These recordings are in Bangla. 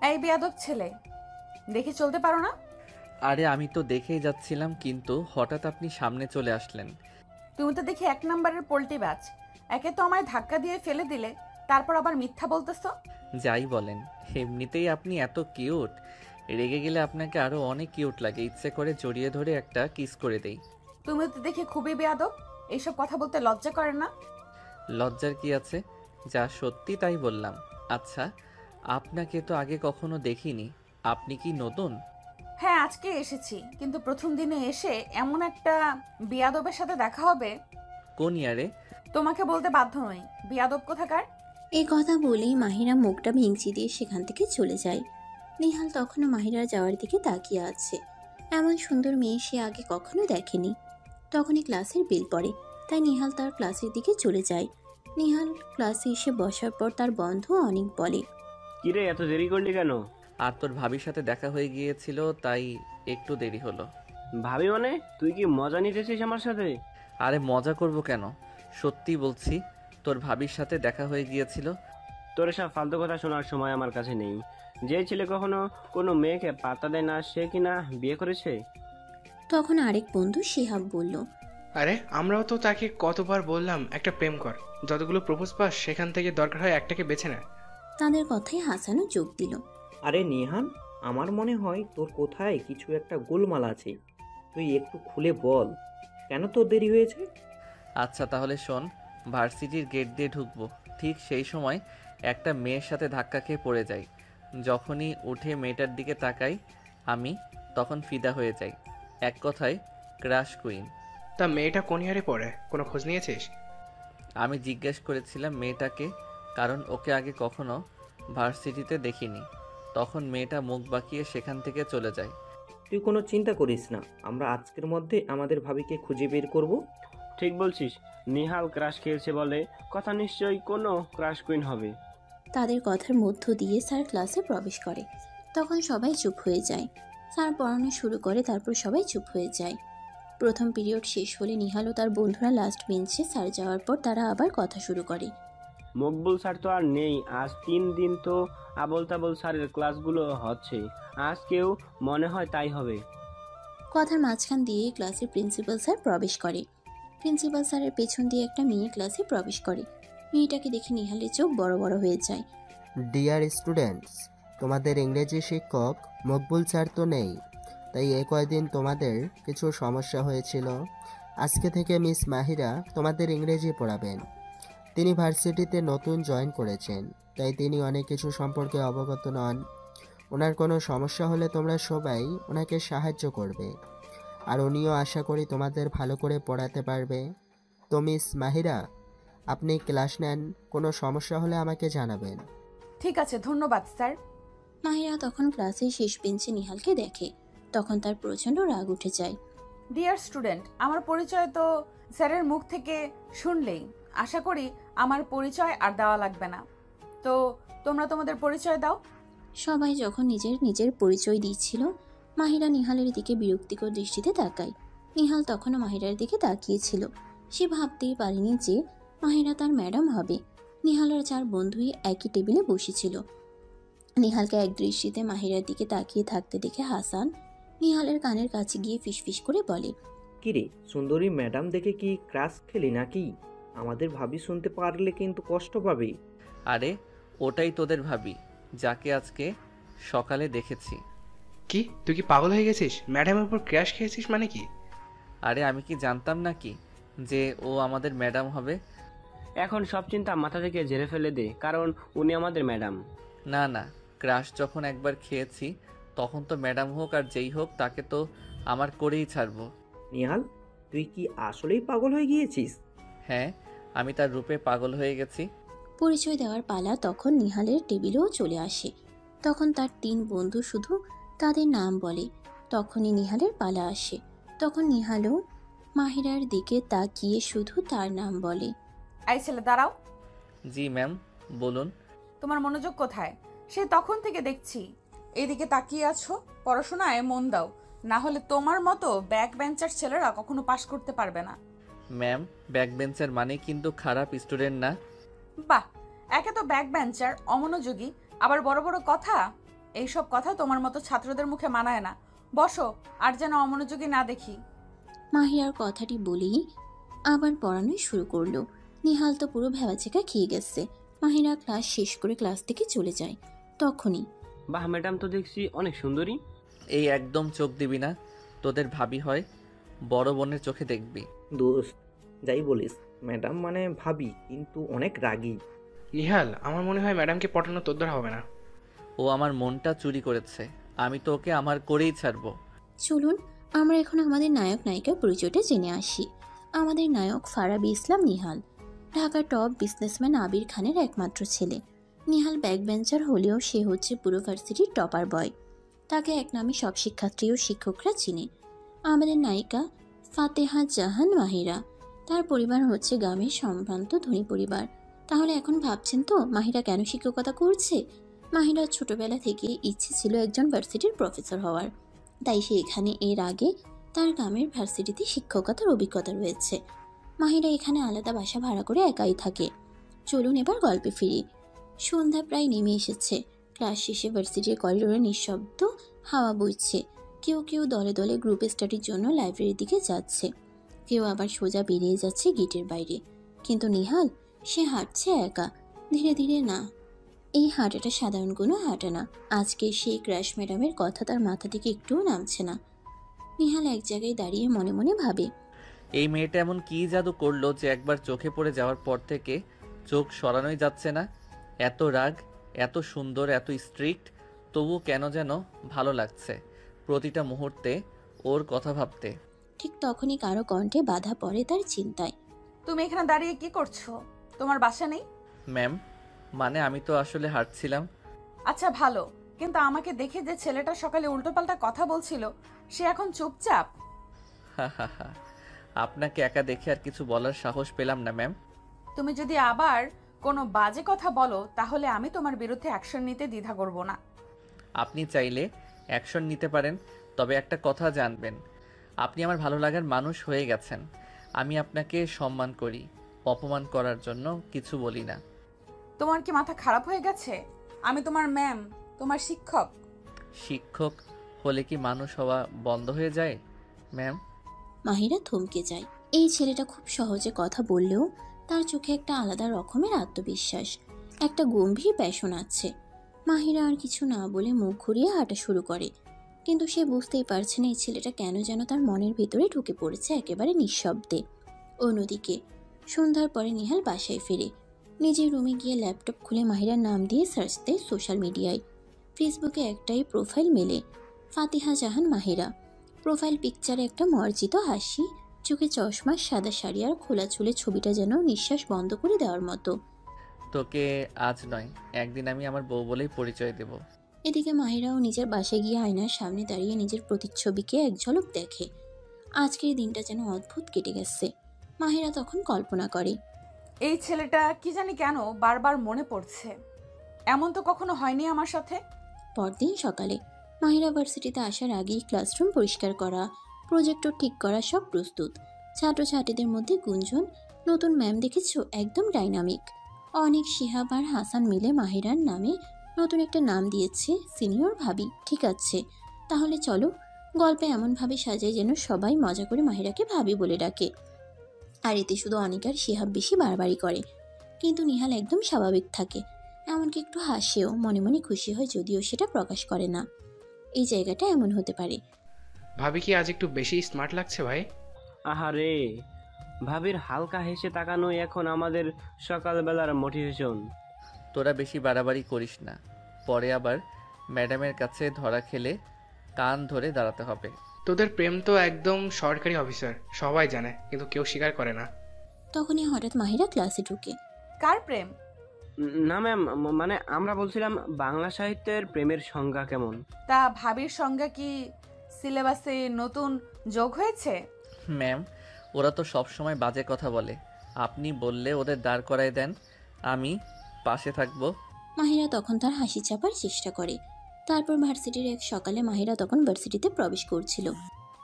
এই বেয়াদব ছেলে, দেখে চলতে পারো না? আরে আমি তো দেখেই যাচ্ছিলাম, কিন্তু হঠাৎ আপনি সামনে চলে আসলেন। তুমি তো দেখি এক নম্বরের পোল্টি ব্যাচ। একে তো আমায় ধাক্কা দিয়ে ফেলে দিলে, তারপর আবার মিথ্যা বলতেছো। যাই বলেন, এমনিতেই আপনি এত কিউট, রেগে গেলে আপনাকে আরো অনেক কিউট লাগে, ইচ্ছে করে জড়িয়ে ধরে একটা কিস করে দেই। তুমি তো দেখি খুবই বেয়াদব, এইসব কথা বলতে লজ্জা করে না? লজ্জার কি আছে, যা সত্যি তাই বললাম। আচ্ছা, আপনাকে তো আগে কখনো দেখিনি, আপনি কি নতুন? হ্যাঁ, আজকে এসেছি, কিন্তু প্রথম দিনে এসে এমন একটা বেয়াদবের সাথে দেখা হবে, কোন ইয়ারে? তোমাকে বলতে বাধ্য নই। বেয়াদব কোথাকার। এই কথা বলেই মাহিরা মুখটা ভেঙচি দিয়ে সেখান থেকে চলে যায়। নিহাল তখনও মাহিরার যাওয়ার দিকে তাকিয়ে আছে। এমন সুন্দর মেয়ে সে আগে কখনো দেখেনি। তখনই ক্লাসের বেল পড়ে, তাই নিহাল তার ক্লাসের দিকে চলে যায়। নিহাল ক্লাসে এসে বসার পর তার বন্ধু অনেক বলে, কিরে এত দেরি করলি কেন? আর তোর ভাবির সাথে দেখা হয়ে গিয়েছিল, তাই একটু দেরি হলো। ভাবি মানে তুই কি মজা নিতেছিস আমার সাথে? আরে মজা করব কেন, সত্যি বলছি, তোর ভাবির সাথে দেখা হয়ে গিয়েছিল। তোর সব ফালতু কথা শোনার সময় আমার কাছে নেই। যে ছেলে কখনো কোনো মেয়েকে পাত্তা দেয় না সে কিনা বিয়ে করেছে। তখন আরেক বন্ধু শিহাব বলল, আরে আমরাও তো তাকে কতবার বললাম একটা প্রেম কর, যতগুলো প্রপোজ পাস সেখান থেকে দরকার হয় একটাকে বেছে না। তাদের কথায় হাসানও যোগ দিল। আরে নিহান, আমার মনে হয় তোর কোথায় কিছু একটা গোলমাল আছে। তুই একটু খুলে বল, কেন তোর দেরি হয়েছে? আচ্ছা তাহলে শোন, ভার্সিটির গেট দিয়ে ঢুকবো, ঠিক সেই সময় একটা মেয়ের সাথে ধাক্কা খেয়ে পড়ে যাই। যখনই উঠে মেয়েটার দিকে তাকাই আমি, তখন ফিদা হয়ে যাই। এক কথায় ক্রাশ কুইন। তা মেয়েটা কোন ইয়ারে পড়ে, কোনো খোঁজ নিয়েছিস? আমি জিজ্ঞেস করেছিলাম মেয়েটাকে, কারণ ওকে আগে কখনো ভার্সিটিতে দেখিনি। তখন মেয়েটা মুখ বাঁকিয়ে সেখান থেকে চলে যায়। তুই কোনো চিন্তা করিস না, আমরা আজকের মধ্যে আমাদের ভাবিকে খুঁজে বের করব। ঠিক বলছিস, নিহাল ক্রাশ খেয়েছে বলে কথা, নিশ্চয়ই কোনো ক্রাশ কুইন হবে। তাদের কথার মধ্য দিয়ে স্যার ক্লাসে প্রবেশ করে। তখন সবাই চুপ হয়ে যায়। স্যার পড়ানো শুরু করে, তারপর সবাই চুপ হয়ে যায়। প্রথম পিরিয়ড শেষ হলে নিহাল ও তার বন্ধুরা লাস্ট বেঞ্চে, স্যার যাওয়ার পর তারা আবার কথা শুরু করে। মকবুল স্যার তো আর নেই, আজ 3 দিন তো আবল তাবল স্যারের ক্লাসগুলো হচ্ছে। আজকেও মনে হয় তাই হবে। কথার মাঝখান দিয়ে ক্লাসে প্রিন্সিপাল স্যার প্রবেশ করে। প্রিন্সিপাল স্যারের পেছন দিয়ে একটা মেয়ে ক্লাসে প্রবেশ করে। মেয়েটাকে দেখে নিহালের চোখ বড় বড় হয়ে যায়। ডিয়ার স্টুডেন্টস, তোমাদের ইংরেজি শিক্ষক মকবুল স্যার তো নেই, তাই এ কয়দিন তোমাদের কিছু সমস্যা হয়েছিল। আজকে থেকে মিস মাহিরা তোমাদের ইংরেজি পড়াবেন। তিনি ভার্সিটিতে নতুন জয়েন করেছেন, তাই তিনি অনেক কিছু সম্পর্কে অবগত নন। ওনার কোনো সমস্যা হলে তোমরা সবাই ওনাকে সাহায্য করবে, আর উনিও আশা করি তোমাদের ভালো করে পড়াতে পারবে। তো মিস মাহিরা, আপনি ক্লাস নেন, কোনো সমস্যা হলে আমাকে জানাবেন। ঠিক আছে, ধন্যবাদ স্যার। মাহিরা তখন ক্লাসের শেষ বেঞ্চে নিহালকে দেখে। তখন তার প্রচণ্ড রাগ উঠে যায়। ডিয়ার স্টুডেন্ট, আমার পরিচয় তো স্যারের মুখ থেকে শুনলেই, আশা করি আমার পরিচয় আর দেওয়া লাগবে না। তো তোমরা তোমাদের পরিচয় দাও। সবাই যখন নিজের নিজের পরিচয় দিচ্ছিল, মাহিরা নিহালের দিকে বিরক্তিকর দৃষ্টিতে তাকায়। নিহাল তখনও মাহিরার দিকে তাকিয়েছিল। সে ভাবতেই পারেনি যে মাহিরা তার ম্যাডাম হবে। নিহালের 4 বন্ধুই একই টেবিলে বসেছিল। নিহালকে এক দৃষ্টিতে মাহিরার দিকে তাকিয়ে থাকতে দেখে হাসান নিহালের কানের কাছে গিয়ে ফিসফিস করে বলে, কিরে সুন্দরী ম্যাডাম দেখে কি ক্রাশ খেলি নাকি? আমাদের ভাবি শুনতে পারলে কিন্তু কষ্ট পাবে। আরে ওটাই তোদের ভাবি, যাকে আজকে সকালে দেখেছি। কি তুই কি পাগল হয়ে গেছিস? ম্যাডামের উপর ক্র্যাশ খেয়েছিস মানে কি? আরে আমি কি জানতাম নাকি যে ও আমাদের ম্যাডাম হবে? এখন সব চিন্তা মাথা থেকে ঝেড়ে ফেলে দে, কারণ উনি আমাদের ম্যাডাম। না না, ক্রাশ যখন একবার খেয়েছি তখন তো ম্যাডাম হোক আর যেই হোক তাকে তো আমার করেই ছাড়বো। নিহাল, তুই কি আসলেই পাগল হয়ে গিয়েছিস? হ্যাঁ, আমি তার রূপে পাগল হয়ে গেছি। পরিচয় দেওয়ার পালা তখন নিহালের টেবিলেও চলে আসে। তখন তার 3 বন্ধু শুধু তাদের নাম বলে। তখনই নিহালের পালা আসে। তখন নিহালও মাহিরার দিকে তাকিয়ে শুধু তার নাম বলে। এই ছেলে দাঁড়াও। জি ম্যাম, বলুন। তোমার মনোযোগ কোথায়? সে তখন থেকে দেখছি এদিকে তাকিয়ে আছো। পড়াশোনায় মন দাও, না হলে তোমার মতো ব্যাক বেঞ্চার ছেলেরা কখনো পাশ করতে পারবে না। ম্যাম, ব্যাক বেঞ্চার মানে কিন্তু খারাপ স্টুডেন্ট না। বাহ, একে তো ব্যাক বেঞ্চার, অমনোযোগী, আবার বড় বড় কথা। এইসব কথা তোমার মতো ছাত্রদের মুখে মানায় না। বসো, আর যেন অমনোযোগী না দেখি। মাহিরার কথাটি বলেই আবার পড়ানো শুরু করলো। নিহাল তো পুরো ভ্যাবাচেকা খেয়ে গেছে। মাহিরা ক্লাস শেষ করে ক্লাস থেকে চলে যায়। তখনই বাহ, ম্যাডাম তো দেখছি অনেক সুন্দরী। এই একদম চোখ দিবি না, তোদের ভাবি হয়, বড় বোনের চোখে দেখবি। দোস্ত, যাই বলিস, ম্যাডাম মানে ভাবি, কিন্তু অনেক রাগী। নিহাল, আমার মনে হয় ম্যাডামকে পটানো তোর দ্বারা হবে না। ও আমার মনটা চুরি করেছে, আমি তো ওকে আমার করেই ছাড়বো। চলুন আমরা এখন আমাদের নায়ক নায়িকার পরিচয়টা জেনে আসি। আমাদের নায়ক ফারাবি ইসলাম নিহাল, ঢাকার টপ বিজনেসম্যান আবির খানের একমাত্র ছেলে। নিহাল ব্যাক বেঞ্চার হলেও সে হচ্ছে পুরো ভার্সিটির টপার বয়। তাকে এক নামে সব শিক্ষার্থী ও শিক্ষকরা চিনে। আমাদের নায়িকা ফাতেহা জাহান মাহিরা, তার পরিবার হচ্ছে গ্রামের সম্ভ্রান্ত ধনী পরিবার। তাহলে এখন ভাবছেন তো মাহিরা কেন শিক্ষকতা করছে? মাহিরার ছোটবেলা থেকে ইচ্ছে ছিল একজন ভার্সিটির প্রফেসর হওয়ার, তাই সে এখানে এর আগে তার গ্রামের ভার্সিটিতে শিক্ষকতার অভিজ্ঞতা রয়েছে। মাহিরা এখানে আলাদা বাসা ভাড়া করে একাই থাকে। চলুন এবার গল্পে ফিরি। সন্ধ্যা প্রায় নেমে এসেছে। ক্লাস শেষে ভার্সিটির করিডোরে নিঃশব্দ হাওয়া বইছে। কেউ কেউ দলে দলে গ্রুপ স্টাডির জন্য লাইব্রেরির দিকে যাচ্ছে, কেউ আবার সোজা বেরিয়ে যাচ্ছে গেটের বাইরে। কিন্তু নিহাল, সে হাঁটছে একা, ধীরে ধীরে। না, এই হাঁটাটা সাধারণ কোনো হাঁটা না। আজকে সেই ক্র্যাশ ম্যাডামের কথা তার মাথা থেকে একটুও নামছে না। নিহাল এক জায়গায় দাঁড়িয়ে মনে মনে ভাবে, এই মেয়েটা এমন কী জাদু করলো যে একবার চোখে পড়ে যাওয়ার পর থেকে চোখ সরানোই যাচ্ছে না। এত রাগ, এত সুন্দর, এত স্ট্রিক্ট, তবু কেন যেন ভালো লাগছে প্রতিটা মুহূর্তে ওর কথা ভাবতে। ঠিক তখনই কারো কণ্ঠে বাধা পড়ে তার চিন্তায়। তুমি এখানে দাঁড়িয়ে কি করছো? তোমার বাসা নেই? ম্যাম, মানে আমি তো আসলে হাঁটছিলাম। আচ্ছা ভালো, কিন্তু আমাকে দেখে যে ছেলেটা সকালে উল্টোপাল্টা কথা বলছিল, সে এখন চুপচাপ। হা হা হা, আপনাকে একা দেখে আর কিছু বলার সাহস পেলাম না ম্যাম। তুমি যদি আবার কোনো বাজে কথা বলো তাহলে আমি তোমার বিরুদ্ধে অ্যাকশন নিতে দ্বিধা করব না। আপনি চাইলে অ্যাকশন নিতে পারেন, তবে একটা কথা জানবেন, আপনি আমার ভালো লাগার মানুষ হয়ে গেছেন। আমি আপনাকে সম্মান করি, অপমান করার জন্য কিছু বলি না। তোমার কি মাথা খারাপ হয়ে গেছে? আমি তোমার ম্যাম, তোমার শিক্ষক। শিক্ষক হলে কি মানুষ হওয়া বন্ধ হয়ে যায় ম্যাম? মাহিরা থমকে যায়। এই ছেলেটা খুব সহজে কথা বললেও তার চোখে একটা আলাদা রকমের আত্মবিশ্বাস, একটা গম্ভীর প্যাশন আছে। মাহিরা আর কিছু না বলে মুখ ঘুরিয়ে হাঁটা শুরু করে। কিন্তু সে বুঝতেই পারছে না এই ছেলেটা কেন যেন তার মনের ভিতরে ঢুকে পড়েছে একেবারে নিঃশব্দে। অন্যদিকে সন্ধ্যার পরে নিহাল বাসায় ফিরে। নিজের রুমে গিয়ে ল্যাপটপ খুলে মাহিরার নাম দিয়ে সার্চ দেয় সোশ্যাল মিডিয়ায়। ফেসবুকে একটাই প্রোফাইল মেলে, ফাতিহা জাহান মাহিরা। প্রোফাইল পিকচারে একটা মার্জিত হাসি, চোখে চশমা, সাদা শাড়ি আর খোলা চুলে, ছবিটা যেন নিঃশ্বাস বন্ধ করে দেওয়ার মতো। তোকে আজ নয়, একদিন আমি আমার বউ বলেই পরিচয় দেব। এদিকে মাহিরাও নিজের বাসায় গিয়ে আয়নার সামনে দাঁড়িয়ে নিজের প্রতিচ্ছবিকে এক ঝলক দেখে। আজকের দিনটা যেন অদ্ভুত কেটে গেছে। মাহিরা তখন কল্পনা করে, এই ছেলেটা কি জানি কেন বারবার মনে পড়ছে। এমন তো কখনো হয়নি আমার সাথে। পরদিন সকালে মাহিরা ভার্সিটিতে আসার আগেই ক্লাসরুম পরিষ্কার করা, প্রজেক্টর ঠিক করা সব প্রস্তুত। ছাত্রছাত্রীদের মধ্যে গুঞ্জন, নতুন ম্যাম দেখেছো, একদম ডাইনামিক। অনেক, শিহাব আর হাসান মিলে মাহিরার নামে নতুন একটা নাম দিয়েছে, সিনিয়র ভাবি। ঠিক আছে, তাহলে চলো গল্পে এমনভাবে সাজায় যেন সবাই মজা করে মাহিরাকে ভাবি বলে ডাকে। আর এতে শুধু অনিক আর শিহাব বেশি বাড়াবাড়ি করে, কিন্তু নিহাল একদম স্বাভাবিক থাকে, এমনকি একটু হাসেও, মনে মনে খুশি হয়, যদিও সেটা প্রকাশ করে না। এই জায়গাটা এমন হতে পারে। ভাবি কি আজ একটু বেশি স্মার্ট লাগছে ভাই? আহারে, ভাবির হালকা হেসে তাকানোই এখন আমাদের সকালবেলার মোটিভেশন। তোরা বেশি বাড়াবাড়ি করিস না, পরে আবার ম্যাডামের কাছে ধরা খেলে কান ধরে দাঁড়াতে হবে। তোদের প্রেম তো একদম সরকারি অফিসার, সবাই জানে, কিন্তু কেউ স্বীকার করে না। তখনই হঠাৎ মাহিরা ক্লাসে ঢুকে। কার প্রেম? না ম্যাম, মানে আমরা বলছিলাম বাংলা সাহিত্যের প্রেমের সংজ্ঞা কেমন? তা ভাবির সঙ্গে কি সিলেবাসে নতুন যোগ হয়েছে? ম্যাম, ওরা তো সব সময় বাজে কথা বলে, আপনি বললে ওদের দাঁড় করায় দেন, আমি পাশে থাকবো। মাহিরা তখন তার হাসি চাপার চেষ্টা করে। তারপর ভার্সিটির এক সকালে মাহিরা তখন ভার্সিটিতে প্রবেশ করছিল।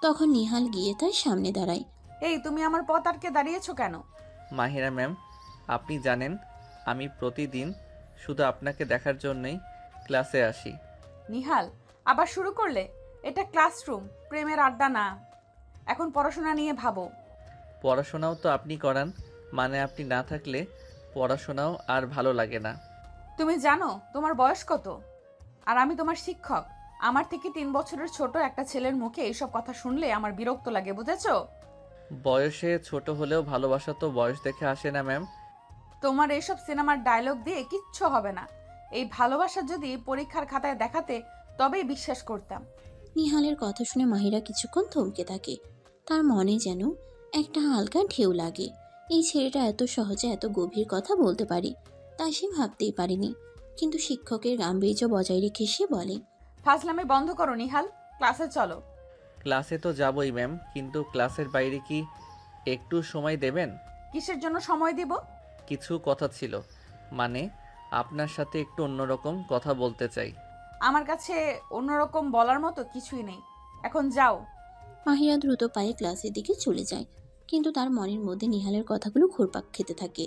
তখন নিহাল গিয়ে তার সামনে দাঁড়ায়। এই তুমি আমার পথ আটকে দাঁড়িয়েছো কেন? মাহিরা ম্যাম, আপনি জানেন আমি প্রতিদিন শুধু আপনাকে দেখার জন্যই ক্লাসে আসি। নিহাল, আবার শুরু করলে? এটা ক্লাসরুম, প্রেমের আড্ডা না। এখন পড়াশোনা নিয়ে ভাবো। পড়াশোনাও তো আপনি করান, মানে আপনি না থাকলে পড়াশোনাও আর ভালো লাগে না। তুমি জানো তোমার বয়স কত? আর আমি তোমার শিক্ষক। আমার থেকে 3 বছরের ছোট একটা ছেলের মুখে এইসব কথা শুনলে আমার বিরক্ত লাগে, বুঝেছো? বয়সে ছোট হলেও ভালোবাসা তো বয়স দেখে আসে না ম্যাম। তোমার এইসব সিনেমার ডায়লগ দিয়ে কিচ্ছু হবে না। এই ভালোবাসা যদি পরীক্ষার খাতায় দেখাতে তবেই বিশ্বাস করতাম। নিহালের কথা শুনে মাহিরা কিছুক্ষণ থমকে থাকে। তার মনে যেন একটা হালকা ঢেউ লাগে। এই ছেলেটা এত সহজে এত গভীর কথা বলতে পারে তা সে ভাবতেই পারেনি। কিন্তু শিক্ষকের গাম্ভীর্য বজায় রেখে সে বলে, ফাজলামি বন্ধ করো নিহাল, ক্লাসে চলো। ক্লাসে তো যাবই ম্যাম, কিন্তু ক্লাসের বাইরে কি একটু সময় দেবেন? কিসের জন্য সময় দিব? কিছু কথা ছিল, মানে আপনার সাথে একটু অন্যরকম কথা বলতে চাই। আমার কাছে অন্যরকম বলার মতো কিছুই নেই, এখন যাও। মাহিরা দ্রুত পায়ে ক্লাসের দিকে চলে যায়। কিন্তু তার মনের মধ্যে নিহালের কথাগুলো ঘুরপাক খেতে থাকে।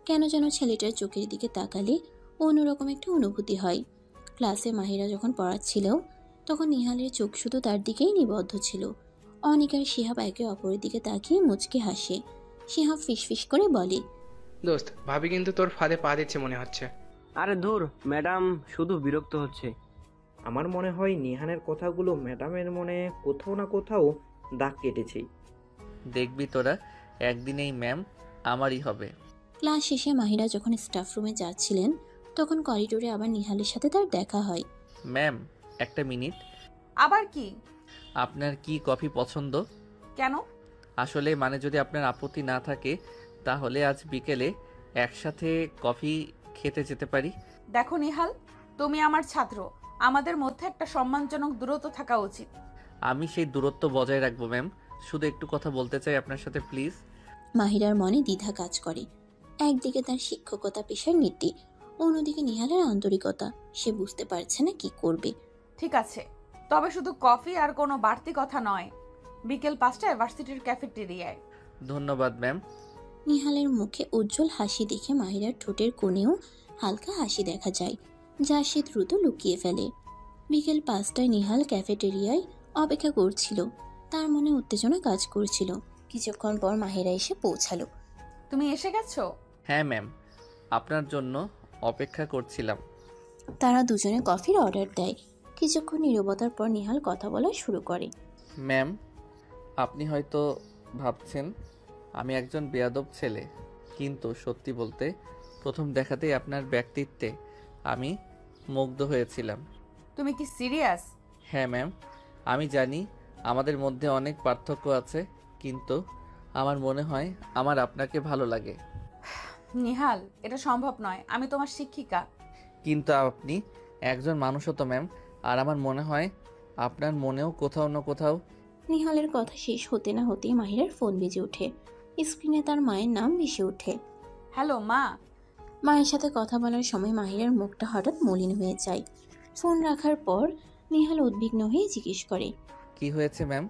কেন যেন ছেলেটার চোখের দিকে তাকালে অন্যরকম একটা অনুভূতি হয়। ক্লাসে মাহিরা যখন পড়াচ্ছিল তখন নিহালের চোখ শুধু তার দিকেই নিবদ্ধ ছিল। অনিক আর শিহাব একে অপরের দিকে তাকিয়ে মুচকে হাসে। শিহাব ফিসফিস করে বলে, দোস্ত, ভাবি কিন্তু তোর ফাঁদে পা দিচ্ছে মনে হচ্ছে। আরে ধুর, ম্যাডাম শুধু বিরক্ত হচ্ছে। আমার মনে হয় নিহানের কথাগুলো ম্যাডামের মনে কোথাও না কোথাও দাগ কেটেছে। দেখবি তোরা, একদিন এই ম্যাম আমারই হবে। ক্লাস শেষে মাহিরা যখন স্টাফ রুমে যাচ্ছিলেন তখন করিডোরে আবার নিহালের সাথে তার দেখা হয়। ম্যাম, একটা মিনিট। আবার কি? আপনার কি কফি পছন্দ? কেন? আসলে মানে যদি আপনার আপত্তি না থাকে তাহলে আজ বিকেলে একসাথে কফি খেতে যেতে পারি। দেখো নিহাল, তুমি আমার ছাত্র, আমাদের মধ্যে একটা সম্মানজনক দূরত্ব থাকা উচিত। আমি সেই দূরত্ব বজায় রাখবো ম্যাম, শুধু একটু কথা বলতে চাই আপনার সাথে, প্লিজ। মাহিরার মনে দ্বিধা কাজ করে। একদিকে তার শিক্ষকতা পেশার নীতি, অন্যদিকে নিহালের আন্তরিকতা। সে বুঝতে পারছে না কি করবে। ঠিক আছে, তবে শুধু কফি আর কোনো বাড়তি কথা নয়। বিকেল 5টায় ভার্সিটির ক্যাফেটেরিয়ায়। ধন্যবাদ ম্যাম। নিহালের মুখে উজ্জ্বল হাসি দেখে মাহিরার ঠোঁটের কোণেও হালকা হাসি দেখা যায়, যা সে দ্রুত লুকিয়ে ফেলে। বিকেল 5টায় নিহাল ক্যাফেটেরিয়ায় অপেক্ষা করছিল। তার মনে উত্তেজনা কাজ করছিল। কিছুক্ষণ পর মাহিরা এসে পৌঁছালো। তুমি এসে গেছো? হ্যাঁ ম্যাম, আপনার জন্য অপেক্ষা করছিলাম। তারা দুজনে কফির অর্ডার দেয়। কিছুক্ষণ নীরবতার পর নিহাল কথা বলা শুরু করে। ম্যাম, আপনি হয়তো ভাবছেন আমি একজন বেয়াদব ছেলে, কিন্তু সত্যি বলতে প্রথম দেখাতেই আপনার ব্যক্তিত্বে আমি মুগ্ধ হয়েছিলাম। তুমি কি সিরিয়াস? হ্যাঁ ম্যাম, আমি জানি আমাদের মধ্যে অনেক পার্থক্য আছে, কিন্তু আমার মনে হয় আমার আপনাকে ভালো লাগে। নিহাল, এটা সম্ভব নয়, আমি তোমার শিক্ষিকা। কিন্তু আপনি একজন মানুষও তো ম্যাম, আর আমার মনে হয় আপনার মনেও কোথাও না কোথাও। নিহালের কথা শেষ হতে না হতেই মাহিরার ফোন বেজে ওঠে। স্ক্রিনে তার মায়ের নাম ভেসে ওঠে। হ্যালো মা। মায়ের সাথে কথা বলার সময় মাহিরার মুখটা হঠাৎ মলিন হয়ে যায়। ফোন রাখার পর নিহাল উদ্বিগ্ন হয়ে জিজ্ঞেস করে, কি হয়েছে ম্যাম,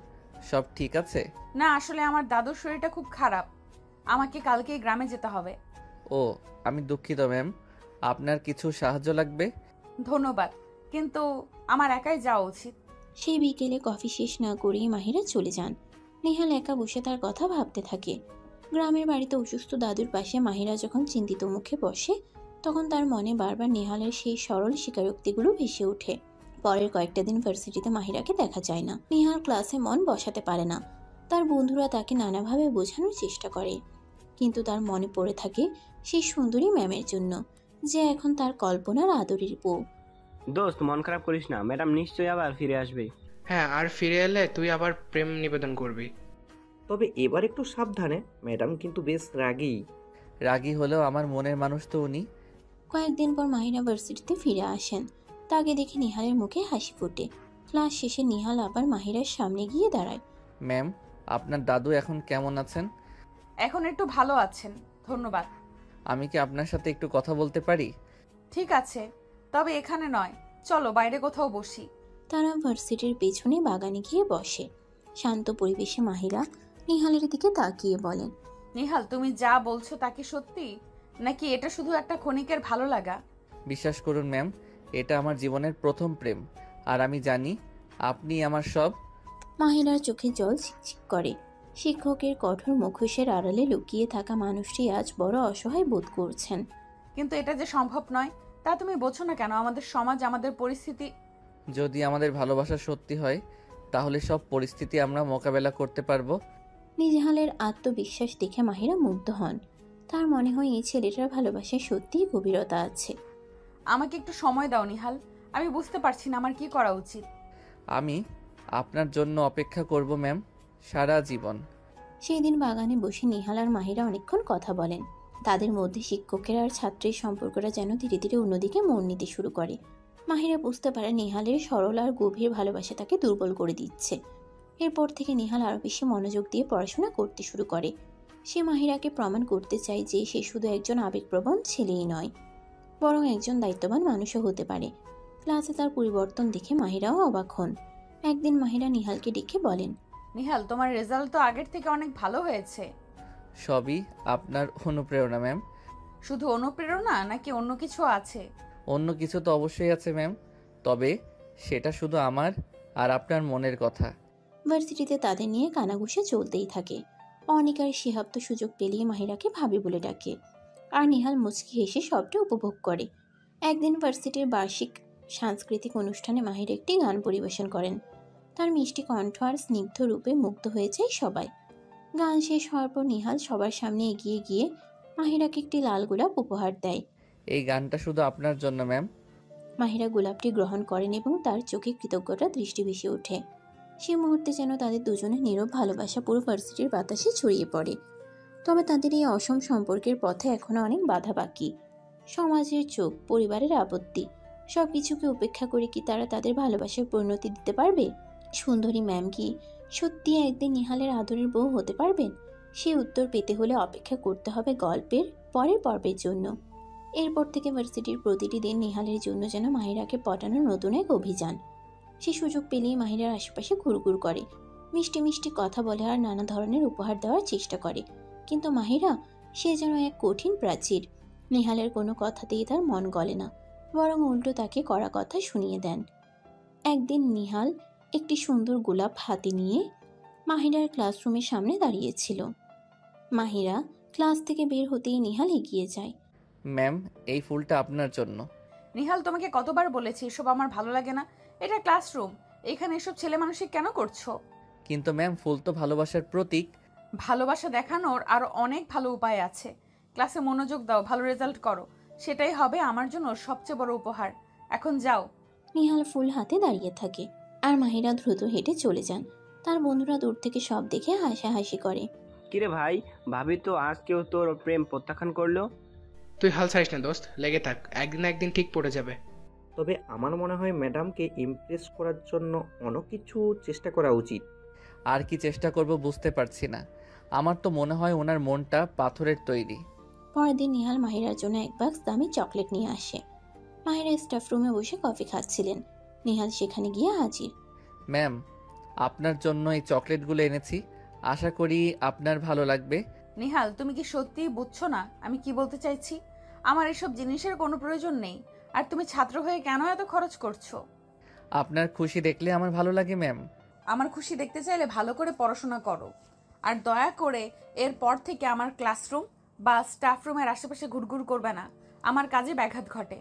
সব ঠিক আছে? না, আসলে আমার দাদুর শরীরটা খুব খারাপ, আমাকে কালকেই গ্রামে যেতে হবে। ও, আমি দুঃখিত ম্যাম, আপনার কিছু সাহায্য লাগবে? ধন্যবাদ, কিন্তু আমার একাই যাওয়া উচিত। সেই বিকেলে কফি শেষ না করেই মাহিরা চলে যান। নিহাল একা বসে তার কথা ভাবতে থাকে। গ্রামের বাড়িতে অসুস্থ দাদুর পাশে মাহিরা যখন চিন্তিত মুখে বসে তখন তার মনে বারবার নিহালের সেই সরল স্বীকারোক্তিগুলো ভেসে ওঠে। পরের কয়েকটা দিন ভার্সিটিতে মাহিরাকে দেখা যায় না। নিহাল ক্লাসে মন বসাতে পারে না। তার বন্ধুরা তাকে নানাভাবে বোঝানোর চেষ্টা করে, কিন্তু তার মনে পড়ে থাকে সেই সুন্দরী ম্যামের জন্য, যে এখন তার কল্পনার আদরের বউ। দোস্ত, মন খারাপ করিস না, ম্যাডাম নিশ্চয়ই আবার ফিরে আসবে। হ্যাঁ, আর ফিরে এলে তুই আবার প্রেম নিবেদন করবি। তবে এবার একটু সাবধানে, ম্যাডাম কিন্তু বেশ রাগী। রাগী হলেও আমার মনের মানুষ তো উনি। কয়েকদিন পর মাহিরা ভার্সিটিতে ফিরে আসেন। তাকে দেখে নিহালের মুখে হাসি ফোটে। ক্লাস শেষে নিহাল আবার মাহিরার সামনে গিয়ে দাঁড়ায়। ম্যাম, আপনার দাদু এখন কেমন আছেন? এখন একটু ভালো আছেন, ধন্যবাদ। আমি কি আপনার সাথে একটু কথা বলতে পারি? ঠিক আছে, তবে এখানে নয়, চলো বাইরে কোথাও বসি। তারা ভার্সিটির পেছনে বাগানে গিয়ে বসে। শান্ত পরিবেশে মাহিরা নিহালের দিকে তাকিয়ে বলেন, নিহাল, তুমি যা বলছো তা কি সত্যি, নাকি এটা শুধু একটা ক্ষণিকের ভালো লাগা? বিশ্বাস করুন ম্যাম, এটা আমার জীবনের প্রথম প্রেম, আর আমি জানি আপনি আমার সব। মাহিরার চোখে জল ছিকছিক করে। শিক্ষকের কঠোর মুখোশের আড়ালে লুকিয়ে থাকা মানুষটি আজ বড় অসহায় বোধ করছেন। কিন্তু এটা যে সম্ভব নয় তা তুমি বোঝো না কেন? আমাদের সমাজ, আমাদের পরিস্থিতি। যদি আমাদের ভালোবাসা সত্যি হয় তাহলে সব পরিস্থিতি আমরা মোকাবেলা করতে পারবো। নিহালের আত্মবিশ্বাস দেখে মাহিরা মুগ্ধ হন। তার মনে হয় এই ছেলেটার ভালোবাসায় সত্যিই গভীরতা আছে। আমাকে একটু সময় দাও নিহাল, আমি বুঝতে পারছি না আমার কি করা উচিত। আমি আপনার জন্য অপেক্ষা করব ম্যাম, সারা জীবন। সেই দিন বাগানে বসে নিহাল আর মাহিরা অনেকক্ষণ কথা বলেন। তাদের মধ্যে শিক্ষকের আর ছাত্রের সম্পর্কটা যেন ধীরে ধীরে অন্যদিকে মোড় নিতে শুরু করে। মাহিরা বুঝতে পারে নিহালের সরল আর গভীর ভালোবাসা তাকে দুর্বল করে দিচ্ছে। এরপর থেকে নিহাল আরও বেশি মনোযোগ দিয়ে পড়াশোনা করতে শুরু করে। সে মাহিরাকে প্রমাণ করতে চায় যে সে শুধু একজন আবেগপ্রবণ ছেলেই নয়, বরং একজন দায়িত্ববান মানুষও হতে পারে। ক্লাসে তার পরিবর্তন দেখে মাহিরাও অবাক হন। একদিন মাহিরা নিহালকে ডেকে বলেন, নিহাল, তোমার রেজাল্ট তো আগের থেকে অনেক ভালো হয়েছে। সবই আপনার অনুপ্রেরণা ম্যাম। শুধু অনুপ্রেরণা নাকি অন্য কিছু আছে? অন্য কিছু তো অবশ্যই আছে ম্যাম, তবে সেটা শুধু আমার আর আপনার মনের কথা। ভার্সিটিতে তাদের নিয়ে কানাঘুষা চলতেই থাকে। অনিক আর শিহাব তো সুযোগ পেলেই মাহিরাকে ভাবি বলে ডাকে, আর নিহাল মুচকি হেসে সবটা উপভোগ করে। একদিন ভার্সিটির বার্ষিক সাংস্কৃতিক অনুষ্ঠানে মাহিরা একটি গান পরিবেশন করেন। তার মিষ্টি কণ্ঠ আর স্নিগ্ধ রূপে মুগ্ধ হয়ে যায় সবাই। গান শেষ হওয়ার পর নিহাল সবার সামনে এগিয়ে গিয়ে মাহিরাকে একটি লাল গোলাপ উপহার দেয়। এই গানটা শুধু আপনার জন্য ম্যাম। মাহিরা গোলাপটি গ্রহণ করেন এবং তার চোখে কৃতজ্ঞতার দৃষ্টি ভেসে ওঠে। সে মুহূর্তে যেন তাদের দুজনের নীরব ভালোবাসা পুরো ভার্সিটির বাতাসে ছড়িয়ে পড়ে। তবে তাদের এই অসম সম্পর্কের পথে এখনো অনেক বাধা বাকি। সমাজের চোখ, পরিবারের আপত্তি, সবকিছুকে উপেক্ষা করে কি তারা তাদের ভালোবাসার পরিণতি দিতে পারবে? সুন্দরী ম্যাম কি সত্যি একদিন নিহালের আদরের বউ হতে পারবেন? সে উত্তর পেতে হলে অপেক্ষা করতে হবে গল্পের পরের পর্বের জন্য। এরপর থেকে ভার্সিটির প্রতিটি দিন নিহালের জন্য যেন মাহিরাকে পটানোর নতুন এক অভিযান। সে সুযোগ পেলেই মাহিরার আশেপাশে ঘুরঘুর করে, মিষ্টি মিষ্টি কথা বলে আর নানা ধরনের উপহার দেওয়ার চেষ্টা করে। কিন্তু মাহিরা, সে যেন এক কঠিন প্রাচীর। নিহালের কোনো কথাতেই তার মন গলে না, বরং উল্টো তাকে কড়া কথা শুনিয়ে দেন। একদিন নিহাল একটি সুন্দর গোলাপ হাতে নিয়ে মাহিরার ক্লাসরুমের সামনে দাঁড়িয়েছিল। মাহিরা ক্লাস থেকে বের হতেই নিহাল এগিয়ে যায়। ম্যাম, এই ফুলটা আপনার জন্য। নিহাল, তোমাকে কতবার বলেছি এসব আমার ভালো লাগে না। এটা ক্লাসরুম, এখানে এসব ছেলে মানুষই কেন করছো? কিন্তু ম্যাম, ফুল তো ভালোবাসার প্রতীক। ভালোবাসা দেখানোর আরো অনেক ভালো উপায় আছে। ক্লাসে মনোযোগ দাও, ভালো রেজাল্ট করো, সেটাই হবে আমার জন্য সবচেয়ে বড় উপহার। এখন যাও। নিহাল ফুল হাতে দাঁড়িয়ে থাকে আর মাহিরা দ্রুত হেঁটে চলে যান। তার বন্ধুরা দূর থেকে সব দেখে হাসাহাসি করে। কিরে ভাই, ভাবি তো আজ কেউ তোর প্রেম প্রত্যাখ্যান করলো। তুই হাল ছাড়িস না দোস্ত, লেগে থাক, একদিন না একদিন ঠিক পড়ে যাবে। তবে আমার মনে হয় ম্যাডামকে ইমপ্রেস করার জন্য অনেক কিছু চেষ্টা করা উচিত। আর কি চেষ্টা করব বুঝতে পারছি না। আমার তো মনে হয় ওনার মনটা পাথরের তৈরি। পরের দিন নিহাল মাহিরার জন্য এক বাক্স দামি চকলেট নিয়ে আসে। মাহিরা স্টাফ রুমে বসে কফি খাচ্ছিলেন। নিহাল সেখানে গিয়ে হাজির। ম্যাম, আপনার জন্য এই চকলেটগুলো এনেছি, আশা করি আপনার ভালো লাগবে। নিহাল, তুমি কি সত্যিই বুঝছো না আমি কি বলতে চাইছি? আমার এসব জিনিসের কোনো প্রয়োজন নেই, আর তুমি ছাত্র হয়ে কেন এত খরচ করছো? আপনার খুশি দেখলে আমার ভালো লাগে ম্যাম। আমার খুশি দেখতে চাইলে ভালো করে পড়াশোনা করো, আর দয়া করে এরপর থেকে আমার ক্লাসরুম বা স্টাফ রুমের আশেপাশে ঘুরঘুর করবে না, আমার কাজে ব্যাঘাত ঘটে।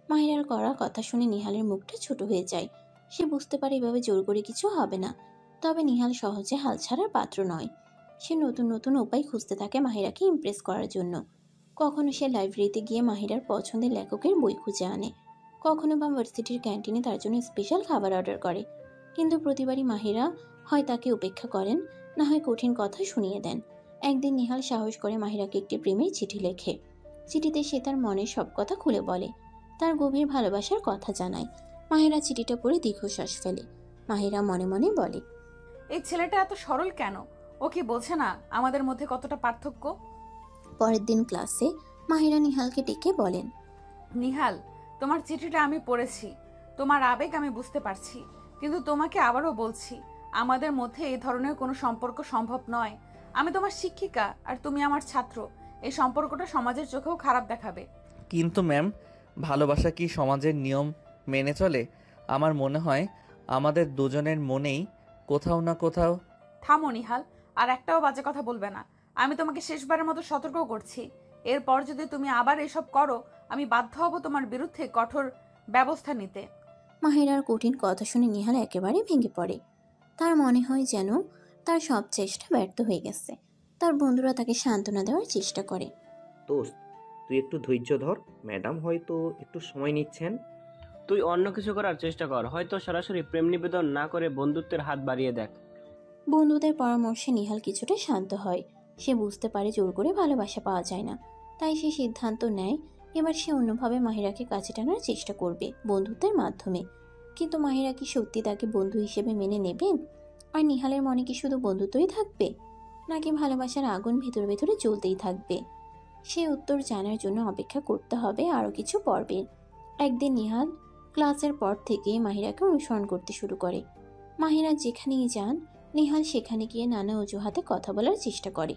মাহিরার করা কথা শুনে নিহালের মুখটা ছোট হয়ে যায়। সে বুঝতে পারে এভাবে জোর করে কিছু হবে না। তবে নিহাল সহজে হাল ছাড়ার পাত্র নয়। সে নতুন নতুন উপায় খুঁজতে থাকে মাহিরাকে ইমপ্রেস করার জন্য। কখনো সে লাইব্রেরিতে গিয়ে মাহিরার পছন্দের লেখকের বই খুঁজে আনে, কখনো বা ভার্সিটির ক্যান্টিনে তার জন্য স্পেশাল খাবার অর্ডার করে। কিন্তু প্রতিবারই মাহিরা হয় তাকে উপেক্ষা করেন, না হয় কঠিন কথা শুনিয়ে দেন। একদিন নিহাল সাহস করে মাহিরাকে একটি প্রেমের চিঠি লেখে। চিঠিতে সে তার মনের সব কথা খুলে বলে, তার গভীর ভালোবাসার কথা জানায়। মাহিরা চিঠিটা পড়ে দীর্ঘশ্বাস ফেলে। মাহিরা মনে মনে বলে, এই ছেলেটা এত সরল কেন? ও কি বোঝে না আমাদের মধ্যে কতটা পার্থক্য? পরের দিন ক্লাসে মাহিরা নিহালকে ডেকে বলেন, নিহাল, তোমার চিঠিটা আমি পড়েছি, তোমার আবেগ আমি বুঝতে পারছি, কিন্তু তোমাকে আবারও বলছি, আমাদের মধ্যে এই ধরনের কোনো সম্পর্ক সম্ভব নয়। আমি তোমার শিক্ষিকা আর তুমি আমার ছাত্র। এই সম্পর্কটা সমাজের চোখেও খারাপ দেখাবে। কিন্তু ম্যাম, ভালোবাসা কি সমাজের নিয়ম মেনে চলে? আমার মনে হয় আমাদের দুজনের মনেই কোথাও না কোথাও। থামো নিহাল, আর একটাও বাজে কথা বলবে না। আমি তোমাকে শেষবারের মতো সতর্ক করছি। এরপর যদি তুমি আবার এসব করো, আমি বাধ্য হব তোমার বিরুদ্ধে কঠোর ব্যবস্থা নিতে। মাহিরার কঠিন কথা শুনে নিহাল একেবারে ভেঙে পড়ে। তার মনে হয় যেন তার সব চেষ্টা ব্যর্থ হয়ে গেছে। তার বন্ধুরা তাকে সান্ত্বনা দেওয়ার চেষ্টা করে। দোস্ত, তুই একটু ধৈর্য ধর, ম্যাডাম হয়তো একটু সময় নিচ্ছেন। তুই অন্য কিছু করার চেষ্টা কর, হয়তো সরাসরি প্রেম নিবেদন না করে বন্ধুত্বের হাত বাড়িয়ে দেখ। বন্ধুদের পরামর্শে নিহাল কিছুটা শান্ত হয়। সে বুঝতে পারে জোর করে ভালোবাসা পাওয়া যায় না, তাই সে সিদ্ধান্ত নেয় এবার সে অন্যভাবে মাহিরাকে কাছে টানার চেষ্টা করবে, বন্ধুত্বের মাধ্যমে। কিন্তু মাহিরা কি সত্যি তাকে বন্ধু হিসেবে মেনে নেবেন? আর নিহালের মনে কি শুধু বন্ধুত্বই থাকবে, নাকি ভালোবাসার আগুন ভেতরে ভেতরে জ্বলতেই থাকবে? সে উত্তর জানার জন্য অপেক্ষা করতে হবে আরও কিছু পর্বের। একদিন নিহাল ক্লাসের পর থেকে মাহিরাকে অনুসরণ করতে শুরু করে। মাহিরা যেখানেই যান, নিহাল সেখানে গিয়ে নানা অজুহাতে কথা বলার চেষ্টা করে।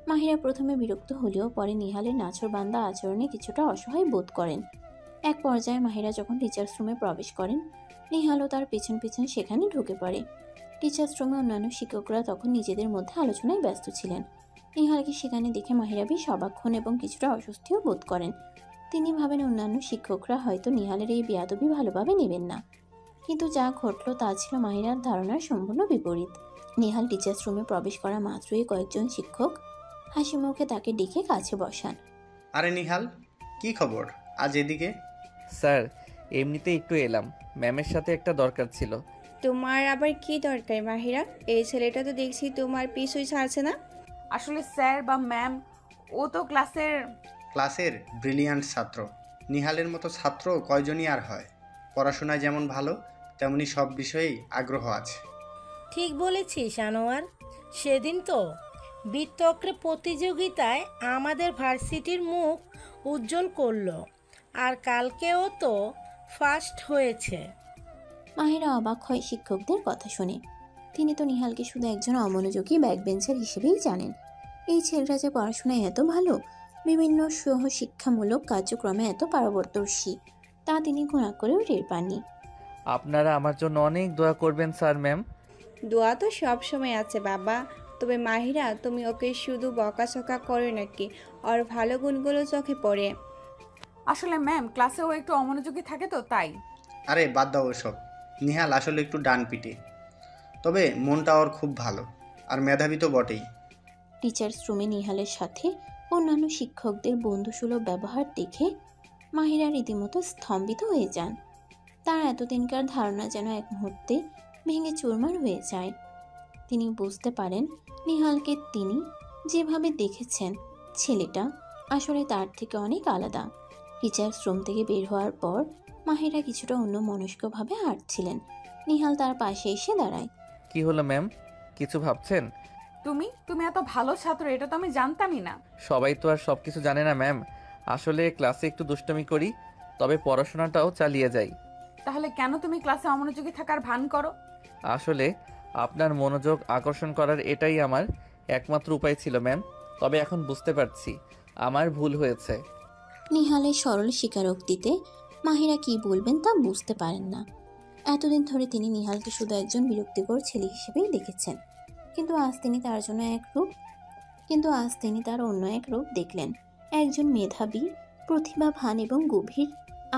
মাহিরা প্রথমে বিরক্ত হলেও পরে নিহালের নাছোড়বান্দা আচরণে কিছুটা অসহায় বোধ করেন। এক পর্যায়ে মাহিরা যখন টিচার্স রুমে প্রবেশ করেন, নিহালও তার পেছন পেছন সেখানে ঢুকে পড়ে। টিচার্স রুমে অন্যান্য শিক্ষকরা তখন নিজেদের মধ্যে আলোচনায় ব্যস্ত ছিলেন। নিহালকে সেখানে দেখে মাহিরা বেশ অবাক হন এবং কিছুটা অস্বস্তিও বোধ করেন। তিনি ভাবেন অন্যান্য শিক্ষকরা হয়তো নিহালের এই বেয়াদবি ভালোভাবে নেবেন না। কিন্তু যা ঘটল তা ছিল মাহিরার ধারণার সম্পূর্ণ বিপরীত। নিহাল টিচার্স রুমে প্রবেশ করা মাত্রই কয়েকজন শিক্ষক হাসি মুখে তাকে ডেকে কাছে বসান। আরে নিহাল, কি খবর আজ এদিকে? স্যার, এমনিতে একটু এলাম, ম্যামের সাথে একটা দরকার ছিল। তোমার আবার কি দরকার মাহিরা? এই ছেলেটা তো দেখছি তোমার পিছুই ছাড়ছে না। আসলে স্যার বা ম্যাম, ও তো ক্লাসের ব্রিলিয়ান্ট ছাত্র। নিহালের মতো ছাত্র কয়জনই আর হয়? পড়াশোনায় যেমন ভালো, তেমনি সব বিষয়েই আগ্রহ আছে। ঠিক বলেছিস আনোয়ার। সেদিন তো বিতর্কে প্রতিযোগিতায় আমাদের ভার্সিটির মুখ উজ্জ্বল করলো, আর কালকেও তো ফার্স্ট হয়েছে। মাহিরা অবাক হয় শিক্ষকদের কথা শুনে। তিনি তো নিহালকে শুধু একজন অমনোযোগী ব্যাকবেঞ্চার হিসেবেই জানেন। এই ছেলেটা যে পড়াশোনায় এত ভালো, বিভিন্ন সহশিক্ষামূলক কার্যক্রমে এত পারদর্শী, তা তিনি ঘোড়া করেও টের পাননি। আপনারা আমার জন্য অনেক দোয়া করবেন স্যার ম্যাম। দোয়া তো সব সময় আছে বাবা। তবে মাহিরা, তুমি ওকে শুধু বকাঝকা করো নাকি আর ভালো গুণগুলো চোখে পড়ে? আসলে ম্যাম, ক্লাসেও একটু অমনোযোগী থাকে তো তাই। আরে বাদ দাও ওসব। নিহাল আসলে একটু ডান পিটে, তবে মনটা ওর খুব ভালো, আর মেধাবী তো বটেই। টিচার্স রুমে নিহালের সাথে অন্যান্য শিক্ষকদের বন্ধুসুলভ ব্যবহার দেখে মাহিরা রীতিমতো স্তম্ভিত হয়ে যান। তার এতদিনকার ধারণা যেন এক মুহূর্তে ভেঙে চুরমার হয়ে যায়। তিনি বুঝতে পারেন নিহালকে তিনি যেভাবে দেখেছেন, ছেলেটা আসলে তার থেকে অনেক আলাদা। টিচার্স রুম থেকে বের হওয়ার পর মাহিরা কিছুটা অন্য মনস্কভাবে হাঁটছিলেন। নিহাল তার পাশে এসে দাঁড়ায়। কি হলো ম্যাম, কিছু ভাবছেন? তুমি এত ভালো ছাত্র, এটা তো আমি জানতামই না। সবাই তো আর সব কিছু জানে না ম্যাম। আসলে ক্লাসে একটু দুষ্টুমি করি, তবে পড়াশোনাটাও চালিয়ে যাই। তাহলে কেন তুমি ক্লাসে অমনোযোগী থাকার ভান করো? আসলে আপনার মনোযোগ আকর্ষণ করার এটাই আমার একমাত্র উপায় ছিল ম্যাম। তবে এখন বুঝতে পারছি আমার ভুল হয়েছে। নিহালের সরল স্বীকারোক্তিতে মাহিরা কি বলবেন তা বুঝতে পারেন না। এতদিন ধরে তিনি নিহালকে শুধু একজন বিরক্তিকর ছেলে হিসেবেই দেখেছেন, কিন্তু আজ তিনি তার অন্য এক রূপ দেখলেন। একজন মেধাবী, প্রতিভাবান এবং গভীর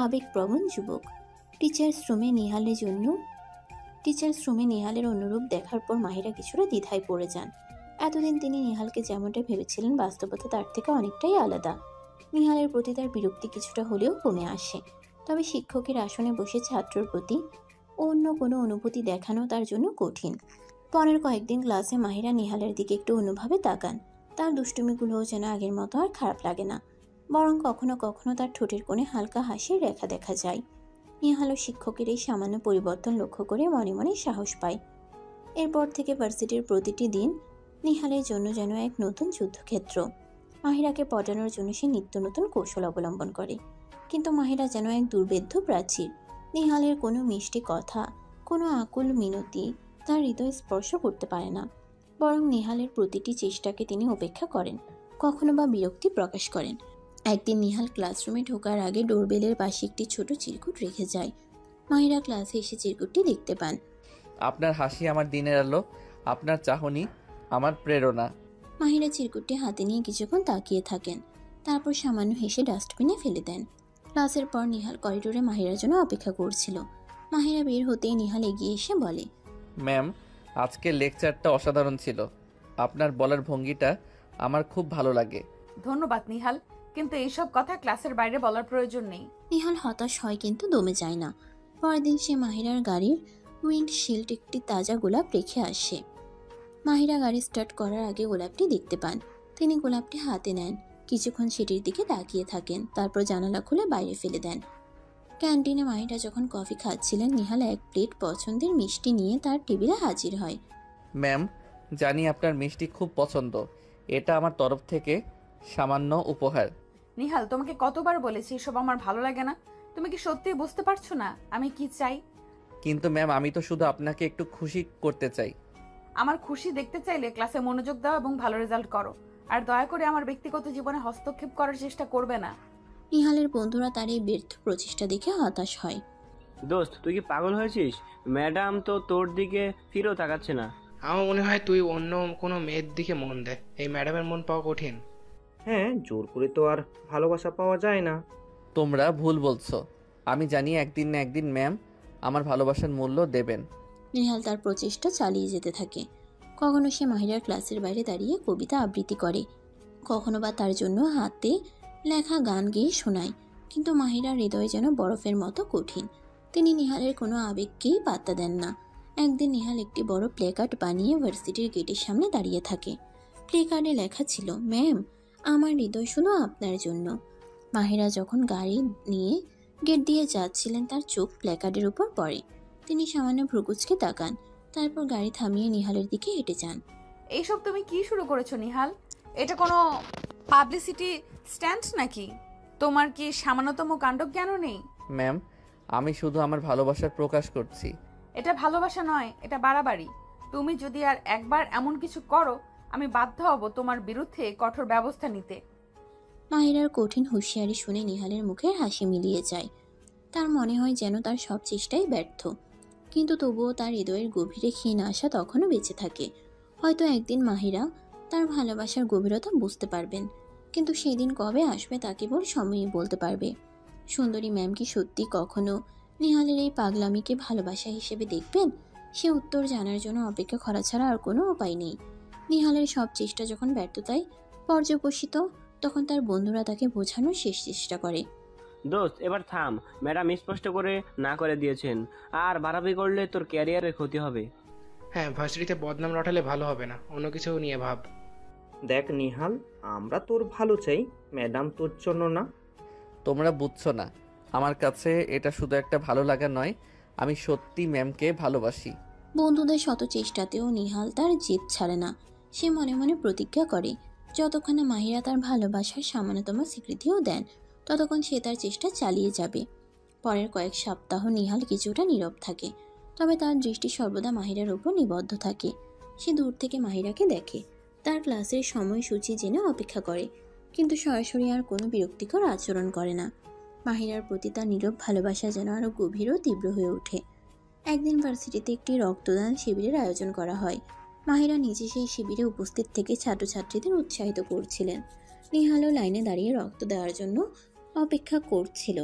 আবেগপ্রবণ যুবক। টিচার্স রুমে নিহালের অনুরূপ দেখার পর মাহিরা কিছুটা দ্বিধায় পড়ে যান। এতদিন তিনি নিহালকে যেমনটা ভেবেছিলেন, বাস্তবতা তার থেকে অনেকটাই আলাদা। নিহালের প্রতি তার বিরক্তি কিছুটা হলেও কমে আসে, তবে শিক্ষকের আসনে বসে ছাত্রর প্রতি অন্য কোনো অনুভূতি দেখানো তার জন্য কঠিন। পরের কয়েকদিন ক্লাসে মাহিরা নিহালের দিকে একটু অন্যভাবে তাকান। তার দুষ্টুমিগুলোও যেন আগের মতো আর খারাপ লাগে না, বরং কখনো কখনো তার ঠোঁটের কোণে হালকা হাসির রেখা দেখা যায়। নিহালও শিক্ষকের এই সামান্য পরিবর্তন লক্ষ্য করে মনে মনে সাহস পায়। এরপর থেকে ভার্সিটির প্রতিটি দিন নিহালের জন্য যেন এক নতুন যুদ্ধক্ষেত্র। মাহিরাকে পটানোর জন্য সে নিত্য নতুন কৌশল অবলম্বন করে, কিন্তু মাহিরা যেন এক দুর্ভেদ্য প্রাচীর। নিহালের কোনো মিষ্টি কথা, কোনো আকুল মিনতি তার হৃদয় স্পর্শ করতে পারে না, বরং নিহালের প্রতিটি চেষ্টাকে তিনি উপেক্ষা করেন, কখনো বা বিরক্তি প্রকাশ করেন। একদিন নিহাল ক্লাসরুমে ঢোকার আগে ডোরবেলের পাশে একটি ছোট চিরকুট রেখে যায়। মাহিরা ক্লাসে এসে চিরকুটটি দেখতে পান। আপনার হাসি আমার দিনের আলো, আপনার চাহনি আমার প্রেরণা। মাহিরা চিরকুটটি হাতে নিয়ে কিছুক্ষণ তাকিয়ে থাকেন, তারপর সামান্য হেসে ডাস্টবিনে ফেলে দেন। ক্লাসের পর নিহাল করিডোরে মাহিরার জন্য অপেক্ষা করছিল। মাহিরা বের হতেই নিহাল এগিয়ে এসে বলে, ম্যাম, আজকের লেকচারটা অসাধারণ ছিল। আপনার বলার ভঙ্গিটা আমার খুব ভালো লাগে। ধন্যবাদ নিহাল, কিন্তু এইসব কথা ক্লাসের বাইরে বলার প্রয়োজন নেই। নিহাল হতাশ হয় কিন্তু দমে যায় না। পরদিন সে মাহিরার গাড়ির উইন্ডশিল্ড একটি তাজা গোলাপ রেখে আসে। মাহিরা গাড়ি স্টার্ট করার আগে গোলাপটি দেখতে পান। তিনি গোলাপটি হাতে নেন, কিছুক্ষণ সেটির দিকে তাকিয়ে থাকেন, তারপর জানালা খুলে বাইরে ফেলে দেন। ক্যান্টিনে মাহিরা যখন কফি খাচ্ছিলেন, নিহাল এক প্লেট পছন্দের মিষ্টি নিয়ে তার টেবিলে হাজির হয়। ম্যাম, জানি আপনার মিষ্টি খুব পছন্দ, এটা আমার তরফ থেকে সামান্য উপহার। নিহাল, তোমাকে কতবার বলেছি এসব আমার ভালো লাগে না। তুমি কি সত্যিই বুঝতে পারছো না আমি কি চাই? কিন্তু ম্যাম, আমি তো শুধু আপনাকে একটু খুশি করতে চাই। আমার খুশি দেখতে চাইলে ক্লাসে মনোযোগ দাও এবং ভালো রেজাল্ট করো। আর দয়া করে আমার ব্যক্তিগত জীবনে হস্তক্ষেপ করার চেষ্টা করবে না। নিহালের বন্ধুরা তার এই ব্যর্থ প্রচেষ্টা দেখে হতাশ হয়। দোস্ত, তুই কি পাগল হয়েছিস? ম্যাডাম তো তোর দিকে ফিরেও তাকাচ্ছে না। আমার মনে হয় তুই অন্য কোনো মেয়ের দিকে মন দে, এই ম্যাডামের মন পাওয়া কঠিন। হ্যাঁ, জোর করে তো আর ভালোবাসা পাওয়া যায় না। তোমরা ভুল বলছো। আমি জানি একদিন না একদিন ম্যাম আমার ভালোবাসার মূল্য দেবেন। নিহাল তার প্রচেষ্টা চালিয়ে যেতে থাকে। কখনো সে মাহিরার ক্লাসের বাইরে দাঁড়িয়ে কবিতা আবৃত্তি করে, কখনো বা তার জন্য হাতে লেখা গান গেয়ে শোনায়। কিন্তু মাহিরার হৃদয় যেন বরফের মতো কঠিন। তিনি নিহালের কোনো আবেগকেই পাত্তা দেন না। একদিন নিহাল একটি বড় প্লেকার্ড বানিয়ে ভার্সিটির গেটের সামনে দাঁড়িয়ে থাকে। প্লেকার্ডে লেখা ছিল, ম্যাম, আমার হৃদয় শুধু আপনার জন্য। মাহিরা যখন গাড়ি নিয়ে গেট দিয়ে যাচ্ছিলেন, তার চোখ প্লেকার্ডের উপর পড়ে। তিনি সামান্য ভ্রুকুচকে তাকান, তারপর গাড়ি থামিয়ে নিহালের দিকে হেঁটে যান। এইসব তুমি কি শুরু করেছো নিহাল? এটা কোনো পাবলিসিটি স্ট্যান্ড নাকি? তোমার কি সামান্যতম কাণ্ডজ্ঞানও নেই? ম্যাম, আমি শুধু আমার ভালোবাসার প্রকাশ করছি। এটা ভালোবাসা নয়, এটা বাড়াবাড়ি। তুমি যদি আর একবার এমন কিছু করো, আমি বাধ্য হব তোমার বিরুদ্ধে কঠোর ব্যবস্থা নিতে। মাহিরার কঠিন হুঁশিয়ারি শুনে নিহালের মুখের হাসি মিলিয়ে যায়। তার মনে হয় যেন তার সব চেষ্টাই ব্যর্থ, কিন্তু তবুও তার হৃদয়ের গভীরে ক্ষীণ আশা তখনও বেঁচে থাকে। হয়তো একদিন মাহিরা তার ভালোবাসার গভীরতা বুঝতে পারবেন, কিন্তু সেদিন কবে আসবে তা কেবল সময়ই বলতে পারবে। সুন্দরী ম্যাম কি সত্যি কখনো নিহালের এই পাগলামিকে ভালোবাসা হিসেবে দেখবেন? সে উত্তর জানার জন্য অপেক্ষা করা ছাড়া আর কোনো উপায় নেই। নিহালের সব চেষ্টা যখন ব্যর্থতায় পর্যবসিত, তখন তার বন্ধুরা তাকে বোঝানোর শেষ চেষ্টা করে। দোস্ত, এবার থাম। ম্যাডাম স্পষ্ট করে না করে দিয়েছেন, আর বাড়াবি করলে তোর ক্যারিয়ারের ক্ষতি হবে। হ্যাঁ, ভার্সিটিতে বদনাম রটালে ভালো হবে না, অন্য কিছু নিয়ে ভাব। দেখ নিহাল, আমরা তোর ভালো চাই, ম্যাডাম তোর জন্য না। তোমরা বুঝছো না, আমার কাছে এটা শুধু একটা ভালো লাগা নয়, আমি সত্যি ম্যামকে ভালোবাসি। বন্ধুদের শত চেষ্টাতেও নিহাল তার জেদ ছাড়ে না। সে মনে মনে প্রতিজ্ঞা করে, যতক্ষণ না মাহিরা তার ভালোবাসার সামান্যতম স্বীকৃতিও দেন, ততক্ষণ সে তার চেষ্টা চালিয়ে যাবে। পরের কয়েক সপ্তাহ নিহাল কিছুটা নীরব থাকে, তবে তার দৃষ্টি সর্বদা মাহিরার উপর নিবদ্ধ থাকে। সে দূর থেকে মাহিরাকে দেখে, তার ক্লাসের সময়সূচি জেনে অপেক্ষা করে, কিন্তু সরাসরি আর কোনো বিরক্তিকর আচরণ করে না। মাহিরার প্রতি তার নীরব ভালোবাসা যেন আরও গভীর ও তীব্র হয়ে ওঠে। একদিন ভার্সিটিতে একটি রক্তদান শিবিরের আয়োজন করা হয়। মাহিরা নিজে সেই শিবিরে উপস্থিত থেকে ছাত্রছাত্রীদের উৎসাহিত করছিলেন। নিহালও লাইনে দাঁড়িয়ে রক্ত দেওয়ার জন্য অপেক্ষা করছিল।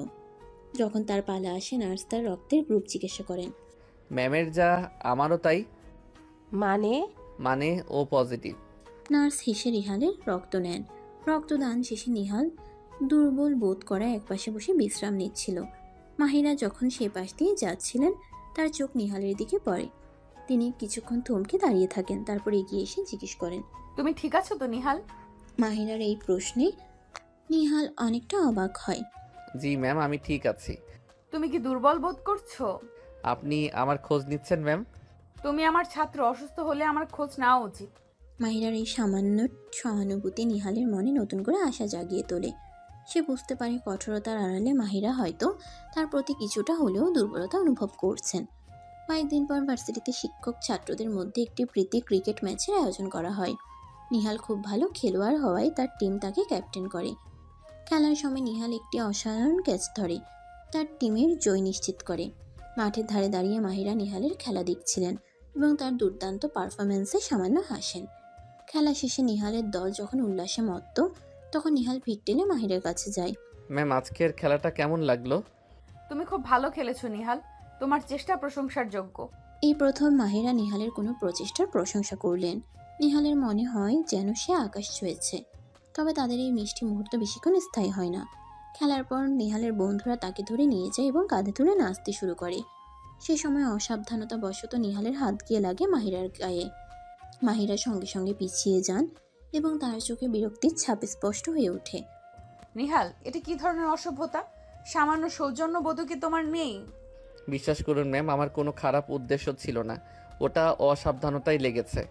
যখন তার পালা আসে, নার্স তার রক্তের গ্রুপ জিজ্ঞাসা করেন। ম্যামের যা আমারও তাই। মানে ও পজিটিভ। নার্স হেসে নিহালের রক্ত নেন। রক্তদান শেষে নিহাল দুর্বল বোধ করা একপাশে বসে বিশ্রাম নিচ্ছিল। মাহিরা যখন সে পাশ দিয়ে যাচ্ছিলেন, তার চোখ নিহালের দিকে পড়ে। তিনি কিছুক্ষণ থমকে দাঁড়িয়ে থাকেন, তারপর এগিয়ে এসে জিজ্ঞেস করেন, তুমি ঠিক আছো তো নিহাল? মাহিরার এই প্রশ্নে নিহাল অনেকটা অবাক হয়। জি ম্যাম, আমি ঠিক আছি। তুমি কি দুর্বল বোধ করছো? আপনি আমার খোঁজ নিচ্ছেন ম্যাম? তুমি আমার ছাত্র, অসুস্থ হলে আমার খোঁজ নেওয়া উচিত। মাহিরার এই সামান্য সহানুভূতি নিহালের মনে নতুন করে আশা জাগিয়ে তোলে। সে বুঝতে পারে কঠোরতার আড়ালে মাহিরা হয়তো তার প্রতি কিছুটা হলেও দুর্বলতা অনুভব করছেন। কয়েকদিন পর ভার্সিটিতে শিক্ষক ছাত্রদের মধ্যে একটি প্রীতি ক্রিকেট ম্যাচের আয়োজন করা হয়। নিহাল খুব ভালো খেলোয়াড় হওয়ায় তার টিম তাকে ক্যাপ্টেন করে। খেলার সময় নিহাল একটি অসাধারণ ক্যাচ ধরে তার টিমের জয় নিশ্চিত করে। মাঠের ধারে দাঁড়িয়ে মাহিরা নিহালের খেলা দেখছিলেন এবং তার দুর্দান্ত পারফরমেন্সে সামান্য হাসেন। খেলা শেষে নিহালের দল যখন উল্লাসে মত্ত, তখন নিহাল ভিড় টেনে মাহিরার কাছে যায়। ম্যাম, আজকের খেলাটা কেমন লাগলো? তুমি খুব ভালো খেলেছো নিহাল, তোমার চেষ্টা প্রশংসার যোগ্য। এই প্রথম মাহিরা নিহালের কোনো প্রচেষ্টার প্রশংসা করলেন। নিহালের মনে হয় যেন সে আকাশ ছুঁয়েছে। তবে তাদের এই মিষ্টি মুহূর্ত বেশিক্ষণ স্থায়ী হয় না। খেলার পর নিহালের বন্ধুরা তাকে ধরে নিয়ে যায় এবং কাঁধে তুলে নাচতে শুরু করে। সে সময় অসাবধানতাবশত নিহালের হাত গিয়ে লাগে মাহিরার গায়ে। মাহিরা সঙ্গে সঙ্গে পিছিয়ে যান এবং তার চোখে বিরক্তির ছাপ স্পষ্ট হয়ে ওঠে। নিহাল, এটা কি ধরনের অসভ্যতা? সামান্য সৌজন্যবোধ কি তোমার নেই? বিশ্বাস করুন ম্যাম, আমার কোনো খারাপ উদ্দেশ্য ছিল না, ওটা অসাবধানতাই লেগেছে।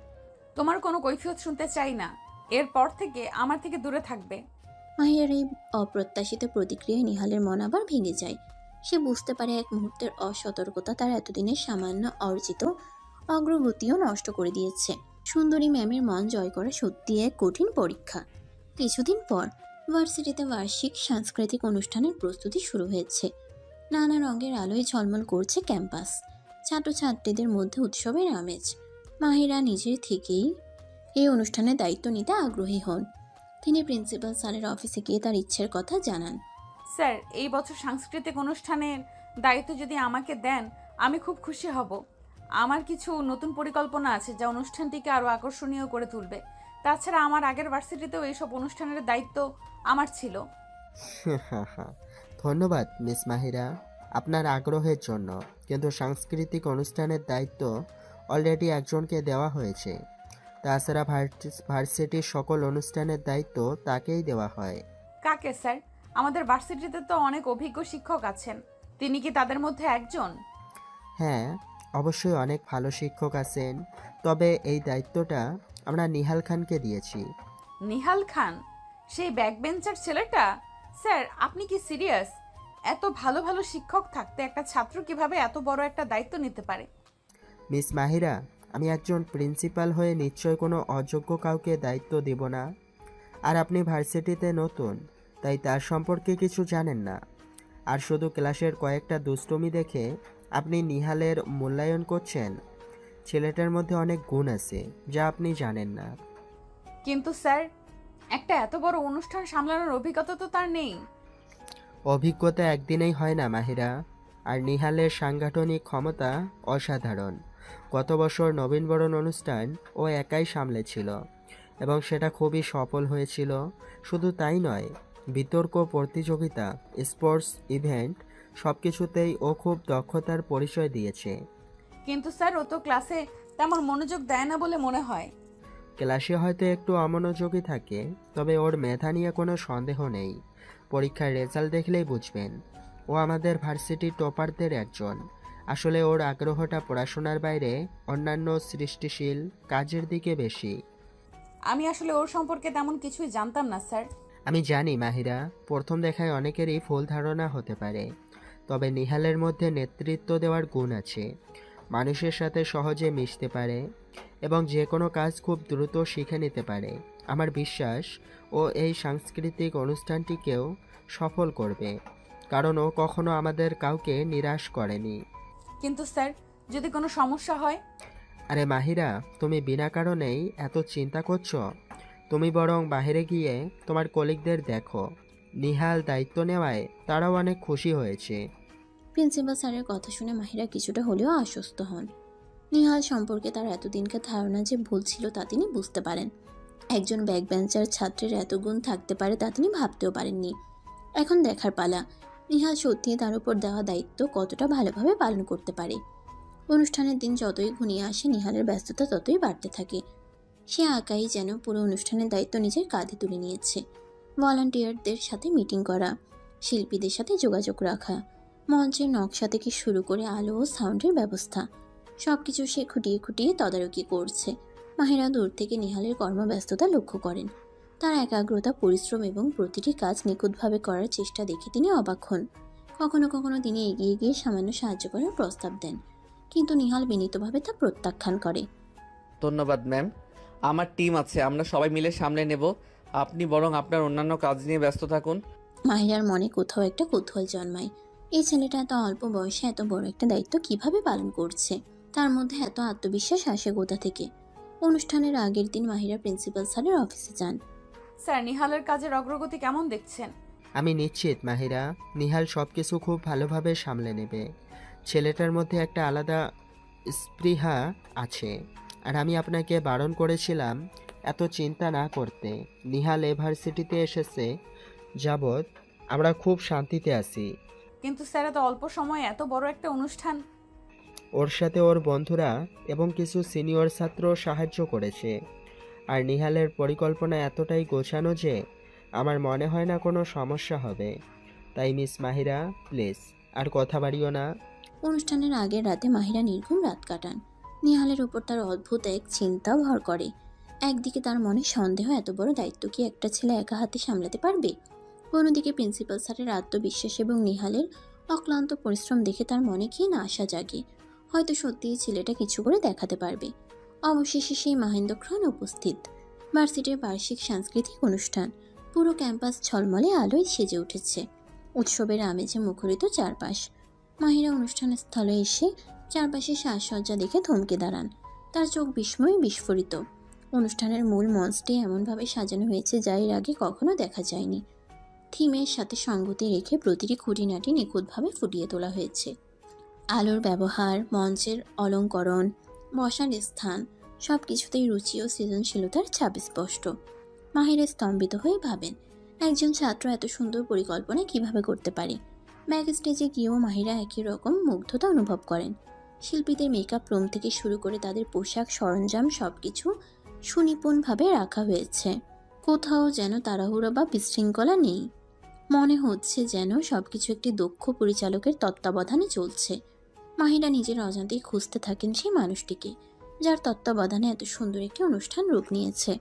তোমার কোনো কৈফিয়ত শুনতে চাই না, এরপর থেকে আমার থেকে দূরে থাকবে। মাহিরার এই অপ্রত্যাশিত প্রতিক্রিয়ায় নিহালের মন আবার ভেঙে যায়। সে বুঝতে পারে এক মুহূর্তের অসতর্কতা তার এতদিনের সামান্য অর্জিত অগ্রগতিও নষ্ট করে দিয়েছে। সুন্দরী ম্যামের মন জয় করা সত্যি এক কঠিন পরীক্ষা। কিছুদিন পর ভার্সিটিতে বার্ষিক সাংস্কৃতিক অনুষ্ঠানের প্রস্তুতি শুরু হয়েছে। নানা রঙের আলোয় ঝলমল করছে ক্যাম্পাস। ছাত্রছাত্রীদের মধ্যে উৎসবের আমেজ। মাহিরা নিজের থেকেই এই অনুষ্ঠানের দায়িত্ব নিতে আগ্রহী হন। তিনি প্রিন্সিপাল স্যারের অফিসে গিয়ে তার ইচ্ছের কথা জানান। স্যার, এই বছর সাংস্কৃতিক অনুষ্ঠানের দায়িত্ব যদি আমাকে দেন আমি খুব খুশি হব। আমার কিছু নতুন পরিকল্পনা আছে যা অনুষ্ঠানটিকে আরও আকর্ষণীয় করে তুলবে। তাছাড়া আমার আগের ভার্সিটিতেও এইসব অনুষ্ঠানের দায়িত্ব আমার ছিল। ধন্যবাদ মিস মাহিরা আপনার আগ্রহের জন্য, কিন্তু সাংস্কৃতিক অনুষ্ঠানের দায়িত্ব অলরেডি একজনকে দেওয়া হয়েছে। তাছাড়া ভার্সিটির সকল অনুষ্ঠানের দায়িত্ব তাকেই দেওয়া হয়। কাকে স্যার? আমাদের ভার্সিটিতে তো অনেক অভিজ্ঞ শিক্ষক আছেন, তিনি কি তাদের মধ্যে একজন? হ্যাঁ, অবশ্যই অনেক ভালো শিক্ষক আছেন, তবে এই দায়িত্বটা আমরা নিহাল খানকে দিয়েছি। নিহাল খান? সেই ব্যাকবেঞ্চার ছেলেটা? স্যার, আপনি কি সিরিয়াস? এত ভালো ভালো শিক্ষক থাকতে একটা ছাত্র কিভাবে এত বড় একটা দায়িত্ব নিতে পারে? মিস মাহিরা, আমি একজন প্রিন্সিপাল হয়ে নিশ্চয় কোনো অযোগ্য কাউকে দায়িত্ব দেব না। আর আপনি ভার্সিটিতে নতুন, তাই তার সম্পর্কে কিছু জানেন না। আর শুধু ক্লাসের কয়েকটা দুষ্টুমি দেখে আপনি নিহালের মূল্যায়ন করছেন। ছেলেটার মধ্যে অনেক গুণ আছে যা আপনি জানেন না। কিন্তু স্যার, একটা এত বড় অনুষ্ঠান সামলানোর অভিজ্ঞতা তো তার নেই। অভিজ্ঞতা একদিনেই হয় না মাহিরা। আর নিহালের সাংগঠনিক ক্ষমতা অসাধারণ। গত বছর নবীনবরণ অনুষ্ঠান ও একাই সামলেছিল এবং সেটা খুবই সফল হয়েছিল। শুধু তাই নয়, বিতর্ক প্রতিযোগিতা, স্পোর্টস ইভেন্ট সব কিছুতেই ও খুব দক্ষতার পরিচয় দিয়েছে। কিন্তু স্যার, ও তো ক্লাসে তেমন মনোযোগ দেয় না বলে মনে হয়। ক্লাসে হয়তো একটু অমনোযোগী থাকে, তবে ওর মেধা নিয়ে কোনো সন্দেহ নেই। পরীক্ষার রেজাল্ট দেখলেই বুঝবেন ও আমাদের ভার্সিটির টপারদের একজন। আসলে ওর আগ্রহটা পড়াশোনার বাইরে অন্যান্য সৃষ্টিশীল কাজের দিকে বেশি। আমি আসলে ওর সম্পর্কে তেমন কিছুই জানতাম না স্যার। আমি জানি মাহিরা, প্রথম দেখায় অনেকেরই ভুল ধারণা হতে পারে, তবে নিহালের মধ্যে নেতৃত্ব দেওয়ার গুণ আছে। মানুষের সাথে সহজে মিশতে পারে এবং যে কোনো কাজ খুব দ্রুত শিখে নিতে পারে। আমার বিশ্বাস ও এই সাংস্কৃতিক অনুষ্ঠানটিকেও সফল করবে, কারণ ও কখনো আমাদের কাউকে নিরাশ করেনি। কিন্তু স্যার, যদি কোনো সমস্যা হয়? আরে মাহিরা, তুমি বিনা কারণেই এত চিন্তা করছো? তুমি বরং বাইরে গিয়ে তোমার কলিগদের দেখো। নিহাল দায়িত্ব নেওয়ায় তারাও অনেক খুশি হয়েছে। প্রিন্সিপাল স্যারের কথা শুনে মাহিরা কিছুটা হলেও আশ্বস্ত হন। নিহাল সম্পর্কে তার এতদিনকার ধারণা যে ভুল ছিল তা তিনি বুঝতে পারেন। একজন ব্যাকবেঞ্চার ছাত্রের এত গুণ থাকতে পারে তা তিনি ভাবতেও পারেননি। এখন দেখার পালা, নিহাল সত্যিই তার উপর দেওয়া দায়িত্ব কতটা ভালোভাবে পালন করতে পারে। অনুষ্ঠানের দিন যতই ঘনিয়ে আসে, নিহালের ব্যস্ততা ততই বাড়তে থাকে। সে একাই যেন পুরো অনুষ্ঠানের দায়িত্ব নিজের কাঁধে তুলে নিয়েছে। ভলান্টিয়ারদের সাথে মিটিং করা, শিল্পীদের সাথে যোগাযোগ রাখা, মঞ্চের নকশা থেকে শুরু করে আলো ও সাউন্ডের ব্যবস্থা, সবকিছু সে খুঁটিয়ে খুঁটিয়ে তদারকি করছে। মাহিরা দূর থেকে নিহালের কর্মব্যস্ততা লক্ষ্য করেন। তার একাগ্রতা, পরিশ্রম এবং প্রতিটি কাজ নিখুঁতভাবে করার চেষ্টা দেখে তিনি অবাক হন। কখনো কখনো তিনি এগিয়ে গিয়ে সামান্য সাহায্য করার প্রস্তাব দেন, কিন্তু নিহাল বিনীতভাবে তা প্রত্যাখ্যান করে। ধন্যবাদ ম্যাম, আমার টিম আছে, আমরা সবাই মিলে সামলে নেব। আপনি বরং আপনার অন্যান্য কাজ নিয়ে ব্যস্ত থাকুন। মাহিরার মনে কোথাও একটা কৌতূহল জন্মায়। এই ছেলেটা এত অল্প বয়সে এত বড় একটা দায়িত্ব কিভাবে পালন করছে? তার মধ্যে এত আত্মবিশ্বাস আসে কোথা থেকে? অনুষ্ঠানের আগের দিন মাহিরা প্রিন্সিপাল স্যারের অফিসে যান। স্যার, নিহালের কাজের অগ্রগতি কেমন দেখছেন? আমি নিশ্চিত মাহিরা, নিহাল সব কিছু খুব ভালোভাবে সামলে নেবে। ছেলেটার মধ্যে একটা আলাদা স্পৃহা আছে। আর আমি আপনাকে বারণ করেছিলাম এত চিন্তা না করতে। নিহাল ইউনিভার্সিটিতে এসেছে যাবৎ আমরা খুব শান্তিতে আছি। কিন্তু স্যার, এত অল্প সময়ে এত বড় একটা অনুষ্ঠান। ওর সাথে ওর বন্ধুরা এবং কিছু সিনিয়র ছাত্র সাহায্য করেছে। আর নিহালের পরিকল্পনা এতটাই গোছানো যে আমার মনে হয় না কোনো সমস্যা হবে। তাই মিস মাহিরা, প্লিজ আর কথা বাড়িও না। অনুষ্ঠানের আগের রাতে মাহিরা নির্ঘুম রাত কাটান। নিহালের উপর তার অদ্ভুত এক চিন্তা ভর করে। একদিকে তার মনে সন্দেহ, এত বড় দায়িত্ব কি একটা ছেলে একা হাতে সামলাতে পারবে? অন্যদিকে প্রিন্সিপাল স্যারের আত্মবিশ্বাস এবং নিহালের অক্লান্ত পরিশ্রম দেখে তার মনে কি না আশা জাগে। হয়তো সত্যিই ছেলেটা কিছু করে দেখাতে পারবে। অবশেষে সেই মহেন্দ্রক্ষণ উপস্থিত। ভার্সিটির বার্ষিক সাংস্কৃতিক অনুষ্ঠান। পুরো ক্যাম্পাস ঝলমলে আলোয় সেজে উঠেছে। উৎসবের আমেজে মুখরিত চারপাশ। মাহিরা অনুষ্ঠান স্থলে এসে চারপাশে সাজসজ্জা দেখে থমকে দাঁড়ান। তার চোখ বিস্ময়ে বিস্ফোরিত। অনুষ্ঠানের মূল মঞ্চটি এমনভাবে সাজানো হয়েছে যা এর আগে কখনো দেখা যায়নি। থিমের সাথে সঙ্গতি রেখে প্রতিটি খুঁটিনাটি নিখুঁতভাবে ফুটিয়ে তোলা হয়েছে। আলোর ব্যবহার, মঞ্চের অলঙ্করণ, বসার স্থান, সব কিছুতেই রুচি ও সৃজনশীলতার ছাপ স্পষ্ট। মাহিরা স্তম্ভিত হয়ে ভাবেন, একজন ছাত্র এত সুন্দর পরিকল্পনা কিভাবে করতে পারে? ব্যাক স্টেজে গিয়েও মাহিরা একই রকম মুগ্ধতা অনুভব করেন। শিল্পীদের মেকআপ রুম থেকে শুরু করে তাদের পোশাক, সরঞ্জাম সবকিছু সুনিপুণভাবে রাখা হয়েছে। কোথাও যেন তাড়াহুড়ো বা বিশৃঙ্খলা নেই। মনে হচ্ছে যেন সবকিছু একটি দক্ষ পরিচালকের তত্ত্বাবধানে চলছে। মাহিরা নিজের অজান্তেই খুঁজতে থাকেন সেই মানুষটিকে, যার তত্ত্বাবধানে এত সুন্দর একটি অনুষ্ঠান রূপ নিয়েছে।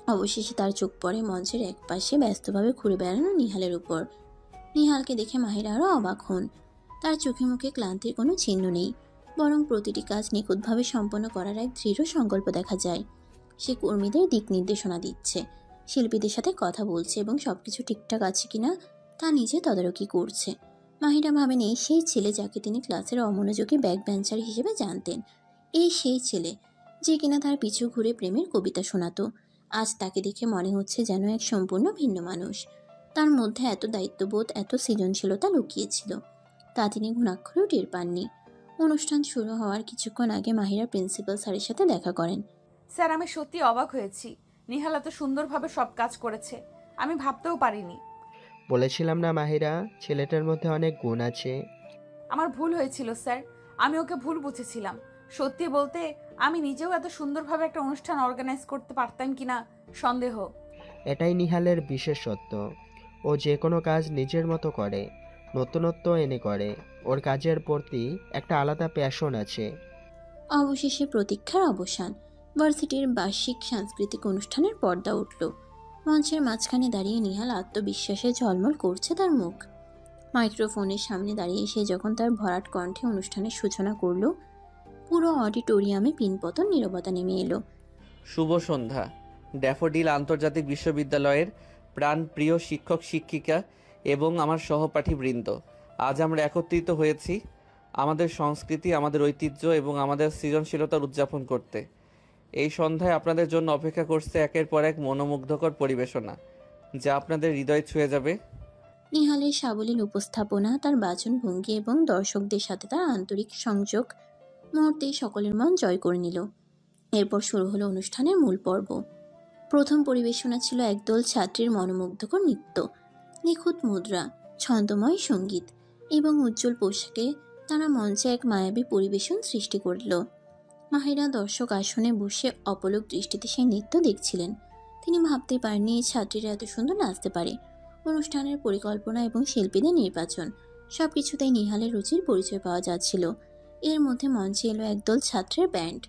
অবশেষে তার চোখ পড়ে মঞ্চের এক পাশে ব্যস্তভাবে ঘুরে বেড়ানো নিহালের উপর। নিহালকে দেখে মাহিরা আরও অবাক হন। তার চোখে মুখে ক্লান্তির কোনো চিহ্ন নেই, বরং প্রতিটি কাজ নিখুঁতভাবে সম্পন্ন করার এক দৃঢ় সংকল্প দেখা যায়। সে কর্মীদের দিক নির্দেশনা দিচ্ছে, শিল্পীদের সাথে কথা বলছে এবং সবকিছু ঠিকঠাক আছে কিনা তা নিজে তদারকি করছে। মাহিরা ভাবেন, এই সেই ছেলে যাকে তিনি ক্লাসের অমনোযোগী ব্যাক বেঞ্চার হিসেবে জানতেন। এই সেই ছেলে যে কিনা তার পিছু ঘুরে প্রেমের কবিতা শোনাতো। আজ তাকে দেখে মনে হচ্ছে যেন এক সম্পূর্ণ ভিন্ন মানুষ। তার মধ্যে এত দায়িত্ববোধ, এত সৃজনশীলতা লুকিয়েছিল, তা তিনি ঘুণাক্ষরেও টের পাননি। অনুষ্ঠান শুরু হওয়ার কিছুক্ষণ আগে মাহিরা প্রিন্সিপাল স্যারের সাথে দেখা করেন। স্যার, আমি সত্যি অবাক হয়েছি। নিহাল এত সুন্দরভাবে সব কাজ করেছে, আমি ভাবতেও পারিনি। বলেছিলাম না মাহিরা, ছেলেটার মধ্যে অনেক গুণ আছে। আমার ভুল হয়েছিল স্যার, আমি ওকে ভুল বুঝেছিলাম। সত্যি বলতে আমি নিজেও এত সুন্দরভাবে একটা অনুষ্ঠান অর্গানাইজ করতে পারতাম কিনা সন্দেহ। এটাই নিহালের বিশেষত্ব। ও যে কোনো কাজ নিজের মতো করে, নতুনত্ব এনে করে। ওর কাজের প্রতি একটা আলাদা প্যাশন আছে। অবশেষে প্রতীক্ষার অবসান। ভার্সিটির বার্ষিক সাংস্কৃতিক অনুষ্ঠানের পর্দা উঠল। মঞ্চের মাঝখানে দাঁড়িয়ে নিহাল আত্মবিশ্বাসে ঝলমল করছে তার মুখ। মাইক্রোফোনের সামনে দাঁড়িয়ে সে যখন তার ভরাট কণ্ঠে অনুষ্ঠানের সূচনা করল, পুরো অডিটোরিয়ামে পিনপতন নীরবতা নেমে এলো। শুভ সন্ধ্যা। ড্যাফোডিল আন্তর্জাতিক বিশ্ববিদ্যালয়ের প্রাণপ্রিয় শিক্ষক শিক্ষিকা এবং আমার সহপাঠীবৃন্দ, আজ আমরা একত্রিত হয়েছি আমাদের সংস্কৃতি, আমাদের ঐতিহ্য এবং আমাদের সৃজনশীলতার উদযাপন করতে। এই সন্ধ্যায় আপনাদের জন্য অপেক্ষা করছে একের পর এক মনোমুগ্ধকর পরিবেশনা, যা আপনাদের হৃদয় ছুঁয়ে যাবে। নিহালের সাবলীল উপস্থাপনা, তার বাচনভঙ্গি এবং দর্শকদের সাথে তার আন্তরিক সংযোগ মুহূর্তেই সকলের মন জয় করে নিল। এরপর শুরু হলো অনুষ্ঠানের মূল পর্ব। প্রথম পরিবেশনা ছিল একদল ছাত্রীর মনোমুগ্ধকর নৃত্য, নিখুঁত মুদ্রা, ছন্দময় সঙ্গীত এবং উজ্জ্বল পোশাকে তারা মঞ্চে এক মায়াবী পরিবেশন সৃষ্টি করল। মাহিরা দর্শক আসনে বসে অপলক দৃষ্টিতে সেই নৃত্য দেখছিলেন। তিনি ভাবতে পারেননি এই ছাত্রীরা এত সুন্দর নাচতে পারে। অনুষ্ঠানের পরিকল্পনা এবং শিল্পীদের নির্বাচন সবকিছুতেই নিহালের রুচির পরিচয় পাওয়া যাচ্ছিল। এর মধ্যে মঞ্চে এলো একদল ছাত্রের ব্যান্ড।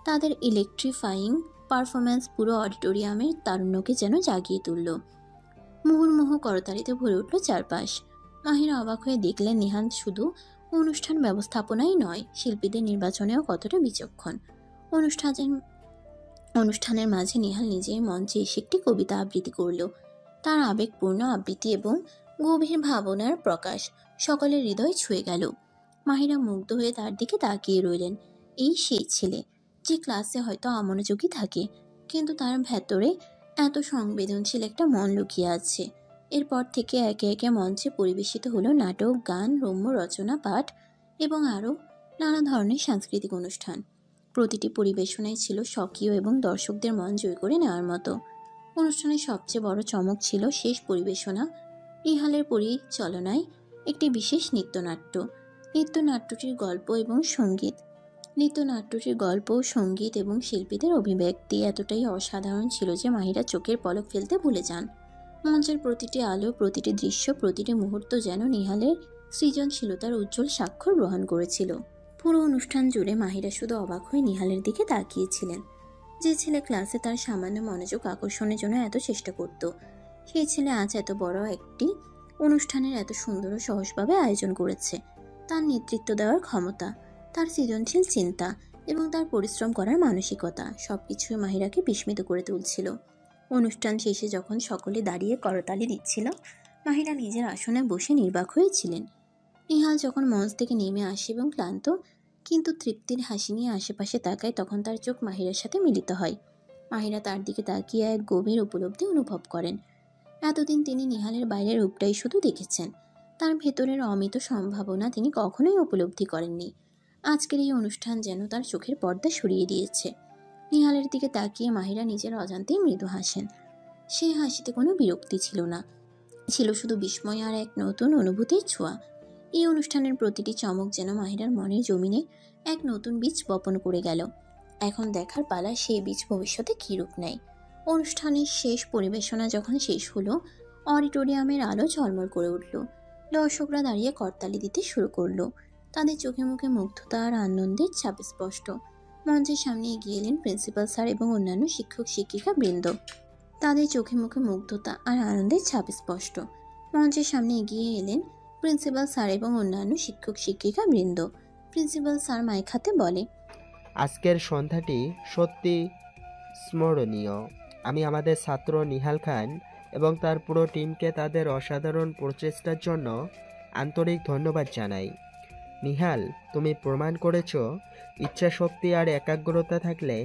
তাদের ইলেকট্রিফাইং পারফরম্যান্স পুরো অডিটোরিয়ামের তারুণ্যকে যেন জাগিয়ে তুলল। মুহুর্মুহু করতালিতে ভরে উঠল চারপাশ। মাহিরা অবাক হয়ে দেখলেন নিহাল শুধু অনুষ্ঠান ব্যবস্থাপনাই নয়, শিল্পীদের নির্বাচনেও কতটা বিচক্ষণ। অনুষ্ঠানের মাঝে নিহাল নিজেই মঞ্চে এসে একটি কবিতা আবৃত্তি করল। তার আবেগপূর্ণ আবৃত্তি এবং গভীর ভাবনার প্রকাশ সকলের হৃদয় ছুঁয়ে গেল। মাহিরা মুগ্ধ হয়ে তার দিকে তাকিয়ে রইলেন। এই সেই ছেলে যে ক্লাসে হয়তো অমনোযোগী থাকে, কিন্তু তার ভেতরে এত সংবেদনশীল একটা মন লুকিয়ে আছে। এরপর থেকে একে একে মঞ্চে পরিবেশিত হলো নাটক, গান, রম্য রচনা, পাঠ এবং আরও নানা ধরনের সাংস্কৃতিক অনুষ্ঠান। প্রতিটি পরিবেশনায় ছিল স্বকীয় এবং দর্শকদের মন জয় করে নেওয়ার মতো। অনুষ্ঠানের সবচেয়ে বড় চমক ছিল শেষ পরিবেশনা, নিহালের পরিচালনায় একটি বিশেষ নৃত্যনাট্যটির গল্প ও সঙ্গীত এবং শিল্পীদের অভিব্যক্তি এতটাই অসাধারণ ছিল যে মাহিরা চোখের পলক ফেলতে ভুলে যান। মঞ্চের প্রতিটি আলো, প্রতিটি দৃশ্য, প্রতিটি মুহূর্ত যেন নিহালের সৃজনশীলতার উজ্জ্বল স্বাক্ষর গ্রহণ করেছিল। পুরো অনুষ্ঠান জুড়ে মাহিরা শুধু অবাক হয়ে নিহালের দিকে তাকিয়েছিলেন। যে ছেলে ক্লাসে তার সামান্য মনোযোগ আকর্ষণের জন্য এত চেষ্টা করত, সেই ছেলে আজ এত বড় একটি অনুষ্ঠানের এত সুন্দর ও সহজভাবে আয়োজন করেছে। তার নেতৃত্ব দেওয়ার ক্ষমতা, তার সৃজনশীল চিন্তা এবং তার পরিশ্রম করার মানসিকতা সবকিছুই মাহিরাকে বিস্মিত করে তুলছিল। অনুষ্ঠান শেষে যখন সকলে দাঁড়িয়ে করতালি দিচ্ছিল, মাহিরা নিজের আসনে বসে নির্বাক হয়েছিলেন। নিহাল যখন মঞ্চ থেকে নেমে আসে এবং ক্লান্ত কিন্তু তৃপ্তির হাসি নিয়ে আশেপাশে তাকায়, তখন তার চোখ মাহিরার সাথে মিলিত হয়। মাহিরা তার দিকে তাকিয়ে এক গভীর উপলব্ধি অনুভব করেন। এতদিন তিনি নিহালের বাইরের রূপটাই শুধু দেখেছেন, তার ভেতরের অমিত সম্ভাবনা তিনি কখনোই উপলব্ধি করেননি। আজকের এই অনুষ্ঠান যেন তার চোখের পর্দা সরিয়ে দিয়েছে। নিহালের দিকে তাকিয়ে মাহিরা নিজের অজান্তেই মৃদু হাসেন। সেই হাসিতে কোনো বিরক্তি ছিল না, ছিল শুধু বিস্ময় আর এক নতুন অনুভূতির ছোঁয়া। এই অনুষ্ঠানের প্রতিটি চমক যেন মাহিরার মনের জমিনে এক নতুন বীজ বপন করে গেল। এখন দেখার পালা সেই বীজ ভবিষ্যতে কী রূপ নেয়। অনুষ্ঠানের শেষ পরিবেশনা যখন শেষ হলো, অডিটোরিয়ামের আলো ঝলমল করে উঠল। দর্শকরা দাঁড়িয়ে করতালি দিতে শুরু করলো। তাদের চোখে মুখে মুগ্ধতা আর আনন্দের ছাপ স্পষ্ট। মঞ্চের সামনে এগিয়ে এলেন প্রিন্সিপাল স্যার এবং অন্যান্য শিক্ষক শিক্ষিকা বৃন্দ। তাদের চোখে মুখে মুগ্ধতা আর আনন্দের ছাপ স্পষ্ট। মঞ্চের সামনে এগিয়ে এলেন প্রিন্সিপাল স্যার এবং অন্যান্য শিক্ষক শিক্ষিকা বৃন্দ। প্রিন্সিপাল স্যার মাইক হাতে বলে, আজকের সন্ধ্যাটি সত্যি স্মরণীয়। আমি আমাদের ছাত্র নিহাল খান এবং তার পুরো টিমকে তাদের অসাধারণ প্রচেষ্টার জন্য আন্তরিক ধন্যবাদ জানাই। নিহাল, তুমি প্রমাণ করেছো ইচ্ছাশক্তি আর একাগ্রতা থাকলে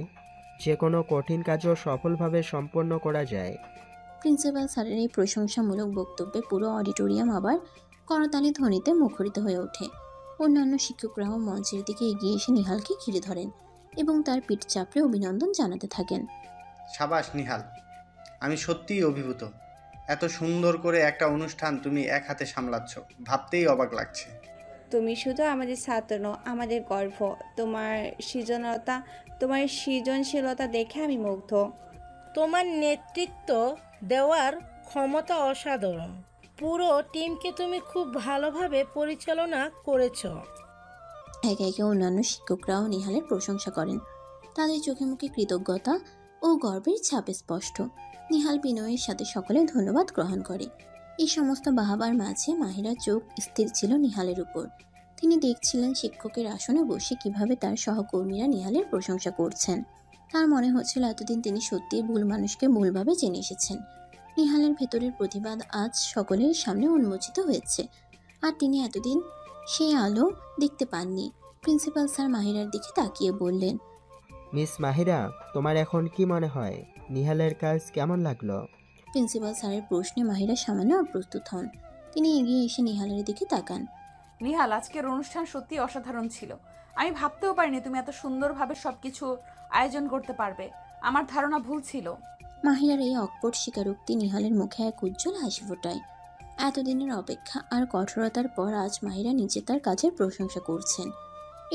যে কোনো কঠিন কাজও সফলভাবে সম্পন্ন করা যায়। প্রিন্সিপাল স্যারের এই প্রশংসামূলক বক্তব্যে পুরো অডিটোরিয়াম আবার করতালি ধ্বনিতে মুখরিত হয়ে ওঠে। অন্যান্য শিক্ষকরাও মঞ্চের দিকে এগিয়ে এসে নিহালকে ঘিরে ধরেন এবং তার পিঠ চাপড়ে অভিনন্দন জানাতে থাকেন। সাবাস নিহাল, আমি সত্যিই অভিভূত। এত সুন্দর করে একটা অনুষ্ঠান তুমি এক হাতে সামলাচ্ছ, ভাবতেই অবাক লাগছে। তুমি শুধু আমাদের ছাত্র নও, আমাদের গর্ব। তোমার সৃজনশীলতা দেখে আমি মুগ্ধ। তোমার নেতৃত্ব দেওয়ার ক্ষমতা অসাধারণ। পুরো টিমকে তুমি খুব ভালোভাবে পরিচালনা করেছো। একে একে অন্যান্য শিক্ষকরাও নিহালের প্রশংসা করেন। তাদের চোখে মুখে কৃতজ্ঞতা ও গর্বের ছাপ স্পষ্ট। নিহাল বিনয়ের সাথে সকলে ধন্যবাদ গ্রহণ করে। এই সমস্ত বাহাবার মাঝে মাহিরার চোখ স্থির ছিল নিহালের উপর। তিনি দেখছিলেন শিক্ষকের আসনে বসে কিভাবে তার সহকর্মীরা নিহালের প্রশংসা করছেন। তার মনে হচ্ছিল এতদিন তিনি সত্যিই ভুল মানুষকে ভুলভাবে জেনে এসেছেন। নিহালের ভেতরের প্রতিবাদ আজ সকলের সামনে উন্মোচিত হয়েছে, আর তিনি এতদিন সেই আলো দেখতে পাননি। প্রিন্সিপাল স্যার মাহিরার দিকে তাকিয়ে বললেন, মিস মাহিরা, তোমার এখন কি মনে হয় নিহালের কাজ কেমন লাগলো? প্রিন্সিপাল স্যারের প্রশ্নে মাহিরা সামান্য অপ্রস্তুত হন। তিনি এগিয়ে এসে নিহালের দিকে তাকান। নিহাল, আজকের অনুষ্ঠান সত্যি অসাধারণ ছিল। আমি ভাবতেও পারিনি তুমি এত সুন্দরভাবে সবকিছু আয়োজন করতে পারবে। আমার ধারণা ভুল ছিল। মাহিরার এই অকপট স্বীকারোক্তি নিহালের মুখে এক উজ্জ্বল হাসি ফোটায়। এতদিনের অপেক্ষা আর কঠোরতার পর আজ মাহিরা নিজে তার কাজের প্রশংসা করছেন।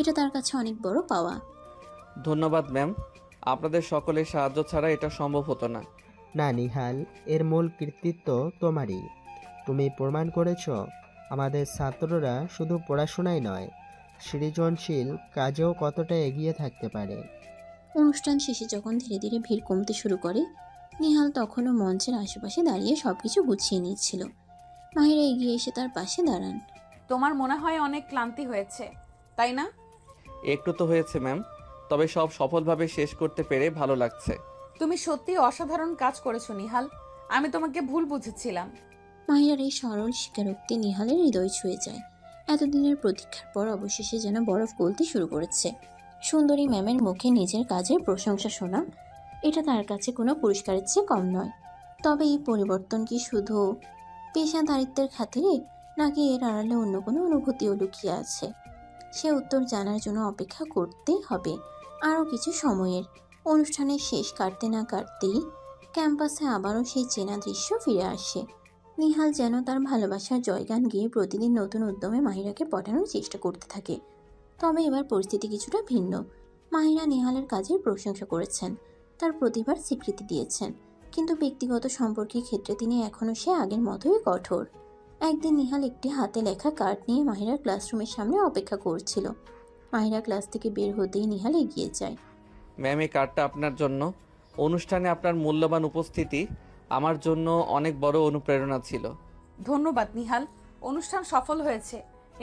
এটা তার কাছে অনেক বড় পাওয়া। ধন্যবাদ ম্যাম, আপনাদের সকলের সাহায্য ছাড়া এটা সম্ভব হতো না। না নিহাল, এর মূল কৃতিত্ব তোমারই। তুমি প্রমাণ করেছ আমাদের ছাত্ররা শুধু পড়াশোনায় নয়, সৃজনশীল কাজেও কতটা এগিয়ে থাকতে পারে। অনুষ্ঠান শেষে যখন ধীরে ধীরে ভিড় কমতে শুরু করে, নিহাল তখনও মঞ্চের আশেপাশে দাঁড়িয়ে সবকিছু গুছিয়ে নিচ্ছিল। মাহিরা এগিয়ে এসে তার পাশে দাঁড়ান। তোমার মনে হয় অনেক ক্লান্তি হয়েছে, তাই না? একটু তো হয়েছে ম্যাম, তবে সব সফলভাবে শেষ করতে পেরে ভালো লাগছে। তুমি সত্যি অসাধারণ কাজ করেছো নিহাল। আমি তোমাকে ভুল বুঝেছিলাম। মাহিরার এই সরল স্বীকারোক্তি নিহালের হৃদয় ছুঁয়ে যায়। এতদিনের প্রতীক্ষার পর অবশেষে যেন বরফ গলতে শুরু করেছে। সুন্দরী ম্যামের মুখে নিজের কাজের প্রশংসা শোনা, এটা তার কাছে কোনো পুরস্কারের চেয়ে কম নয়। তবে এই পরিবর্তন কি শুধু পেশাদারিত্বের খাতিরে, নাকি এর আড়ালে অন্য কোনো অনুভূতিও লুকিয়ে আছে? সে উত্তর জানার জন্য অপেক্ষা করতে হবে আরও কিছু সময়ের। অনুষ্ঠানের শেষ কাটতে না কাটতেই ক্যাম্পাসে আবারও সেই চেনা দৃশ্য ফিরে আসে। নিহাল যেন তার ভালোবাসার জয়গান গিয়ে প্রতিদিন নতুন উদ্যমে মাহিরাকে পটানোর চেষ্টা করতে থাকে। তবে এবার পরিস্থিতি কিছুটা ভিন্ন। মাহিরা নিহালের কাজের প্রশংসা করেছেন, তার প্রতিভার স্বীকৃতি দিয়েছেন, কিন্তু ব্যক্তিগত সম্পর্কের ক্ষেত্রে তিনি এখনও সে আগের মতোই কঠোর। একদিন নিহাল একটি হাতে লেখা কার্ড নিয়ে মাহিরার ক্লাসরুমের সামনে অপেক্ষা করছিল। মাহিরা ক্লাস থেকে বের হতেই নিহাল এগিয়ে যায়। ম্যাম, এই কার্ডটা আপনার জন্য। অনুষ্ঠানে আপনার মূল্যবান উপস্থিতি আমার জন্য অনেক বড় অনুপ্রেরণা ছিল। ধন্যবাদ নিহাল, অনুষ্ঠান সফল হয়েছে,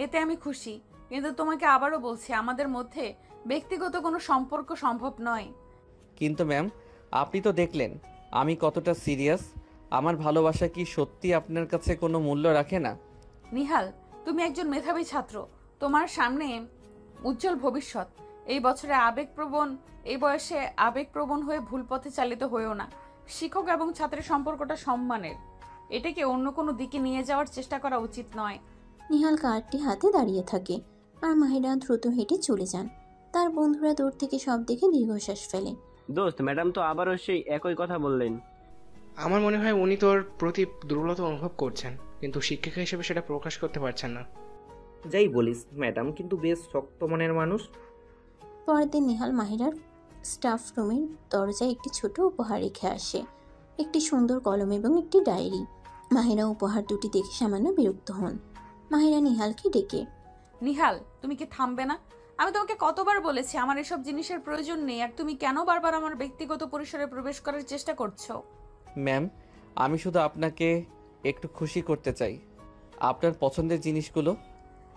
এতে আমি খুশি। কিন্তু তোমাকে আবারও বলছি, আমাদের মধ্যে ব্যক্তিগত কোনো সম্পর্ক সম্ভব নয়। কিন্তু ম্যাম, আপনি তো দেখলেন আমি কতটা সিরিয়াস। আমার ভালোবাসা কি সত্যি আপনার কাছে কোনো মূল্য রাখে না? নিহাল, তুমি একজন মেধাবী ছাত্র, তোমার সামনে উজ্জ্বল ভবিষ্যৎ। এই বয়সে আবেগপ্রবণ হয়ে ভুল পথে চালিত হয়েও না। শিক্ষক এবং ছাত্রের সম্পর্কটা সম্মানের, এটাকে অন্য কোনো দিকে নিয়ে যাওয়ার চেষ্টা করা উচিত নয়। নিহাল কার্ডটি হাতে দাঁড়িয়ে থাকে আর মাহিরা দ্রুত হেঁটে চলে যান। তার বন্ধুরা দূর থেকে সব দেখে দীর্ঘশ্বাস ফেলে। দোস্ত, ম্যাডাম তো আবারও সেই একই কথা বললেন। আমার মনে হয় উনি তোর প্রতি দুর্বলতা অনুভব করছেন, কিন্তু শিক্ষিকা হিসেবে সেটা প্রকাশ করতে পারছেন না। যাই বলিস, ম্যাডাম কিন্তু বেশ শক্ত মনের মানুষ। পরের দিন নিহাল মাহিরার স্টাফ রুমের দরজায় একটি ছোট উপহার রেখে আসে, একটি সুন্দর কলম এবং একটি ডায়েরি। মাহিরা উপহার দুটি দেখে সামান্য বিরক্ত হন। মাহিরা নিহালকে ডেকে, নিহাল, তুমি কি থামবে না? আমি তোমাকে কতবার বলেছি আমার এসব জিনিসের প্রয়োজন নেই, আর তুমি কেন বারবার আমার ব্যক্তিগত পরিসরে প্রবেশ করার চেষ্টা করছো? ম্যাম, আমি শুধু আপনাকে একটু খুশি করতে চাই। আপনার পছন্দের জিনিসগুলো।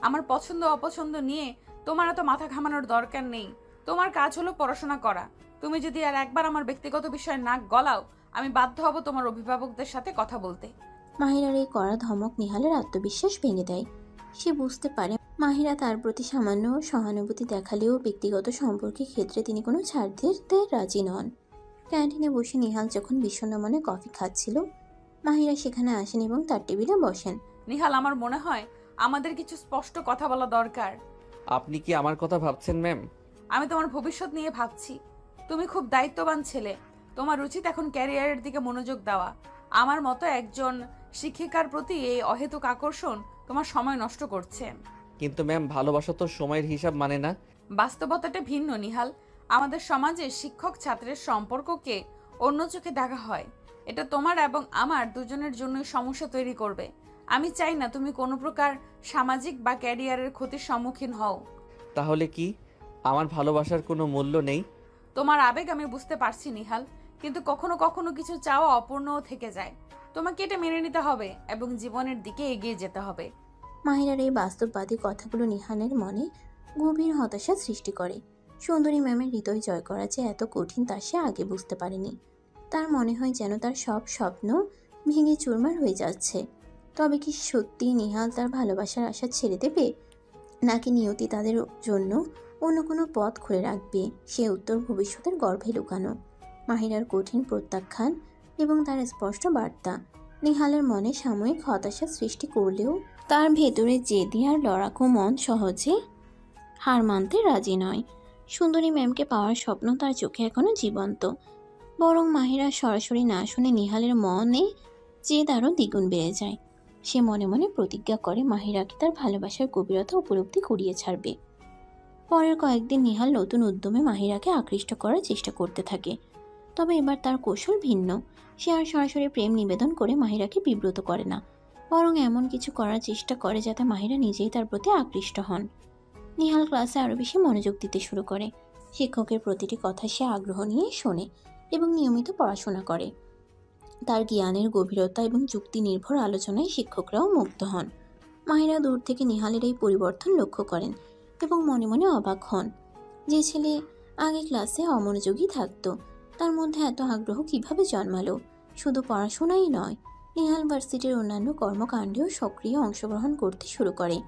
আমার পছন্দ অপছন্দ নিয়ে তোমার এত মাথা ঘামানোর দরকার নেই। তোমার কাজ হলো পড়াশোনা করা। তুমি যদি আর একবার আমার ব্যক্তিগত বিষয়ে নাক গলাও, আমি বাধ্য হব তোমার অভিভাবকদের সাথে কথা বলতে। মাহিরার এই কড়া ধমক নিহালের আত্মবিশ্বাস ভেঙে দেয়। সে বুঝতে পারে মাহিরা তার প্রতি সামান্য সহানুভূতি দেখালেও ব্যক্তিগত সম্পর্কের ক্ষেত্রে তিনি কোনো ছাড় দিতে রাজি নন। ক্যান্টিনে বসে নিহাল যখন বিষণ্ণ মনে কফি খাচ্ছিল, মাহিরা সেখানে আসেন এবং তার টেবিলে বসেন। নিহাল, আমার মনে হয় আমাদের কিছু স্পষ্ট কথা বলা দরকার। আপনি কি আমার কথা ভাবছেন ম্যাম? আমি তোমার ভবিষ্যৎ নিয়ে ভাবছি। তুমি খুব দায়িত্ববান ছেলে, তোমার উচিত এখন ক্যারিয়ারের দিকে মনোযোগ দেওয়া। আমার মতো একজন শিক্ষিকার প্রতি এই অহেতুক আকর্ষণ তোমার সময় নষ্ট করছে। কিন্তু ম্যাম, ভালোবাসা তো সময়ের হিসাব মানে না। বাস্তবতাটা ভিন্ন নিহাল। আমাদের সমাজে শিক্ষক ছাত্রের সম্পর্ককে অন্য চোখে দেখা হয়। এটা তোমার এবং আমার দুজনের জন্য সমস্যা তৈরি করবে। আমি চাই না তুমি কোনো প্রকার সামাজিক বা ক্যারিয়ারের ক্ষতির সম্মুখীন হও। তাহলে কি আমার ভালোবাসার কোনো মূল্য নেই? তোমার আবেগ আমি বুঝতে পারছি নিহাল, কিন্তু কখনো কখনো কিছু চাওয়া অপূর্ণও থেকে যায়। তোমাকে এটা মেনে নিতে হবে এবং জীবনের দিকে এগিয়ে যেতে হবে। মাহিরার এই বাস্তববাদী কথাগুলো নিহালের মনে গভীর হতাশা সৃষ্টি করে। সুন্দরী ম্যামের হৃদয় জয় করা যে এত কঠিন তা সে আগে বুঝতে পারেনি। তার মনে হয় যেন তার সব স্বপ্ন ভেঙে চুরমার হয়ে যাচ্ছে। তবে কি সত্যি নিহাল তার ভালোবাসার আশা ছেড়ে দেবে, নাকি নিয়তি তাদের জন্য অন্য কোনো পথ খুলে রাখবে? সে উত্তর ভবিষ্যতের গর্ভে লুকানো। মাহিরার কঠিন প্রত্যাখ্যান এবং তার স্পষ্ট বার্তা নিহালের মনে সাময়িক হতাশা সৃষ্টি করলেও তার ভেতরে জেদি আর লড়াকু মন সহজে হার মানতে রাজি নয়। সুন্দরী ম্যামকে পাওয়ার স্বপ্ন তার চোখে এখনো জীবন্ত। বরং মাহিরা সরাসরি না শুনে নিহালের মনে জেদ আরও দ্বিগুণ বেড়ে যায়। সে মনে মনে প্রতিজ্ঞা করে মাহিরাকে তার ভালোবাসার গভীরতা উপলব্ধি করিয়ে ছাড়বে। পরের কয়েকদিন নিহাল নতুন উদ্যমে মাহিরাকে আকৃষ্ট করার চেষ্টা করতে থাকে। তবে এবার তার কৌশল ভিন্ন। সে আর সরাসরি প্রেম নিবেদন করে মাহিরাকে বিব্রত করে না, বরং এমন কিছু করার চেষ্টা করে যাতে মাহিরা নিজেই তার প্রতি আকৃষ্ট হন। নিহাল ক্লাসে আরও বেশি মনোযোগ দিতে শুরু করে। শিক্ষকের প্রতিটি কথা সে আগ্রহ নিয়ে শোনে এবং নিয়মিত পড়াশোনা করে। তার জ্ঞানের গভীরতা এবং যুক্তি নির্ভর আলোচনায় শিক্ষকরাও মুগ্ধ হন। মাহিরা দূর থেকে নিহালের এই পরিবর্তন লক্ষ্য করেন এবং মনে মনে অবাক হন। যে ছেলে আগে ক্লাসে অমনোযোগী থাকতো, তার মধ্যে এত আগ্রহ কিভাবে জন্মালো? শুধু পড়াশোনাই নয়, নিহাল ভার্সিটির অন্যান্য কর্মকাণ্ডেও সক্রিয় অংশগ্রহণ করতে শুরু করে।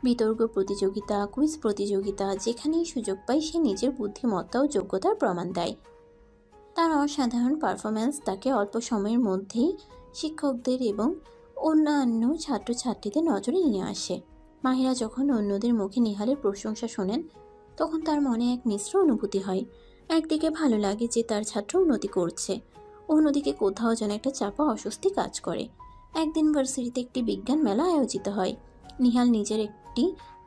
বিতর্ক প্রতিযোগিতা, কুইজ প্রতিযোগিতা, যেখানেই সুযোগ পায় সে নিজের বুদ্ধিমত্তা ও যোগ্যতার প্রমাণ দেয়। তার অসাধারণ পারফরম্যান্স তাকে অল্প সময়ের মধ্যেই শিক্ষকদের এবং অন্যান্য ছাত্রছাত্রীদের নজরে নিয়ে আসে। মাহিরা যখন অন্যদের মুখে নিহালের প্রশংসা শোনেন, তখন তার মনে এক মিশ্র অনুভূতি হয়। একদিকে ভালো লাগে যে তার ছাত্র উন্নতি করছে, অন্যদিকে কোথাও যেন একটা চাপা অস্বস্তি কাজ করে। একদিন ভার্সিটিতে একটি বিজ্ঞান মেলা আয়োজিত হয়। নিহাল নিজের একটি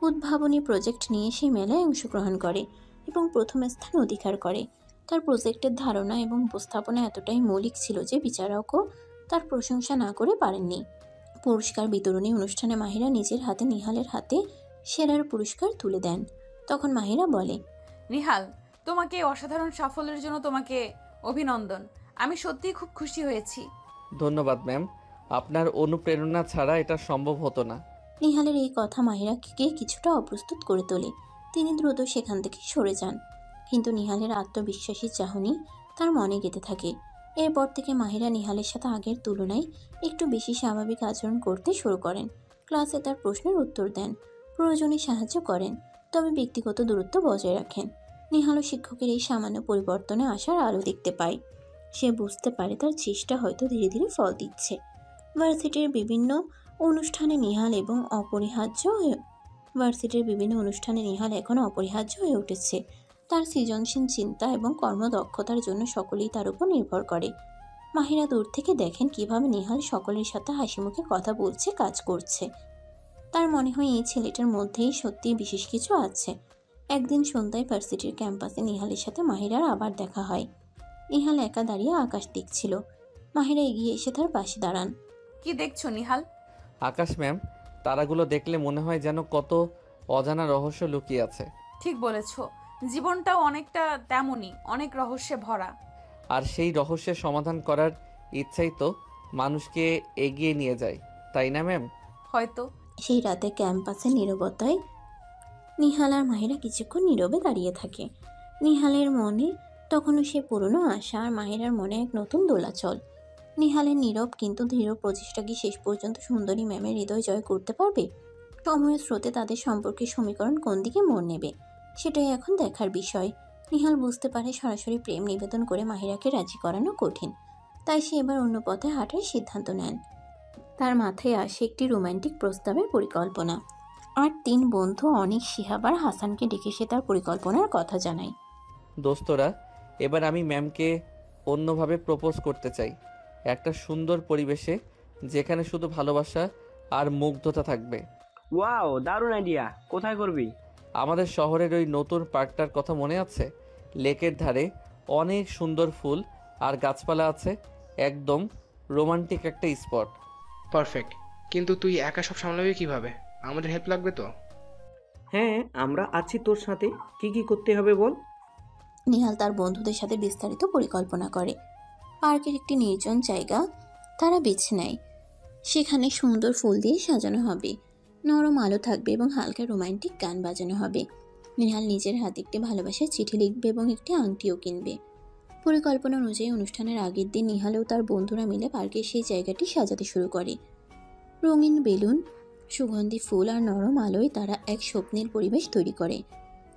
উদ্ভাবনী প্রজেক্ট নিয়ে সেই মেলায় অংশগ্রহণ করে এবং প্রথম স্থান অধিকার করে। তার প্রজেক্টের ধারণা এবং উপস্থাপনা এতটাই মৌলিক ছিল যে বিচারকও তার প্রশংসা না করে পারেননি। পুরস্কার বিতরণী অনুষ্ঠানে মাহিরা নিজের হাতে নিহালের হাতে সেরার পুরস্কার তুলে দেন। তখন মাহিরা বলে, নিহাল, তোমাকে এই অসাধারণ সাফল্যের জন্য তোমাকে অভিনন্দন। আমি সত্যিই খুব খুশি হয়েছি। ধন্যবাদ ম্যাম, আপনার অনুপ্রেরণা ছাড়া এটা সম্ভব হতো না। নিহালের এই কথা মাহিরাকে কিছুটা অপ্রস্তুত করে তোলে। তিনি দ্রুত সেখান থেকে সরে যান, কিন্তু নিহালের আত্মবিশ্বাসী চাহনি তার মনে গেঁথে থাকে। এরপর থেকে মাহিরা নিহালের সাথে আগের তুলনায় একটু বেশি স্বাভাবিক আচরণ করতে শুরু করেন। ক্লাসে তার প্রশ্নের উত্তর দেন, প্রয়োজনে সাহায্য করেন, তবে ব্যক্তিগত দূরত্ব বজায় রাখেন। নিহালও শিক্ষকের এই সামান্য পরিবর্তনে আসার আলো দেখতে পায়। সে বুঝতে পারে তার চেষ্টা হয়তো ধীরে ধীরে ফল দিচ্ছে। ভার্সিটির বিভিন্ন অনুষ্ঠানে নিহাল এখন অপরিহার্য হয়ে উঠেছে। তার সৃজনশীল চিন্তা এবং কর্মদক্ষতার জন্য সকলেই তার উপর নির্ভর করে। মাহিরা দূর থেকে দেখেন কিভাবে নিহাল সকলের সাথে হাসি মুখে কথা বলছে, কাজ করছে। তার মনে হয় এই ছেলেটার মধ্যেই সত্যিই বিশেষ কিছু আছে। একদিন সন্ধ্যায় ভার্সিটির ক্যাম্পাসে নিহালের সাথে মাহিরার আবার দেখা হয়। নিহাল একা দাঁড়িয়ে আকাশ দেখছিল। মাহিরা এগিয়ে এসে তার পাশে দাঁড়ান। কি দেখছো নিহাল? আকাশ ম্যাম, তারাগুলো দেখলে মনে হয় যেন কত অজানা রহস্য লুকিয়ে আছে। ঠিক বলেছ, জীবনটাও অনেকটা তেমনই, অনেক রহস্যে ভরা। আর সেই রহস্যের সমাধান করার ইচ্ছাই তো মানুষকে এগিয়ে নিয়ে যায়, তাই না ম্যাম? হয়তো। সেই রাতে ক্যাম্পাসের নীরবতায় নিহাল আর মাহিরা কিছুক্ষণ নীরবে দাঁড়িয়ে থাকে। নিহালের মনে তখনও সে পুরনো আশা, আর মাহিরার মনে এক নতুন দোলাচল। নিহালের নীরব কিন্তু দৃঢ় প্রচেষ্টা কি শেষ পর্যন্ত সুন্দরী ম্যামের হৃদয় জয় করতে পারবে? সময়ের স্রোতে তাদের সম্পর্কের সমীকরণ কোন দিকে মোড় নেবে, সেটাই এখন দেখার বিষয়। নিহাল বুঝতে পারে সরাসরি প্রেম নিবেদন করে মাহিরাকে রাজি করানো কঠিন, তাই সে এবার অন্য পথে হাঁটার সিদ্ধান্ত নেন। তার মাথায় আসে একটি রোমান্টিক প্রস্তাবের পরিকল্পনা, আর 3 বন্ধু অনিক, শিহাব আর হাসানকে ডেকে সে তার পরিকল্পনার কথা জানায়। দোস্তরা, এবার আমি ম্যামকে অন্যভাবে প্রপোজ করতে চাই, একটা সুন্দর পরিবেশে যেখানে শুধু ভালোবাসা আর মুগ্ধতা থাকবে। ওয়াও, দারুণ আইডিয়া। কোথায় করবি? আমাদের শহরের ওই নতুন পার্কটার কথা মনে আছে? লেকের ধারে অনেক সুন্দর ফুল আর গাছপালা আছে, একদম রোমান্টিক একটা স্পট। পারফেক্ট। কিন্তু তুই একা সব সামলাবি কিভাবে? আমাদের হেল্প লাগবে তো। হ্যাঁ, আমরা আছি তোর সাথে। কি কি করতে হবে বল। নিহাল তার বন্ধুদের সাথে বিস্তারিত পরিকল্পনা করে। পার্কের একটি নির্জন জায়গা তারা বেছে নেয়। সেখানে সুন্দর ফুল দিয়ে সাজানো হবে, নরম আলো থাকবে এবং হালকা রোমান্টিক গান বাজানো হবে। নিহাল নিজের হাতে একটি ভালোবাসার চিঠি লিখবে এবং একটি আংটিও কিনবে। পরিকল্পনা অনুযায়ী অনুষ্ঠানের আগের দিন নিহাল ও তার বন্ধুরা মিলে পার্কের সেই জায়গাটি সাজাতে শুরু করে। রঙিন বেলুন, সুগন্ধি ফুল আর নরম আলোয় তারা এক স্বপ্নের পরিবেশ তৈরি করে।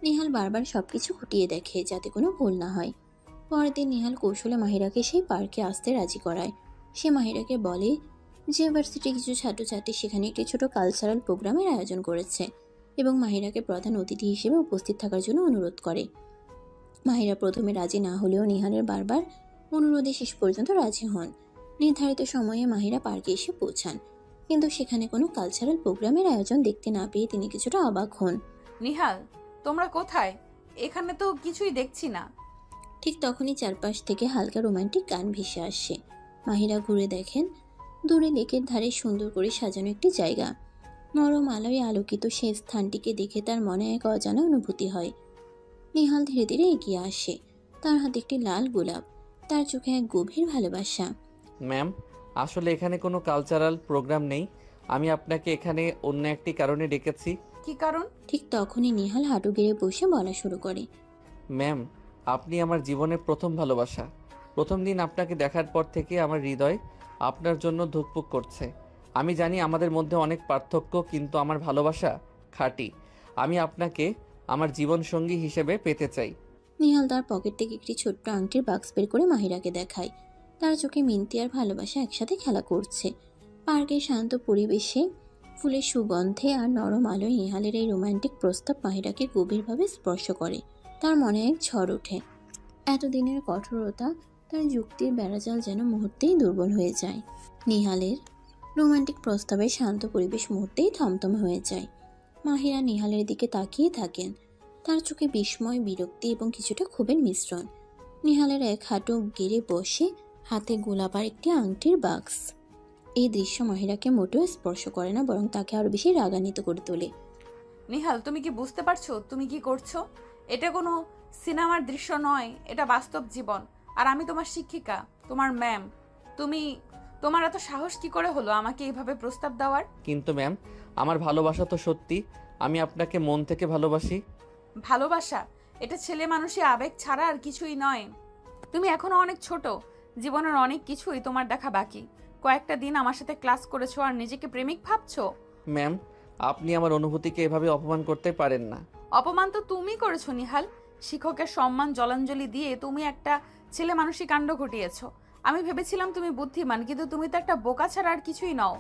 নিহাল বারবার সবকিছু খুঁটিয়ে দেখে যাতে কোনো ভুল না হয়। পরের দিন নিহাল কৌশলে মাহিরাকে সেই পার্কে আসতে রাজি করায়। সে মাহিরাকে বলে যে ইউনিভার্সিটির কিছু ছাত্রছাত্রী সেখানে একটি ছোট কালচারাল প্রোগ্রামের আয়োজন করেছে এবং মাহিরাকে প্রধান অতিথি হিসেবে উপস্থিত থাকার জন্য অনুরোধ করে। মাহিরা প্রথমে রাজি না হলেও নিহালের বারবার অনুরোধে শেষ পর্যন্ত রাজি হন। নির্ধারিত সময়ে মাহিরা পার্কে এসে পৌঁছান, কিন্তু সেখানে কোনো কালচারাল প্রোগ্রামের আয়োজন দেখতে না পেয়ে তিনি কিছুটা অবাক হন। নিহাল, তোমরা কোথায়? এখানে তো কিছুই দেখছি না। ঠিক তখনই চারপাশ থেকে হালকা রোমান্টিক গান ভেসে আসে। মাহিরা ঘুরে দেখেন দূরে লেকের ধারে সুন্দর করে সাজানো একটি জায়গা। নরম আলোয় আলোকিত সেই স্থানটিকে দেখে তার মনে এক অজানা অনুভূতি হয়। নিহাল ধীরে ধীরে এগিয়ে আসে, তার হাতে একটি লাল গোলাপ, তার চোখে এক গভীর ভালোবাসা। ম্যাম, আসলে এখানে কোনো কালচারাল প্রোগ্রাম নেই, আমি আপনাকে এখানে অন্য একটি কারণে ডেকেছি। কি কারণ? ঠিক তখনই নিহাল হাঁটু গেড়ে বসে বলা শুরু করে, ম্যাম, আপনি আমার জীবনের প্রথম ভালোবাসা। প্রথম দিন আপনাকে দেখার পর থেকে আমার হৃদয় আপনার জন্য ধুকপুক করছে। আমি জানি আমাদের মধ্যে অনেক পার্থক্য, কিন্তু আমার ভালোবাসা খাঁটি। আমি আপনাকে আমার জীবনসঙ্গী হিসেবে পেতে চাই। নিহাল তার পকেট থেকে একটি ছোট্ট আংটির বাক্স বের করে মাহিরাকে দেখায়। তার চোখে মিনতি আর ভালোবাসা একসাথে খেলা করছে। পার্কের শান্ত পরিবেশে, ফুলের সুগন্ধে আর নরম আলোয় নিহালের এই রোমান্টিক প্রস্তাব মাহিরাকে গভীরভাবে স্পর্শ করে। তার মনে এক ঝড় ওঠে। এতদিনের কঠোরতা, তার যুক্তির বেড়াজাল যেন মুহূর্তেই দুর্বল হয়ে যায়। নিহালের রোমান্টিক প্রস্তাবে শান্ত পরিবেশ মুহূর্তেই থমথমে হয়ে যায়। মাহিরা নিহালের দিকে তাকিয়ে থাকেন। তার চোখে বিস্ময়, বিরক্তি এবং কিছুটা ক্ষোভের মিশ্রণ। নিহালের এক হাঁটু গেড়ে বসে, হাতে গোলাপার একটি আংটির বাক্স। এই দৃশ্য মাহিরাকে মোটেও স্পর্শ করে না, বরং তাকে আরো বেশি রাগান্বিত করে তোলে। নিহাল, তুমি কি বুঝতে পারছো তুমি কি করছো? এটা কোনো সিনেমার দৃশ্য নয়, এটা বাস্তব জীবন। আর আমি তোমার শিক্ষিকা, তোমার ম্যাম। তোমার এত সাহস কি করে হলো আমাকে এইভাবে প্রস্তাব দেওয়ার? কিন্তু ম্যাম, আমার ভালোবাসা তো সত্যি। আমি আপনাকে মন থেকে ভালোবাসি। ভালোবাসা এটা ছেলে মানুষের আবেগ ছাড়া আর কিছুই নয়। তুমি এখনো অনেক ছোট, জীবনের অনেক কিছুই তোমার দেখা বাকি। কয়েকটা দিন আমার সাথে ক্লাস করেছো আর নিজেকে প্রেমিক ভাবছো? ম্যাম, আপনি আমার অনুভূতিকে এভাবে অপমান করতে পারেন না। অপমান তো তুমি করেছো নিহাল। শিক্ষকের সম্মান জলাঞ্জলি দিয়ে তুমি একটা ছেলে মানুষই কাণ্ড ঘটিয়েছো। আমি ভেবেছিলাম তুমি বুদ্ধিমান, কিন্তু তুমি তো একটা বোকা ছাড়া আর কিছুই নও।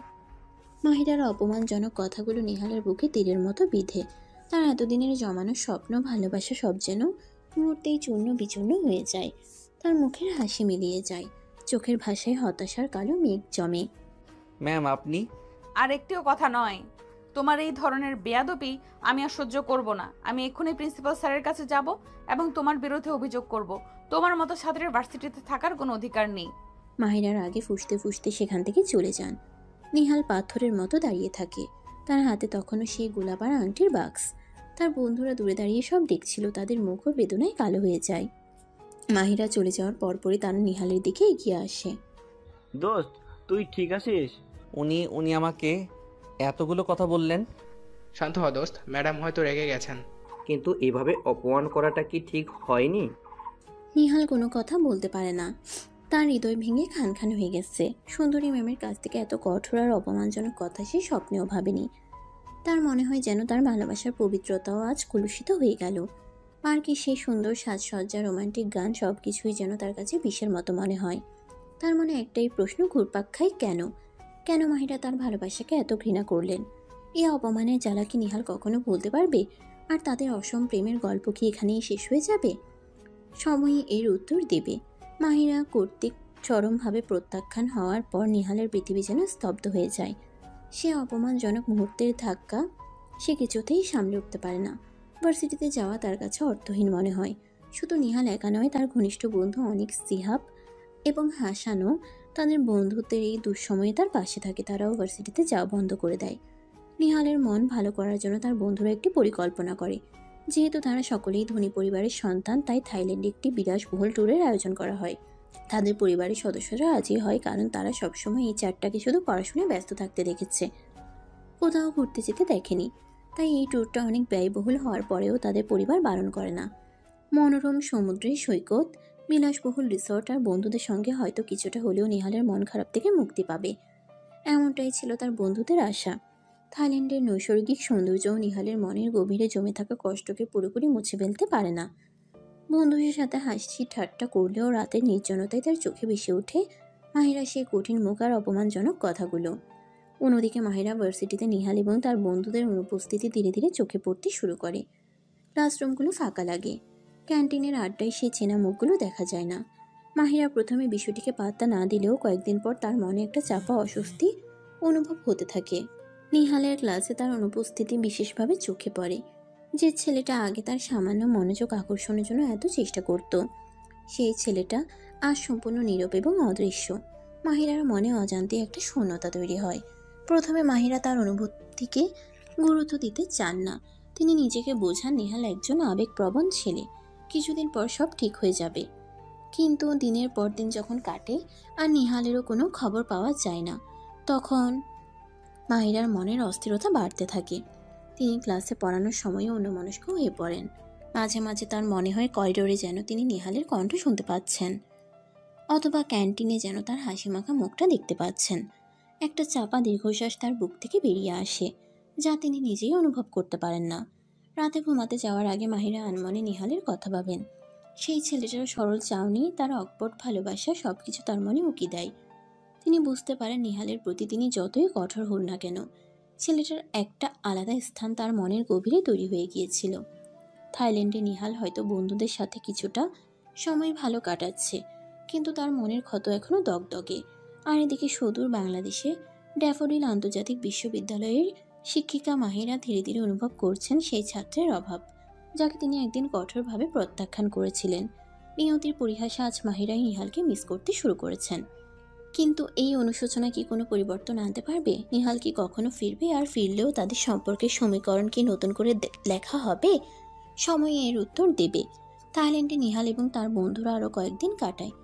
মাহিরার অপমানজনক কথাগুলো নিহালের বুকে তীরের মতো বিঁধে। তার এতদিনের জমানো স্বপ্ন, ভালোবাসা সব যেন মুহূর্তেই চূর্ণ বিচূর্ণ হয়ে যায়। তার মুখের হাসি মিলিয়ে যায়, চোখের ভাষায় হতাশার কালো মেঘ জমে। ম্যাম, আপনি আর একটিও কথা নয়। তোমার এই ধরনের বেয়াদবি আমি আর সহ্য করব না। আমি এক্ষুনি প্রিন্সিপাল স্যারের কাছে যাব এবং তোমার বিরুদ্ধে অভিযোগ করব। তোমার মতো ছাত্রের ভার্সিটিতে থাকার কোনো অধিকার নেই। মাহিরার আগে ফুঁসতে ফুঁসতে সেখান থেকে চলে যান। নিহাল পাথরের মতো দাঁড়িয়ে থাকে। তার হাতে তখনও সেই গোলাপার আংটির বাক্স। তার বন্ধুরা দূরে দাঁড়িয়ে সব দেখছিল। তাদের মুখও বেদনায় কালো হয়ে যায়। মাহিরা চলে যাওয়ার পরপরই তারা নিহালের দিকে এগিয়ে আসে। দোস্ত, তুই ঠিক আছিস? উনি আমাকে এতগুলো কথা বললেন। শান্ত হ দোস্ত, ম্যাডাম হয়তো রেগে গেছেন। কিন্তু এভাবে অপমান করাটা কি ঠিক হয়নি? নিহাল কোনো কথা বলতে পারে না। তার হৃদয় ভেঙে খান খান হয়ে গেছে। সুন্দরী ম্যামের কাছ থেকে এত কঠোর আর অপমানজনক কথা সে স্বপ্নেও ভাবেনি। তার মনে হয় যেন তার ভালোবাসার পবিত্রতাও আজ কলুষিত হয়ে গেল। পার্কে সেই সুন্দর সাজসজ্জা, রোমান্টিক গান, সব কিছুই যেন তার কাছে বিষের মতো মনে হয়। তার মনে একটাই প্রশ্ন ঘুরপাক খায়, কেন মাহিরা তার ভালোবাসাকে এত ঘৃণা করলেন? এই অপমানের জ্বালা কি নিহাল কখনো বলতে পারবে? আর তাদের অসম প্রেমের গল্প কি এখানেই শেষ হয়ে যাবে? সময়ই এর উত্তর দেবে। মাহিরা কর্তৃক চরমভাবে প্রত্যাখ্যান হওয়ার পর নিহালের পৃথিবী যেন স্তব্ধ হয়ে যায়। সে অপমানজনক মুহূর্তের ধাক্কা সে কিছুতেই সামলে উঠতে পারে না। ভার্সিটিতে যাওয়া তার কাছে অর্থহীন মনে হয়। শুধু নিহাল একা নয়, তার ঘনিষ্ঠ বন্ধু অনেক সিহাব এবং হাসানও তাদের বন্ধুত্বের এই দুঃসময়ে তার পাশে থাকে। তারাও ভার্সিটিতে যাওয়া বন্ধ করে দেয়। নিহালের মন ভালো করার জন্য তার বন্ধুরা একটি পরিকল্পনা করে। যেহেতু তারা সকলেই ধনী পরিবারের সন্তান, তাই থাইল্যান্ডে একটি বিলাসবহুল ট্যুরের আয়োজন করা হয়। তাদের পরিবারের সদস্যরা রাজি হয়, কারণ তারা সবসময় এই চারটাকে শুধু পড়াশোনায় ব্যস্ত থাকতে দেখেছে, কোথাও ঘুরতে যেতে দেখেনি। তাই এই ট্যুরটা অনেক ব্যয়বহুল হওয়ার পরেও তাদের পরিবার বারণ করে না। মনোরম সমুদ্রের সৈকত, বিলাসবহুল রিসর্ট আর বন্ধুদের সঙ্গে হয়তো কিছুটা হলেও নিহালের মন খারাপ থেকে মুক্তি পাবে, এমনটাই ছিল তার বন্ধুদের আশা। থাইল্যান্ডের নৈসর্গিক সৌন্দর্যও নিহালের মনের গভীরে জমে থাকা কষ্টকে পুরোপুরি মুছে ফেলতে পারে না। বন্ধুদের সাথে হাসি ঠাট্টা করলেও রাতের নির্জনতায় তার চোখে ভেসে ওঠে মাহিরা সেই কঠিন মুখ আর অপমানজনক কথাগুলো। অন্যদিকে মাহিরা ভার্সিটিতে নিহাল এবং তার বন্ধুদের অনুপস্থিতি ধীরে ধীরে চোখে পড়তে শুরু করে। ক্লাসরুমগুলো ফাঁকা লাগে। ক্যান্টিনের আড্ডায় সেই চেনা মুখগুলো দেখা যায় না। মাহিরা প্রথমে বিষয়টিকে পাত্তা না দিলেও কয়েকদিন পর তার মনে একটা চাপা অস্বস্তি অনুভব হতে থাকে। নিহালের ক্লাসে তার অনুপস্থিতি বিশেষভাবে চোখে পড়ে। যে ছেলেটা আগে তার সামান্য মনোযোগ আকর্ষণের জন্য এত চেষ্টা করত, সেই ছেলেটা আজ সম্পূর্ণ নীরব এবং অদৃশ্য। মাহিরার মনে অজান্তে একটা শূন্যতা তৈরি হয়। প্রথমে মাহিরা তার অনুভূতিকে গুরুত্ব দিতে চান না। তিনি নিজেকে বোঝান নিহাল একজন আবেগপ্রবণ ছেলে, কিছুদিন পর সব ঠিক হয়ে যাবে। কিন্তু দিনের পর দিন যখন কাটে আর নিহালেরও কোনো খবর পাওয়া যায় না, তখন মাহিরার মনের অস্থিরতা বাড়তে থাকে। তিনি ক্লাসে পড়ানোর সময়ও অন্যমনস্ক হয়ে পড়েন। মাঝে মাঝে তার মনে হয় করিডোরে যেন তিনি নিহালের কণ্ঠ শুনতে পাচ্ছেন। অথবা ক্যান্টিনে যেন তার হাসিমাখা মুখটা দেখতে পাচ্ছেন। একটা চাপা দীর্ঘশ্বাস তার বুক থেকে বেরিয়ে আসে, যা তিনি নিজেই অনুভব করতে পারেন না। রাতে ঘুমাতে যাওয়ার আগে মাহিরা আনমনে নিহালের কথা ভাবেন। সেই ছেলেটার সরল চাউনি, তার অকপট ভালোবাসা সবকিছু তার মনে উকি দেয়। তিনি বুঝতে পারেন নিহালের প্রতি তিনি যতই কঠোর হন না কেন, ছেলেটার একটা আলাদা স্থান তার মনের গভীরে তৈরি হয়ে গিয়েছিল। থাইল্যান্ডে নিহাল হয়তো বন্ধুদের সাথে কিছুটা সময় ভালো কাটাচ্ছে, কিন্তু তার মনের ক্ষত এখনো দগদগে। আর এদিকে সুদূর বাংলাদেশে ড্যাফোডিল আন্তর্জাতিক বিশ্ববিদ্যালয়ের শিক্ষিকা মাহিরা ধীরে ধীরে অনুভব করছেন সেই ছাত্রের অভাব, যাকে তিনি একদিন কঠোরভাবে প্রত্যাখ্যান করেছিলেন। নিয়তির পরিহাসে আজ মাহিরাই নিহালকে মিস করতে শুরু করেছেন। কিন্তু এই অনুশোচনা কি কোনো পরিবর্তন আনতে পারবে? নিহাল কি কখনো ফিরবে? আর ফিরলেও তাদের সম্পর্কের সমীকরণ কি নতুন করে লেখা হবে? সময় এর উত্তর দেবে। থাইল্যান্ডে নিহাল এবং তার বন্ধুরা আরও কয়েকদিন কাটায়।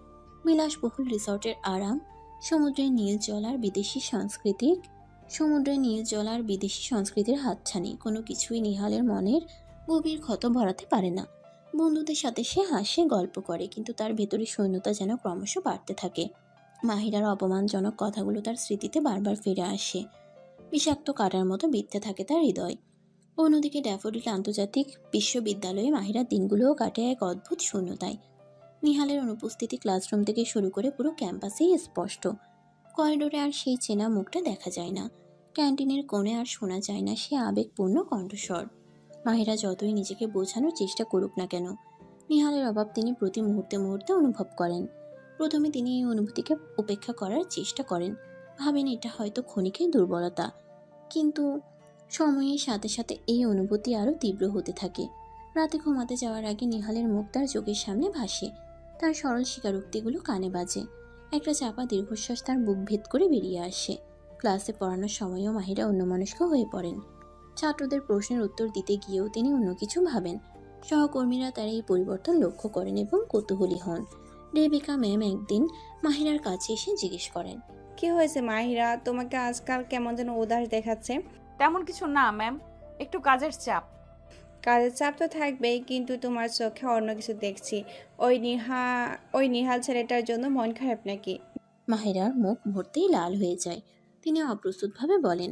বিলাসবহুল রিসর্টের আরাম, সমুদ্রের নীল জল আর বিদেশি সংস্কৃতির হাতছানি, কোনো কিছুই নিহালের মনের গভীর ক্ষত ভরাতে পারে না। বন্ধুদের সাথে সে হাসে, গল্প করে, কিন্তু তার ভেতরে শূন্যতা যেন ক্রমশ বাড়তে থাকে। মাহিরার অপমানজনক কথাগুলো তার স্মৃতিতে বারবার ফিরে আসে, বিষাক্ত কাটার মতো বিঁধতে থাকে তার হৃদয়। অন্যদিকে ড্যাফোডিল আন্তর্জাতিক বিশ্ববিদ্যালয়ে মাহিরার দিনগুলোও কাটে এক অদ্ভুত শূন্যতায়। নিহালের অনুপস্থিতি ক্লাসরুম থেকে শুরু করে পুরো ক্যাম্পাসেই স্পষ্ট। করিডোরে আর সেই চেনা মুখটা দেখা যায় না, ক্যান্টিনের কোণে আর শোনা যায় না সে আবেগপূর্ণ কণ্ঠস্বর। মাহিরা যতই নিজেকে বোঝানোর চেষ্টা করুক না কেন, নিহালের অভাব তিনি প্রতি মুহূর্তে মুহূর্তে অনুভব করেন। প্রথমে তিনি এই অনুভূতিকে উপেক্ষা করার চেষ্টা করেন, ভাবেন এটা হয়তো ক্ষণিকের দুর্বলতা, কিন্তু সময়ের সাথে সাথে এই অনুভূতি আরও তীব্র হতে থাকে। রাতে ঘুমাতে যাওয়ার আগে নিহালের মুখ তার চোখের সামনে ভাসে, তার সরল স্বীকারোক্তিগুলো কানে বাজে। একটা চাপা দীর্ঘশ্বাস তার বুক ভেদ করে বেরিয়ে আসে। ক্লাসে পড়ানোর সময়ও মাহিরা অন্যমনস্ক হয়ে পড়েন। ছাত্রদের প্রশ্নের উত্তর দিতে গিয়েও তিনি অন্য কিছু ভাবেন। সহকর্মীরা তার এই পরিবর্তন লক্ষ্য করেন এবং কৌতূহলী হন। রেবেকা ম্যাম একদিন মাহিরার কাছে এসে জিজ্ঞেস করেন, কি হয়েছে মাহিরা, তোমাকে আজকাল কেমন যেন উদাস দেখাচ্ছে? তেমন কিছু না ম্যাম, একটু কাজের চাপ। কাজের চাপ তো থাকবেই, কিন্তু তোমার চোখে অন্য কিছু দেখছি। ওই নিহাল ছেলেটার জন্য মন খারাপ নাকি? মাহিরার মুখ ভর্তেই লাল হয়ে যায়। তিনি অপ্রস্তুতভাবে বলেন,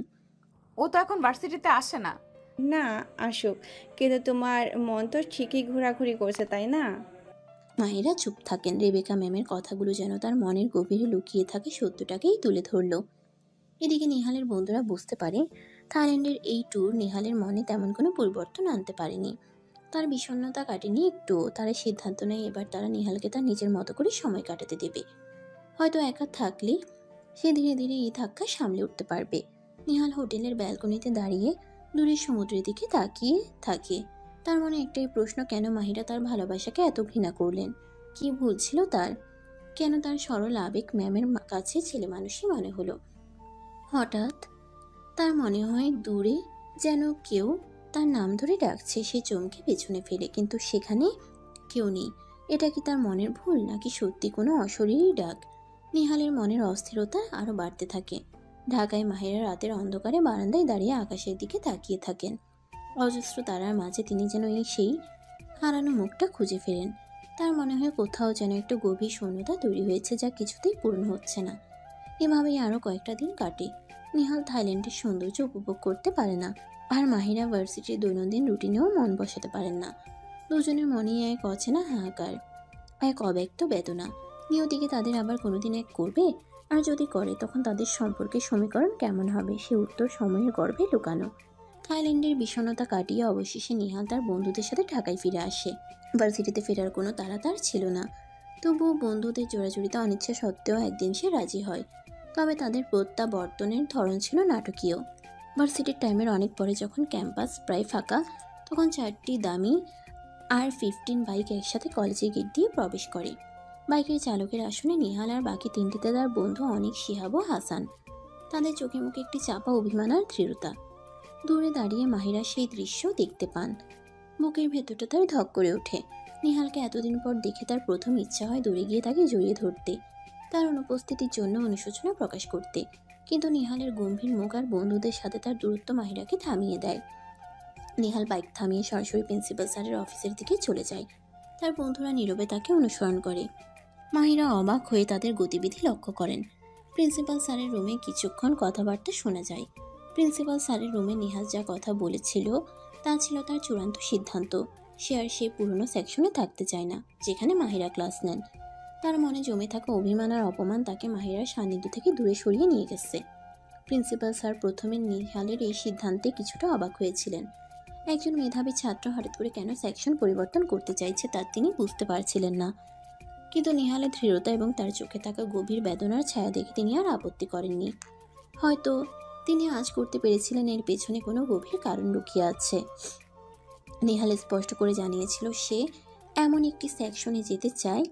ও তো এখন ভার্সিটিতে আসে না। না আসুক, কিন্তু তোমার মন তো ঠিকই ঘোরাঘুরি করছে, তাই না? মাহিরা চুপ থাকেন। রেবেকা ম্যামের কথাগুলো যেন তার মনের গভীরে লুকিয়ে থাকে সত্যটাকেই তুলে ধরল। এদিকে নিহালের বন্ধুরা বুঝতে পারে থাইল্যান্ডের এই ট্যুর নিহালের মনে তেমন কোনো পরিবর্তন আনতে পারেনি। তার বিষণ্ণতা কাটেনি একটুও। তারা সিদ্ধান্ত নেয় এবার তারা নিহালকে তার নিজের মতো করে সময় কাটাতে দেবে। হয়তো একা থাকলে সে ধীরে ধীরে এই ধাক্কা সামলে উঠতে পারবে। নিহাল হোটেলের ব্যালকনিতে দাঁড়িয়ে দূরের সমুদ্রের দিকে তাকিয়ে থাকে। তার মনে একটাই প্রশ্ন, কেন মাহিরা তার ভালোবাসাকে এত ঘৃণা করলেন? কি ভুল ছিল তার? কেন তার সরল আবেগ ম্যামের কাছে ছেলে মানুষই মনে হলো? হঠাৎ তার মনে হয় দূরে যেন কেউ তার নাম ধরে ডাকছে। সে চমকে পেছনে ফেলে, কিন্তু সেখানে কেউ নেই। এটা কি তার মনের ভুল, নাকি সত্যি কোনো অশরীরী ডাক? নিহালের মনের অস্থিরতা আরও বাড়তে থাকে। ঢাকায় মাহিরা রাতের অন্ধকারে বারান্দায় দাঁড়িয়ে আকাশের দিকে তাকিয়ে থাকেন। অজস্র তারার মাঝে তিনি যেন সেই হারানো মুখটা খুঁজে ফেরেন। তার মনে হয় কোথাও যেন একটা গভীর শূন্যতা তৈরি হয়েছে, যা কিছুতেই পূর্ণ হচ্ছে না। এভাবেই আরও কয়েকটা দিন কাটে। নিহাল থাইল্যান্ডের সৌন্দর্য উপভোগ করতে পারে না, আর মাহিরা ভার্সিটির দৈনন্দিন রুটিনেও মন বসাতে পারেন না। দুজনের মনেই এক অচেনা হাহাকার, এক অব্যক্ত বেদনা। নিয়তিকে তাদের আবার কোনোদিন এক করবে? আর যদি করে, তখন তাদের সম্পর্কের সমীকরণ কেমন হবে? সে উত্তর সময়ের গর্ভে লুকানো। থাইল্যান্ডের বিষণ্ণতা কাটিয়ে অবশেষে নিহাল তার বন্ধুদের সাথে ঢাকায় ফিরে আসে। ভার্সিটিতে ফেরার কোনো তাড়া তার ছিল না, তবুও বন্ধুদের জোড়াজুড়িতে অনিচ্ছা সত্ত্বেও একদিন সে রাজি হয়। তবে তাদের প্রত্যাবর্তনের ধরন ছিল নাটকীয়। ভার্সিটির টাইমের অনেক পরে যখন ক্যাম্পাস প্রায় ফাঁকা, তখন 4টি দামি R15 বাইক একসাথে কলেজের গেট দিয়ে প্রবেশ করে। বাইকের চালকের আসনে নিহাল আর বাকি 3টিতে তার বন্ধু অনিক, শিহাব ও হাসান। তাদের চোখে মুখে একটি চাপা অভিমান আর দৃঢ়তা। দূরে দাঁড়িয়ে মাহিরা সেই দৃশ্য দেখতে পান। বুকের ভেতরটা তার ধক করে ওঠে। নিহালকে এতদিন পর দেখে তার প্রথম ইচ্ছা হয় দূরে গিয়ে তাকে জড়িয়ে ধরতে, তার অনুপস্থিতির জন্য অনুশোচনা প্রকাশ করতে। কিন্তু নিহালের গম্ভীর মুখ আর বন্ধুদের সাথে তার দূরত্ব মাহিরাকে থামিয়ে দেয়। নিহাল বাইক থামিয়ে সরাসরি প্রিন্সিপাল স্যারের অফিসের দিকে চলে যায়। তার বন্ধুরা নীরবে তাকে অনুসরণ করে। মাহিরা অবাক হয়ে তাদের গতিবিধি লক্ষ্য করেন। প্রিন্সিপাল স্যারের রুমে কিছুক্ষণ কথাবার্তা শোনা যায়। প্রিন্সিপাল স্যারের রুমে নিহাল যা কথা বলেছিল তা ছিল তার চূড়ান্ত সিদ্ধান্ত। সে আর সেই পুরনো সেকশনে থাকতে চায় না যেখানে মাহিরা ক্লাস নেন। তার মনে জমে থাকা অভিমান আর অপমান তাকে মাহিরার সান্নিধ্য থেকে দূরে সরিয়ে নিয়ে গেছে। প্রিন্সিপাল স্যার প্রথমে নিহালের এই সিদ্ধান্তে কিছুটা অবাক হয়েছিলেন। একজন মেধাবী ছাত্র হঠাৎ করে কেন সেকশন পরিবর্তন করতে চাইছে তা তিনি বুঝতে পারছিলেন না। কিন্তু নিহালের দৃঢ়তা এবং তার চোখে থাকা গভীর বেদনার ছায়া দেখে তিনি আর আপত্তি করেননি। হয়তো তিনি আজ করতে পেরেছিলেন এর পেছনে কোনো গভীর কারণ লুকিয়ে আছে। নিহাল স্পষ্ট করে জানিয়েছিল সে এমন একটি সেকশনে যেতে চায়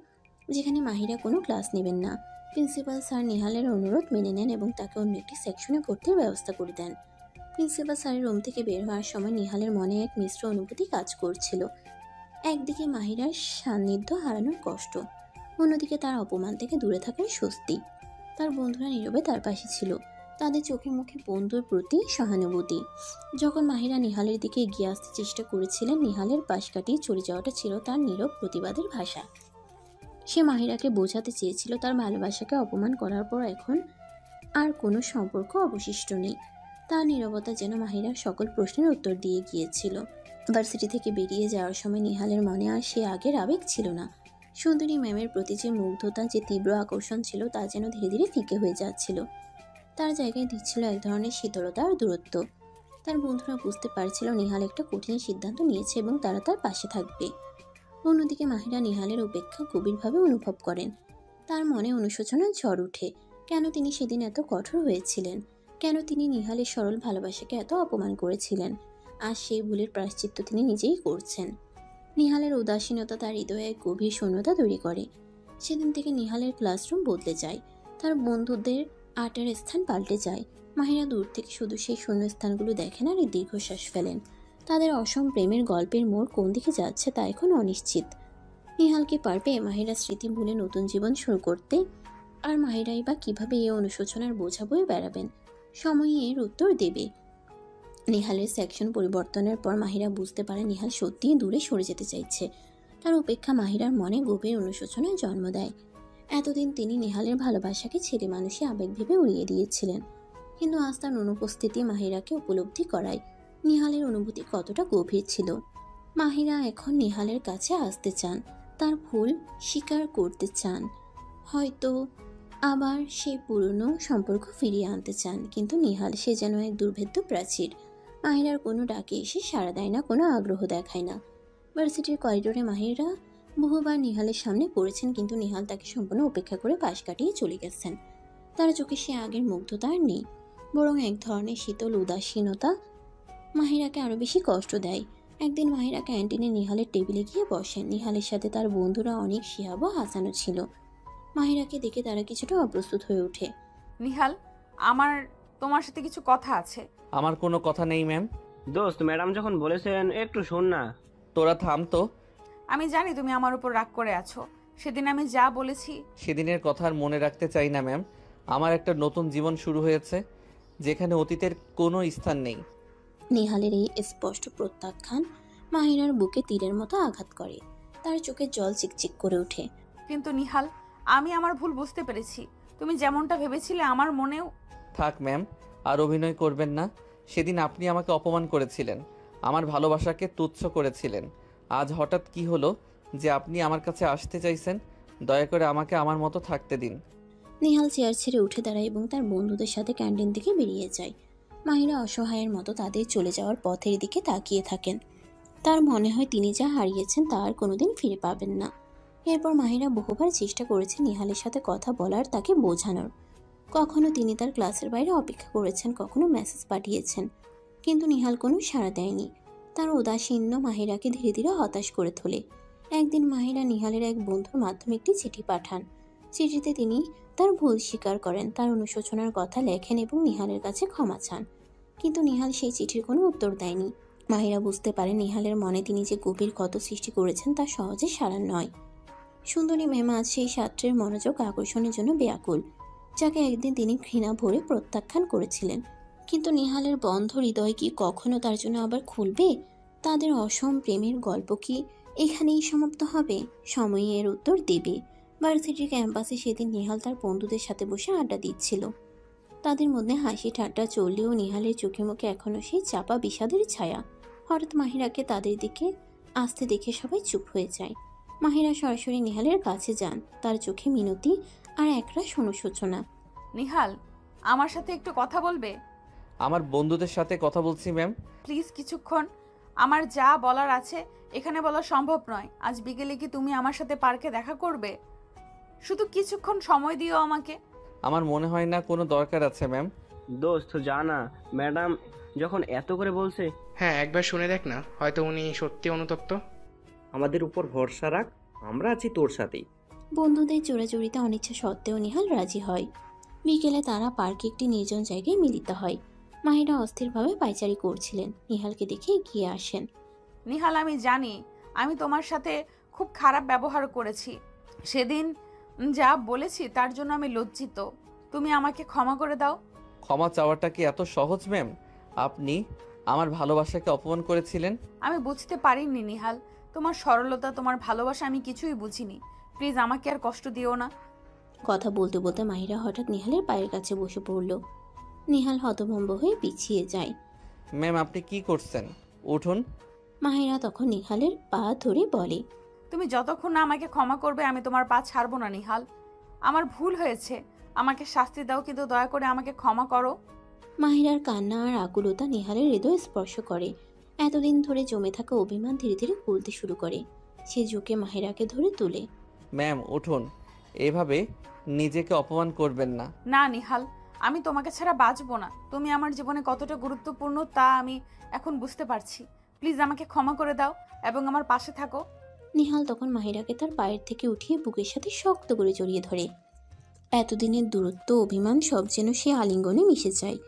যেখানে মাহিরা কোনো ক্লাস নেবেন না। প্রিন্সিপাল স্যার নিহালের অনুরোধ মেনে নেন এবং তাকে অন্য একটি সেকশনে ভর্তির ব্যবস্থা করে দেন। প্রিন্সিপাল স্যারের রুম থেকে বের হওয়ার সময় নিহালের মনে এক মিশ্র অনুভূতি কাজ করছিল। একদিকে মাহিরার সান্নিধ্য হারানোর কষ্ট, অন্যদিকে তার অপমান থেকে দূরে থাকার স্বস্তি। তার বন্ধুরা নীরবে তার পাশে ছিল, তাদের চোখে মুখে বন্ধুর প্রতি সহানুভূতি। যখন মাহিরা নিহালের দিকে এগিয়ে আসতে চেষ্টা করেছিলেন, নিহালের পাশ কাটিয়ে চলে যাওয়াটা ছিল তার নীরব প্রতিবাদের ভাষা। সে মাহিরাকে বোঝাতে চেয়েছিল তার ভালোবাসাকে অপমান করার পর এখন আর কোনো সম্পর্ক অবশিষ্ট নেই। তার নীরবতা যেন মাহিরার সকল প্রশ্নের উত্তর দিয়ে গিয়েছিল। ভার্সিটি থেকে বেরিয়ে যাওয়ার সময় নিহালের মনে আর সে আগের আবেগ ছিল না। সুন্দরী ম্যামের প্রতি যে মুগ্ধতা, যে তীব্র আকর্ষণ ছিল তা যেন ধীরে ধীরে ফিকে হয়ে যাচ্ছিল। তার জায়গায় দিচ্ছিল এক ধরনের শীতলতা আর দূরত্ব। তার বন্ধুরা বুঝতে পারছিল নিহাল একটা কঠিন সিদ্ধান্ত নিয়েছে এবং তারা তার পাশে থাকবে। অন্যদিকে মাহিরা নিহালের উপেক্ষা গভীরভাবে অনুভব করেন। তার মনে অনুশোচনার ঝড় ওঠে। কেন তিনি সেদিন এত কঠোর হয়েছিলেন? কেন তিনি নিহালের সরল ভালোবাসাকে এত অপমান করেছিলেন? আজ সেই ভুলের প্রায়শ্চিত্ত তিনি নিজেই করছেন। নিহালের উদাসীনতা তার হৃদয়ে এক গভীর শূন্যতা তৈরি করে। সেদিন থেকে নিহালের ক্লাসরুম বদলে যায়, তার বন্ধুদের আড্ডার স্থান পাল্টে যায়। মাহিরা দূর থেকে শুধু সেই শূন্য স্থানগুলো দেখেন আর দীর্ঘশ্বাস ফেলেন। তাদের অসম প্রেমের গল্পের মোড় কোন দিকে যাচ্ছে তা এখন অনিশ্চিত। নিহাল কি পারবে মাহিরার স্মৃতি ভুলে নতুন জীবন শুরু করতে? আর মাহিরাই বা কিভাবে এই অনুশোচনার বোঝা বয়ে বেড়াবেন? সময়ই এর উত্তর দেবে। নিহালের সেকশন পরিবর্তনের পর মাহিরা বুঝতে পারে নিহাল সত্যিই দূরে সরে যেতে চাইছে। তার উপেক্ষা মাহিরার মনে গভীর অনুশোচনার জন্ম দেয়। এতদিন তিনি নিহালের ভালোবাসাকে ছেলে মানুষে আবেগ ভেবে উড়িয়ে দিয়েছিলেন, কিন্তু আজ তার অনুপস্থিতি মাহিরাকে উপলব্ধি করায় নিহালের অনুভূতি কতটা গভীর ছিল। মাহিরা এখন নিহালের কাছে আসতে চান, তার ভুল স্বীকার করতে চান, হয়তো আবার সেই পুরনো সম্পর্ক ফিরিয়ে আনতে চান। কিন্তু নিহাল সে যেন এক দুর্ভেদ্য প্রাচীর। মাহিরার কোনো ডাকে এসে সাড়া দেয় না, কোনো আগ্রহ দেখায় না। ভার্সিটির করিডোরে মাহিরা বহুবার নিহালের সামনে পড়েছেন, কিন্তু নিহাল তাকে সম্পূর্ণ উপেক্ষা করে পাশ কাটিয়ে চলে গেছেন। তার চোখে সে আগের মুগ্ধতা আর নেই, বরং এক ধরনের শীতল উদাসীনতা মাহিরাকে আরও বেশি কষ্ট দেয়। একদিন মাহিরা ক্যান্টিনে নিহালের টেবিলে গিয়ে বসেন। নিহালের সাথে তার বন্ধুরা অনেক শিহাব ও হাসানো ছিল। মাহিরাকে দেখে তারা কিছুটা অপ্রস্তুত হয়ে ওঠে। নিহাল, আমার তোমার সাথে কিছু কথা আছে। আমার কোনো কথা নেই ম্যাম। দোস্ত, ম্যাডাম যখন বলেছেন একটু শোন না। তোরা থাম তো। আমি জানি তুমি আমার উপর রাগ করে আছো। সেদিন আমি যা বলেছি সেদিনের কথা আর মনে রাখতে চাই না ম্যাম। আমার একটা নতুন জীবন শুরু হয়েছে যেখানে অতীতের কোনো স্থান নেই। নিহালের এই স্পষ্ট প্রত্যাখ্যান মাহিরার বুকে তীরের মতো আঘাত করে। তার চোখে জল চিকচিক করে ওঠে। কিন্তু নিহাল, আমি আমার ভুল বুঝতে পেরেছি। তুমি যেমনটা ভেবেছিলে আমার মনেও। থাক ম্যাম, আর অভিনয় করবেন না। সেদিন আপনি আমাকে অপমান করেছিলেন, আমার ভালোবাসাকে তুচ্ছ করেছিলেন। আজ হঠাৎ কি হলো যে আপনি আমার কাছে আসতে চাইছেন? দয়া করে আমাকে আমার মতো থাকতে দিন। নিহাল চেয়ার ছেড়ে উঠে দাঁড়ায় এবং তার বন্ধুদের সাথে ক্যান্টিন থেকে বেরিয়ে যায়। মাহিরা অসহায়ের মতো তাদের চলে যাওয়ার পথের দিকে তাকিয়ে থাকেন। তার মনে হয় তিনি যা হারিয়েছেন তা আর কোনোদিন ফিরে পাবেন না। এরপর মাহিরা বহুবার চেষ্টা করেছে নিহালের সাথে কথা বলার, তাকে বোঝানোর। কখনো তিনি তার ক্লাসের বাইরে অপেক্ষা করেছেন, কখনো মেসেজ পাঠিয়েছেন, কিন্তু নিহাল কোনো সাড়া দেয়নি। তার উদাসীন্য মাহিরাকে ধীরে ধীরে হতাশ করে তোলে। একদিন মাহিরা নিহালের এক বন্ধুর মাধ্যমে একটি চিঠি পাঠান। চিঠিতে তিনি তার ভুল স্বীকার করেন, তার অনুশোচনার কথা লেখেন এবং নিহালের কাছে ক্ষমা চান। কিন্তু নিহাল সেই চিঠির কোনো উত্তর দেয়নি। মাহিরা বুঝতে পারে নিহালের মনে তিনি যে গভীর ক্ষত সৃষ্টি করেছেন তা সহজে সারার নয়। সুন্দরী ম্যাম আজ সেই ছাত্রের মনোযোগ আকর্ষণের জন্য ব্যাকুল, যাকে একদিন তিনি ঘৃণা ভরে প্রত্যাখ্যান করেছিলেন। কিন্তু নিহালের বন্ধ হৃদয় কি কখনো তার জন্য আবার খুলবে? তাদের অসম প্রেমের গল্প কি এখানেই সমাপ্ত হবে? সময় এর উত্তর দেবে। ভার্সিটির ক্যাম্পাসে সেদিন নিহাল তার বন্ধুদের সাথে বসে আড্ডা দিচ্ছিল। তাদের মধ্যে হাসি ঠাট্টা চললেও নিহালের চোখে মুখে এখনো সেই চাপা বিষাদের ছায়া। হঠাৎ মাহিরাকে তাদের দিকে আসতে দেখে সবাই চুপ হয়ে যায়। মাহিরা সরাসরি নিহালের কাছে যান, তার চোখে মিনতি আর একরাশ অনুশোচনা। নিহাল, আমার সাথে একটু কথা বলবে? আমার বন্ধুদের সাথে কথা বলছি ম্যাম। প্লিজ কিছুক্ষণ, আমার যা বলার আছে এখানে বলা সম্ভব নয়। আজ বিকেলে কি তুমি আমার সাথে পার্কে দেখা করবে? শুধু কিছুক্ষণ সময় দিও আমাকে। আমার মনে হয় না কোনো দরকার আছে ম্যাম। দোস্ত জানা, ম্যাডাম যখন এত করে বলছে। হ্যাঁ, একবার শুনে দেখ না, হয়তো উনি সত্যি অনুতপ্ত। আমাদের উপর ভরসা রাখ, আমরা আছি তোর সাথেই। বন্ধুদের জোরাজুরিতে অনিচ্ছা সত্ত্বেও নিহাল রাজি হয়। বিকেলে তারা পার্কে একটি নির্জন জায়গায় মিলিত হয়। মাহিরা অস্থিরভাবে পায়চারি করছিলেন, নিহালকে দেখে এগিয়ে আসেন। নিহাল, আমি জানি আমি তোমার সাথে খুব খারাপ ব্যবহার করেছি। সেদিন যা বলেছি তার জন্য আমি লজ্জিত। তুমি আমাকে ক্ষমা করে দাও। ক্ষমা চাওয়াটা কি এত সহজ ম্যাম? আপনি আমার ভালোবাসাকে অপমান করেছিলেন। আমি বুঝতে পারিনি নিহাল, তোমার সরলতা, তোমার ভালোবাসা আমি কিছুই বুঝিনি। প্লিজ আমাকে আর কষ্ট দিও না। কথা বলতে বলতে মাহিরা হঠাৎ নিহালের পায়ের কাছে বসে পড়ল। নিহাল হতভম্ব হয়ে পিছিয়ে যায়। ম্যাম, আপনি কি করছেন? উঠুন। মাহিরা তখন নিহালের পা ধরে বলে, তুমি যতক্ষণ না আমাকে ক্ষমা করবে আমি তোমার পা ছাড়বো না নিহাল। আমার ভুল হয়েছে, আমাকে শাস্তি দাও, কিন্তু দয়া করে আমাকে ক্ষমা করো। মাহিরার কান্না আর আকুলতা নিহালের হৃদয় স্পর্শ করে। এতদিন ধরে জমে থাকা অভিমান ধীরে ধীরে গলতে শুরু করে। সে ঝুঁকে মাহিরাকে ধরে তুলে। ম্যাম উঠুন, এভাবে নিজেকে অপমান করবেন না। না নিহাল, আমি তোমাকে ছাড়া বাঁচবো না। তুমি আমার জীবনে কতটা গুরুত্বপূর্ণ তা আমি এখন বুঝতে পারছি। প্লিজ আমাকে ক্ষমা করে দাও এবং আমার পাশে থাকো। নিহাল তখন মাহিরাকে তার পায়ের থেকে উঠিয়ে বুকের সাথে শক্ত করে জড়িয়ে ধরে। এতদিনের দূরত্ব, অভিমান সব যেন সে আলিঙ্গনে মিশে যায়।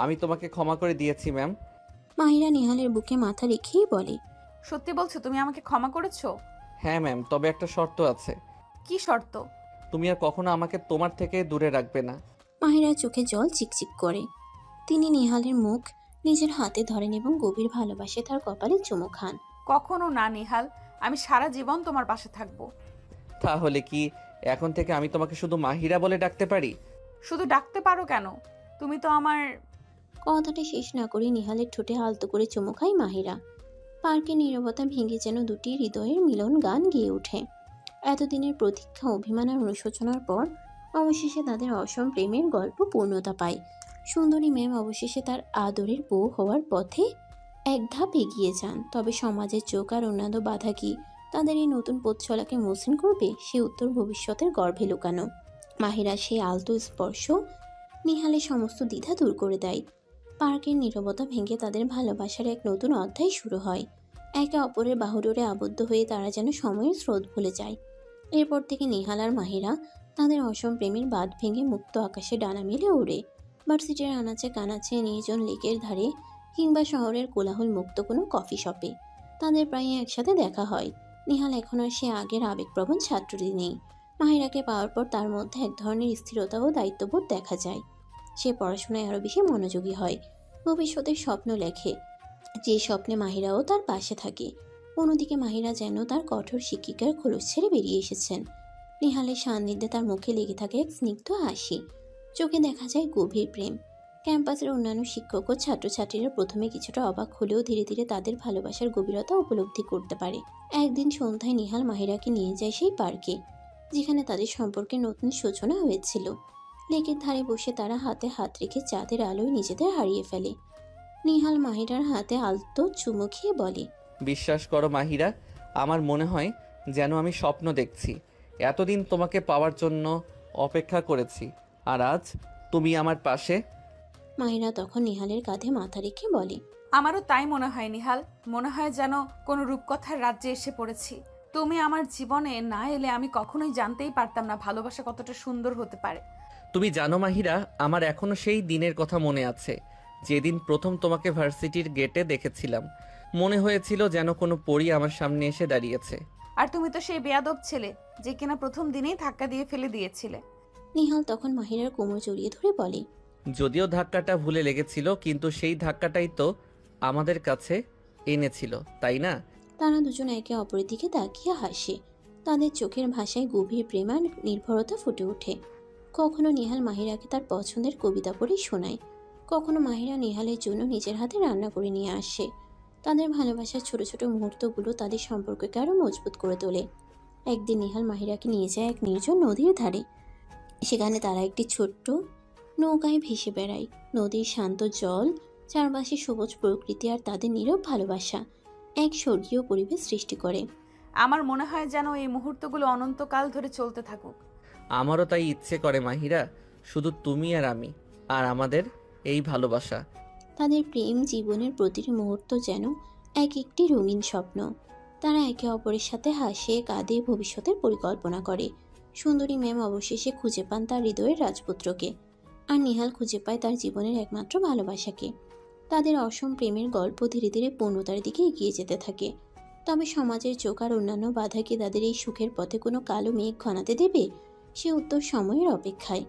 আমি তোমাকে ক্ষমা করে দিয়েছি ম্যাম। মাহিরা নিহালের বুকে মাথা রেখেই বলে, সত্যি বলছো তুমি আমাকে ক্ষমা করেছো? হ্যাঁ ম্যাম, তবে একটা শর্ত আছে। কি শর্ত? তুমি আর কখনো আমাকে তোমার থেকে দূরে রাখবে না। মাহিরার চোখে জল চিকচিক করে। তিনি নিহালের মুখ নিজের হাতে ধরেন এবং গভীর ভালোবাসে তার কপালে চুমু খান। কখনো না নিহাল, আমি সারা জীবন তোমার পাশে থাকবো। তাহলে কি এখন থেকে আমি তোমাকে শুধু মাহিরা বলে ডাকতে পারি? শুধু ডাকতে পারো কেন? তুমি তো আমার... কথাটা শেষ না করে নিহালের ঠোঁটে আলতো করে চুমু খায় মাহিরা। পার্কের নীরবতা ভেঙে যেন দুটি হৃদয়ের মিলন গান গেয়ে ওঠে। এতদিনের প্রতীক্ষা, অভিমান আর অনুশোচনার পর অবশেষে তাদের অসম প্রেমের গল্প পূর্ণতা পায়। সুন্দরী ম্যাম অবশেষে তার আদরের বউ হওয়ার পথে এক ধাপ এগিয়ে যান। তবে সমাজের চোখ আর অন্যান্য বাধা কি তাদের এই নতুন পথ চলাকে মসৃণ করবে? সে উত্তর ভবিষ্যতের গর্ভে লুকানো। মাহিরা সেই আলতো স্পর্শ নিহালের সমস্ত দ্বিধা দূর করে দেয়। পার্কের নীরবতা ভেঙে তাদের ভালোবাসার এক নতুন অধ্যায় শুরু হয়। একে অপরের বাহুডোরে আবদ্ধ হয়ে তারা যেন সময়ের স্রোত ভুলে যায়। এরপর থেকে নিহাল আর মাহিরা তাদের অসম প্রেমের বাঁধ ভেঙে মুক্ত আকাশে ডানা মেলে ওড়ে। ভার্সিটির আনাচে কানাচে, নির্জন লেকের ধারে কিংবা শহরের কোলাহল মুক্ত কোনো কফি শপে তাদের প্রায় একসাথে দেখা হয়। নিহাল এখন আর সে আগের আবেগপ্রবণ ছাত্রটি নেই। মাহিরাকে পাওয়ার পর তার মধ্যে এক ধরনের স্থিরতা ও দায়িত্ববোধ দেখা যায়। সে পড়াশোনায় আরও বেশি মনোযোগী হয়, ভবিষ্যতের স্বপ্ন লেখে, যে স্বপ্নে মাহিরাও তার পাশে থাকে। অন্যদিকে মাহিরা যেন তার কঠোর শিক্ষিকার খোলস ছেড়ে বেরিয়ে এসেছেন। নিহালের সান্নিধ্যে তার মুখে লেগে থাকে এক স্নিগ্ধ হাসি, চোখে দেখা যায় গভীর প্রেম। ক্যাম্পাসের অন্যান্য শিক্ষক ও ছাত্রছাত্রীরা প্রথমে কিছুটা অবাক হলেও ধীরে ধীরে তাদের ভালোবাসার গভীরতা উপলব্ধি করতে পারে। একদিন সন্ধ্যায় নিহাল মাহিরাকে নিয়ে যায় সেই পার্কে যেখানে তাদের সম্পর্কে নতুন সূচনা হয়েছিল। লেকের ধারে বসে তারা হাতে হাত রেখে চাঁদের আলোয় নিজেদের হারিয়ে ফেলে। নিহাল মাহিরার হাতে আলতো চুমু খেয়ে বলে, বিশ্বাস করো মাহিরা, আমার মনে হয় যেন আমি স্বপ্ন দেখছি। এতদিন তোমাকে পাওয়ার জন্য অপেক্ষা করেছি, আর আজ তুমি আমার পাশে। মাহিরা তখন নিহালের কাঁধে মাথা রেখে বলে, আমারও তাই মনে হয় নিহাল। মনে হয় যেন কোনো রূপকথার রাজ্যে এসে পড়েছি। তুমি আমার জীবনে না এলে আমি কখনোই জানতেই পারতাম না ভালোবাসা কতটা সুন্দর হতে পারে। তুমি জানো মাহিরা, আমার এখনো সেই দিনের কথা মনে আছে যেদিন প্রথম তোমাকে ভার্সিটির গেটে দেখেছিলাম। মনে হয়েছিল যেন কোনো পরী আমার সামনে এসে দাঁড়িয়েছে। আর তুমি তো সেই বেয়াদব ছেলে যে কিনা প্রথম দিনেই ধাক্কা দিয়ে ফেলে দিয়েছিলে। নিহাল তখন মাহিরার কোমর জড়িয়ে ধরে বলে, যদিও ধাক্কাটা ভুলে লেগেছিল, কিন্তু সেই ধাক্কাটাই তো আমাদের কাছে এনেছিল, তাই না? তারা দুজন একে অপরের দিকে তাকিয়ে হাসে। তাদের চোখের ভাষায় গভীর প্রেম আর নির্ভরতা ফুটে ওঠে। কখনো নিহাল মাহিরাকে তার পছন্দের কবিতা পড়ে শোনায়, কখনো মাহিরা নিহালের জন্য নিজের হাতে রান্না করে নিয়ে আসে। তাদের ভালোবাসার ছোট ছোট মুহূর্তগুলো তাদের সম্পর্ককে আরও মজবুত করে তোলে। একদিন নিহাল মাহিরাকে নিয়ে যায় এক নির্জন নদীর ধারে। সেখানে তারা একটি ছোট্ট নৌকায় ভেসে বেড়ায়। নদীর শান্ত জল, চারপাশে সবুজ প্রকৃতি আর তাদের নীরব ভালোবাসা এক স্বর্গীয় পরিবেশ সৃষ্টি করে। আমার মনে হয় যেন এই মুহূর্তগুলো অনন্তকাল ধরে চলতে থাকুক। আমারও তাই ইচ্ছে করে মাহিরা, শুধু তুমি আর আমি, আর আমাদের এই ভালোবাসা। তাদের প্রেম জীবনের প্রতিটি মুহূর্ত যেন এক একটি রঙিন স্বপ্ন। তারা একে অপরের সাথে হাসে কাঁদে, ভবিষ্যতের পরিকল্পনা করে। সুন্দরী ম্যাম অবশেষে খুঁজে পান তার হৃদয়ের রাজপুত্রকে, আর নিহাল খুঁজে পায় তার জীবনের একমাত্র ভালোবাসাকে। তাদের অসম প্রেমের গল্প ধীরে ধীরে পূর্ণতার দিকে এগিয়ে যেতে থাকে। তবে সমাজের চোখ আর অন্যান্য বাধা কি তাদের এই সুখের পথে কোনো কালো মেঘ ঘনাতে দেবে? সে উত্তর সময়ের অপেক্ষায়।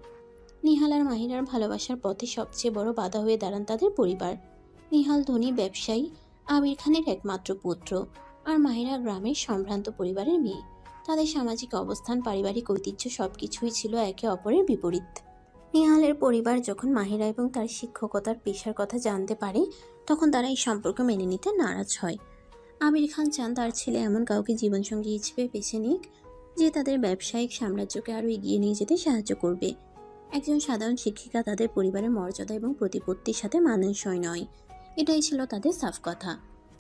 নিহাল আর মাহিরার ভালোবাসার পথে সবচেয়ে বড় বাধা হয়ে দাঁড়ান তাদের পরিবার। নিহাল ধনী ব্যবসায়ী আবির খানের একমাত্র পুত্র, আর মাহিরা গ্রামের সম্ভ্রান্ত পরিবারের মেয়ে। তাদের সামাজিক অবস্থান, পারিবারিক ঐতিহ্য সবকিছুই ছিল একে অপরের বিপরীত। নিহালের পরিবার যখন মাহিরা এবং তার শিক্ষকতার পেশার কথা জানতে পারে, তখন তারা এই সম্পর্ক মেনে নিতে নারাজ হয়। আবির খান চান তার ছেলে এমন কাউকে জীবনসঙ্গী হিসেবে বেছে নিক, যে তাদের ব্যবসায়িক সাম্রাজ্যকে আরও এগিয়ে নিয়ে যেতে সাহায্য করবে। একজন সাধারণ শিক্ষিকা তাদের পরিবারের মর্যাদা এবং প্রতিপত্তির সাথে মানানসই নয়, এটাই ছিল তাদের সাফ কথা।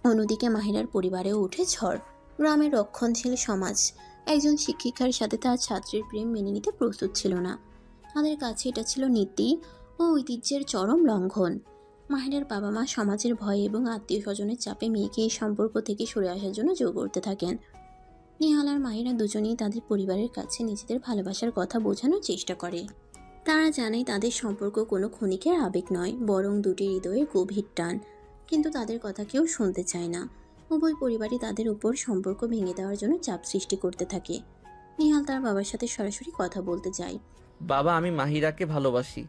অন্যদিকে মাহিরার পরিবারেও উঠে ঝড়। গ্রামের রক্ষণশীল সমাজ একজন শিক্ষিকার সাথে তার ছাত্রীর প্রেম মেনে নিতে প্রস্তুত ছিল না। তাদের কাছে এটা ছিল নীতি ও ঐতিহ্যের চরম লঙ্ঘন। মাহিরার বাবা মা সমাজের ভয়ে এবং আত্মীয় স্বজনের চাপে মেয়েকে এই সম্পর্ক থেকে সরে আসার জন্য জোর করতে থাকেন। নিহাল আর মাহিরা দুজনেই তাদের পরিবারের কাছে নিজেদের ভালোবাসার কথা বোঝানোর চেষ্টা করে। তারা জানে তাদের সম্পর্ক কোনো ক্ষণিকের আবেগ নয়, বরং দুটি হৃদয়ের গভীর টান। কিন্তু তাদের কথা কেউ শুনতে চায় না। উভয় পরিবারই তাদের উপর সম্পর্ক ভেঙে দেওয়ার জন্য চাপ সৃষ্টি করতে থাকে। নিহাল তার বাবার সাথে সরাসরি কথা বলতে চায়। বাবা, আমি মাহিরাকে ভালোবাসি।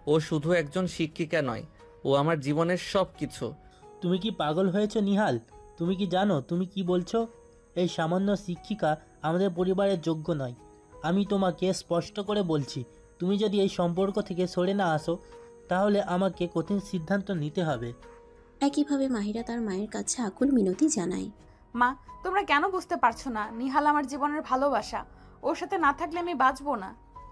ও শুধু একজন শিক্ষিকা নয়, ও আমার জীবনের সব কিছু। তুমি কি পাগল হয়েছো নিহাল? তুমি কি জানো তুমি কি বলছো? এই সামান্য শিক্ষিকা আমাদের পরিবারের যোগ্য নয়। আমি তোমাকে স্পষ্ট করে বলছি, তুমি যদি এই সম্পর্ক থেকে সরে না আসো, তাহলে আমাকে কঠিন সিদ্ধান্ত নিতে হবে। একইভাবে মাহিরা তার মায়ের কাছে আকুল মিনতি জানায়। মা, তোমরা কেন বুঝতে পারছো না? নিহাল আমার জীবনের ভালোবাসা। ওর সাথে না থাকলে আমি বাঁচবো না।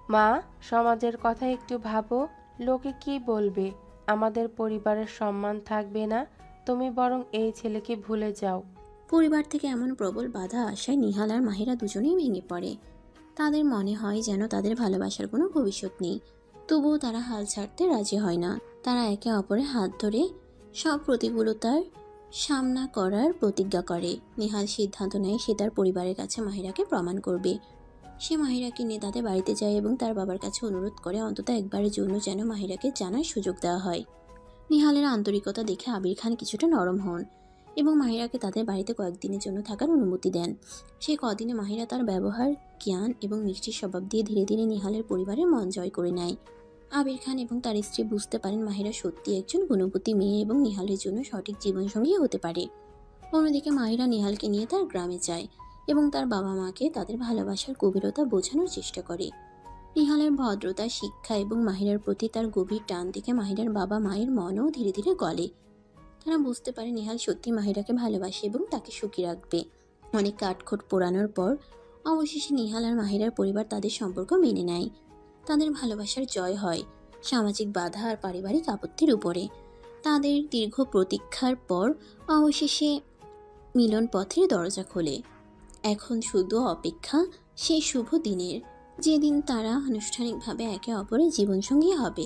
মা, সমাজের কথা একটু ভাবো। লোকে কি বলবে? আমাদের পরিবারের সম্মান থাকবে না। তুমি বরং এই ছেলেকে ভুলে যাও। পরিবার থেকে এমন প্রবল বাধা আসায় নিহাল আর মাহিরা দুজনেই ভেঙে পড়ে। তাদের মনে হয় যেন তাদের ভালোবাসার কোনো ভবিষ্যৎ নেই। তবুও তারা হাল ছাড়তে রাজি হয় না। তারা একে অপরের হাত ধরে সব প্রতিকূলতার সামনা করার প্রতিজ্ঞা করে। নিহাল সিদ্ধান্ত নেয় সে তার পরিবারের কাছে মাহিরাকে প্রমাণ করবে। সে মাহিরাকে নিয়ে তাদের বাড়িতে যায় এবং তার বাবার কাছে অনুরোধ করে অন্তত একবারের জন্য যেন মাহিরাকে জানার সুযোগ দেওয়া হয়। নিহালের আন্তরিকতা দেখে আবির খান কিছুটা নরম হন এবং মাহিরাকে তাদের বাড়িতে কয়েকদিনের জন্য থাকার অনুমতি দেন। সেই কদিনে মাহিরা তার ব্যবহার, জ্ঞান এবং মিষ্টির স্বভাব দিয়ে ধীরে ধীরে নিহালের পরিবারের মন জয় করে নেয়। আবির খান এবং তার স্ত্রী বুঝতে পারেন মাহিরা সত্যি একজন গুণবতী মেয়ে এবং নিহালের জন্য সঠিক জীবনসঙ্গী হতে পারে। অন্যদিকে মাহিরা নিহালকে নিয়ে তার গ্রামে যায় এবং তার বাবা মাকে তাদের ভালোবাসার গভীরতা বোঝানোর চেষ্টা করে। নিহালের ভদ্রতা, শিক্ষা এবং মাহিরার প্রতি তার গভীর টান দেখে মাহিরার বাবা মায়ের মনও ধীরে ধীরে গলে। তারা বুঝতে পারে নিহাল সত্যি মাহিরাকে ভালোবাসে এবং তাকে সুখী রাখবে। অনেক কাঠখোট পোড়ানোর পর অবশেষে নিহাল আর মাহিরার পরিবার তাদের সম্পর্ক মেনে নেয়। তাদের ভালোবাসার জয় হয় সামাজিক বাধা আর পারিবারিক আপত্তির উপরে। তাদের দীর্ঘ প্রতীক্ষার পর অবশেষে মিলন পথের দরজা খোলে। এখন শুধু অপেক্ষা সেই শুভ দিনের, যেদিন তারা আনুষ্ঠানিকভাবে একে অপরের জীবনসঙ্গী হবে।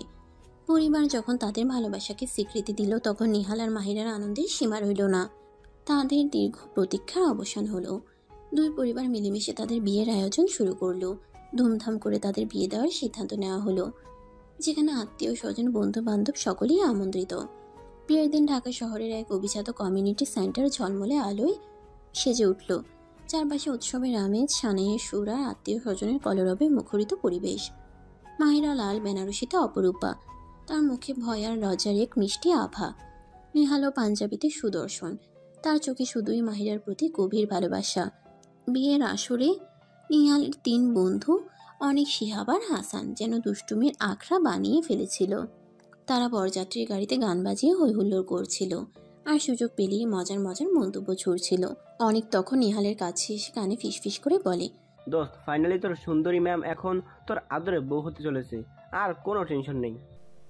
পরিবার যখন তাদের ভালোবাসাকে স্বীকৃতি দিল, তখন নিহাল আর মাহিরার আনন্দের সীমা রইল না। তাদের দীর্ঘ প্রতীক্ষার অবসান হলো। দুই পরিবার মিলেমিশে তাদের বিয়ের আয়োজন শুরু করলো। ধুমধাম করে তাদের বিয়ে দেওয়ার সিদ্ধান্ত নেওয়া হলো, যেখানে আত্মীয় স্বজন, বন্ধু বান্ধব সকলেই আমন্ত্রিত। বিয়ের দিন ঢাকা শহরের এক অভিজাত কমিউনিটি সেন্টার ঝলমলে আলোয় সেজে উঠল। চারপাশে উৎসবের আমেজ, সানাইয়ের সুর আর আত্মীয় স্বজনের কলরবে মুখরিত পরিবেশ। মাহিরা লাল বেনারসিতে অপরূপা, তার মুখে ভয় আর লজ্জার এক মিষ্টি আভা। নিহাল পাঞ্জাবিতে সুদর্শন, তার চোখে শুধুই মাহিরার প্রতি গভীর ভালোবাসা। বিয়ের আসরে নিহালের 3 বন্ধু অনেক, শিহাব আর হাসান যেন দুষ্টুমির আখড়া বানিয়ে ফেলেছিল। তারা বরযাত্রীর গাড়িতে গান বাজিয়ে হৈ হুল্লোড় করছিল আর সুযোগ পেলেই মজার মজার মন্তব্য ছুড়ছিল। অনেক তখন নিহালের কাছে এসে কানে ফিসফিস করে বলে, দোস্ত ফাইনালি তোর সুন্দরী ম্যাম এখন তোর আদরে বউ হতে চলেছে, আর কোনো টেনশন নেই।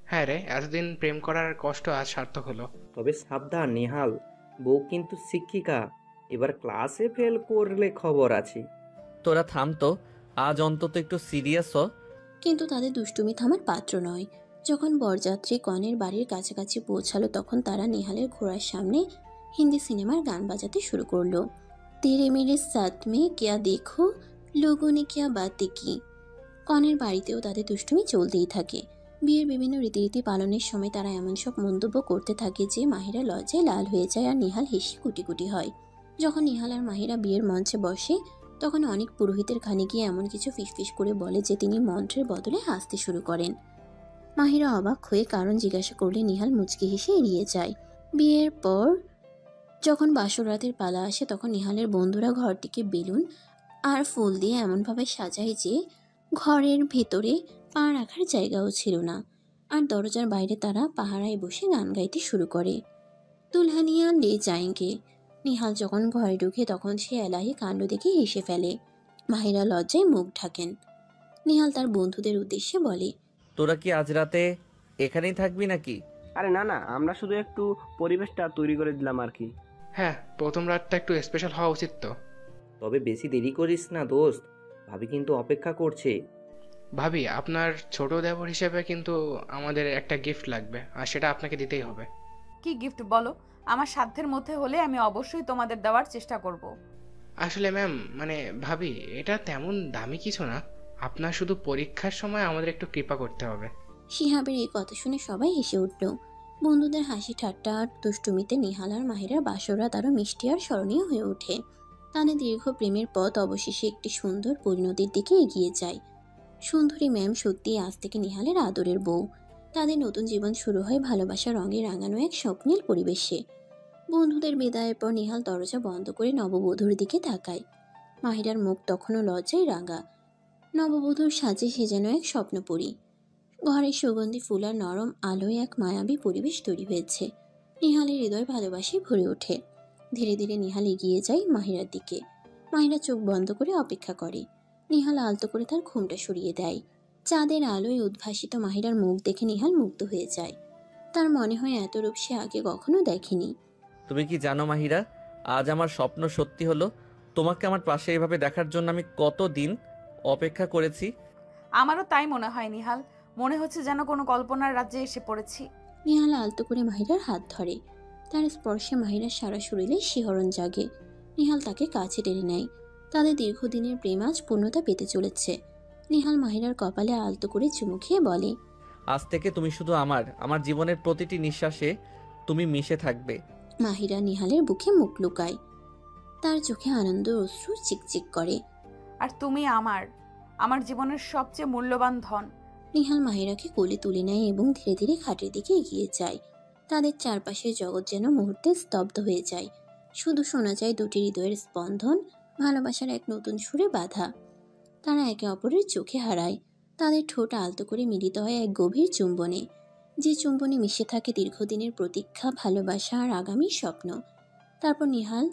হ্যাঁ রে, এতদিন প্রেম করার কষ্ট আজ সার্থক হলো। তবে সাবধান নিহাল, বউ কিন্তু শিক্ষিকা, এবার ক্লাসে ফেল করলে খবর আছে। তোরা থাম তো, আজ অন্তত একটু সিরিয়াস হ। কিন্তু তাদের দুষ্টুমি থামার পাত্র নয়। যখন বরযাত্রী কনের বাড়ির কাছাকাছি পৌঁছালো তখন তারা নিহালের ঘোড়ার সামনে হিন্দি সিনেমার গান বাজাতে শুরু করলো। তেরে মেরে সাথ মে কিয়া দেখো, লোগো নে কিয়া বাতে কি। কনের বাড়িতেও তাদের দুষ্টুমি চলতেই থাকে। বিয়ের বিভিন্ন রীতিনীতি পালনের সময় তারা এমন সব মন্তব্য করতে থাকে যে মাহিরা লজ্জায় লাল হয়ে যায় আর নিহাল হেসে কুটি কুটি হয়। যখন নিহাল আর মাহিরা বিয়ের মঞ্চে বসে তখন অনেক পুরোহিতের খানে গিয়ে এমন কিছু ফিসফিস করে বলে যে তিনি মন্ত্রের বদলে হাসতে শুরু করেন। মাহিরা অবাক হয়ে কারণ জিজ্ঞাসা করলে নিহাল মুচকি হেসে এড়িয়ে যায়। বিয়ের পর যখন বাসর রাতের পালা আসে তখন নিহালের বন্ধুরা ঘরটিকে বেলুন আর ফুল দিয়ে এমনভাবে সাজায় যে ঘরের ভেতরে পা রাখার জায়গাও ছিল না। আর দরজার বাইরে তারা পাহারায় বসে গান গাইতে শুরু করে, দুলহানিয়া লে যায়েঙ্গে। নিহাল যখন ঘরে ঢুকে তখন সে এলাহি কাণ্ড দেখে হেসে ফেলে। মাহিরা লজ্জায় মুখ ঢাকেন। নিহাল তার বন্ধুদের উদ্দেশ্যে বলে, তোরা কি আজ রাতে এখানেই থাকবি নাকি? আরে না না, আমরা শুধু একটু পরিবেশটা তৈরি করে দিলাম আর কি। হ্যাঁ, প্রথম রাতটা একটু স্পেশাল হওয়া উচিত তো। তবে বেশি দেরি করিস না দোস্ত, ভাবি কিন্তু অপেক্ষা করছে। ভাবি, আপনার ছোট দেবর হিসেবে কিন্তু আমাদের একটা গিফট লাগবে, আর সেটা আপনাকে দিতেই হবে। কি গিফট বলো? আমার সাধ্যের মধ্যে হলে আমি অবশ্যই তোমাদের দেওয়ার চেষ্টা করব। আসলে ম্যাম, মানে ভাবি, এটা তেমন দামি কিছু না, আপনার শুধু পরীক্ষার সময় আমাদের একটু কৃপা করতে হবে। শিহাবের এই কথা শুনে সবাই হেসে উঠল। বন্ধুদের হাসি ঠাট্টা আর দুষ্টুমিতে নিহাল আর মাহিরার বাসরাত আরও মিষ্টি আর স্মরণীয় হয়ে ওঠে। তাদের দীর্ঘ প্রেমের পথ অবশেষে একটি সুন্দর পরিণতির দিকে এগিয়ে যায়। সুন্দরী ম্যাম সত্যি আজ থেকে নিহালের আদরের বউ। তাদের নতুন জীবন শুরু হয় ভালোবাসা রঙে রাঙানো এক স্বপ্নের পরিবেশে। বন্ধুদের বিদায়ের পর নিহাল দরজা বন্ধ করে নববধূর দিকে তাকায়। মাহিরার মুখ তখনও লজ্জায় রাঙা। নববধূর সাজে সে যেন এক স্বপ্নপুরী। ঘরের সুগন্ধি ফুল আর নরম আলোয় এক মায়াবী পরিবেশ তৈরি হয়েছে। নিহালের হৃদয় ভালোবাসায় ভরে ওঠে। ধীরে ধীরে নিহাল এগিয়ে যায় মাহিরার দিকে। মাহিরা চোখ বন্ধ করে অপেক্ষা করে। নিহাল আলতো করে তার ঘুমটা সরিয়ে দেয়। চাঁদের আলোয় উদ্ভাসিত মাহিরার মুখ দেখে নিহাল মুগ্ধ হয়ে যায়। তার মনে হয় এত রূপ সে আগে কখনো দেখেনি। তুমি কি জানো মাহিরা, আজ আমার স্বপ্ন সত্যি হলো। তোমাকে আমার পাশে এভাবে দেখার জন্য আমি কতদিন অপেক্ষা করেছি। আমারও তাই মনে হয় নিহাল, মনে হচ্ছে যেন কোনো কল্পনার রাজ্যে এসে পড়েছি। নিহাল আলতো করে মাহিরার হাত ধরে। তার স্পর্শে মাহিরার সারা শরীরে শিহরণ জাগে। নিহাল তাকে কাছে টেনে নেয়। তাদের দীর্ঘদিনের প্রেম আজ পূর্ণতা পেতে চলেছে। নিহাল মাহিরার কপালে আলতো করে চুমু খেয়ে বলে, আজ থেকে তুমি শুধু আমার জীবনের প্রতিটি নিঃশ্বাসে তুমি মিশে থাকবে। মাহিরা নিহালের বুকে মুখ লুকায়। তার চোখে আনন্দ অশ্রু চিকচিক করে। আর তুমি আমার জীবনের সবচেয়ে মূল্যবান ধন। নিহাল মাহিরাকে কোলে তুলে নেয় এবং ধীরে ধীরে খাটের দিকে এগিয়ে যায়। তাদের চারপাশের জগৎ যেন মুহূর্তে স্তব্ধ হয়ে যায়। শুধু শোনা যায় দুটি হৃদয়ের স্পন্দন, ভালোবাসার এক নতুন সুরে বাঁধা। তারা একে অপরের চোখে হারায়। তাদের ঠোঁট আলতো করে মিলিত হয় এক গভীর চুম্বনে, যে চুম্বনে মিশে থাকে দীর্ঘদিনের প্রতীক্ষা, ভালোবাসা আর আগামীর স্বপ্ন। তারপর নিহাল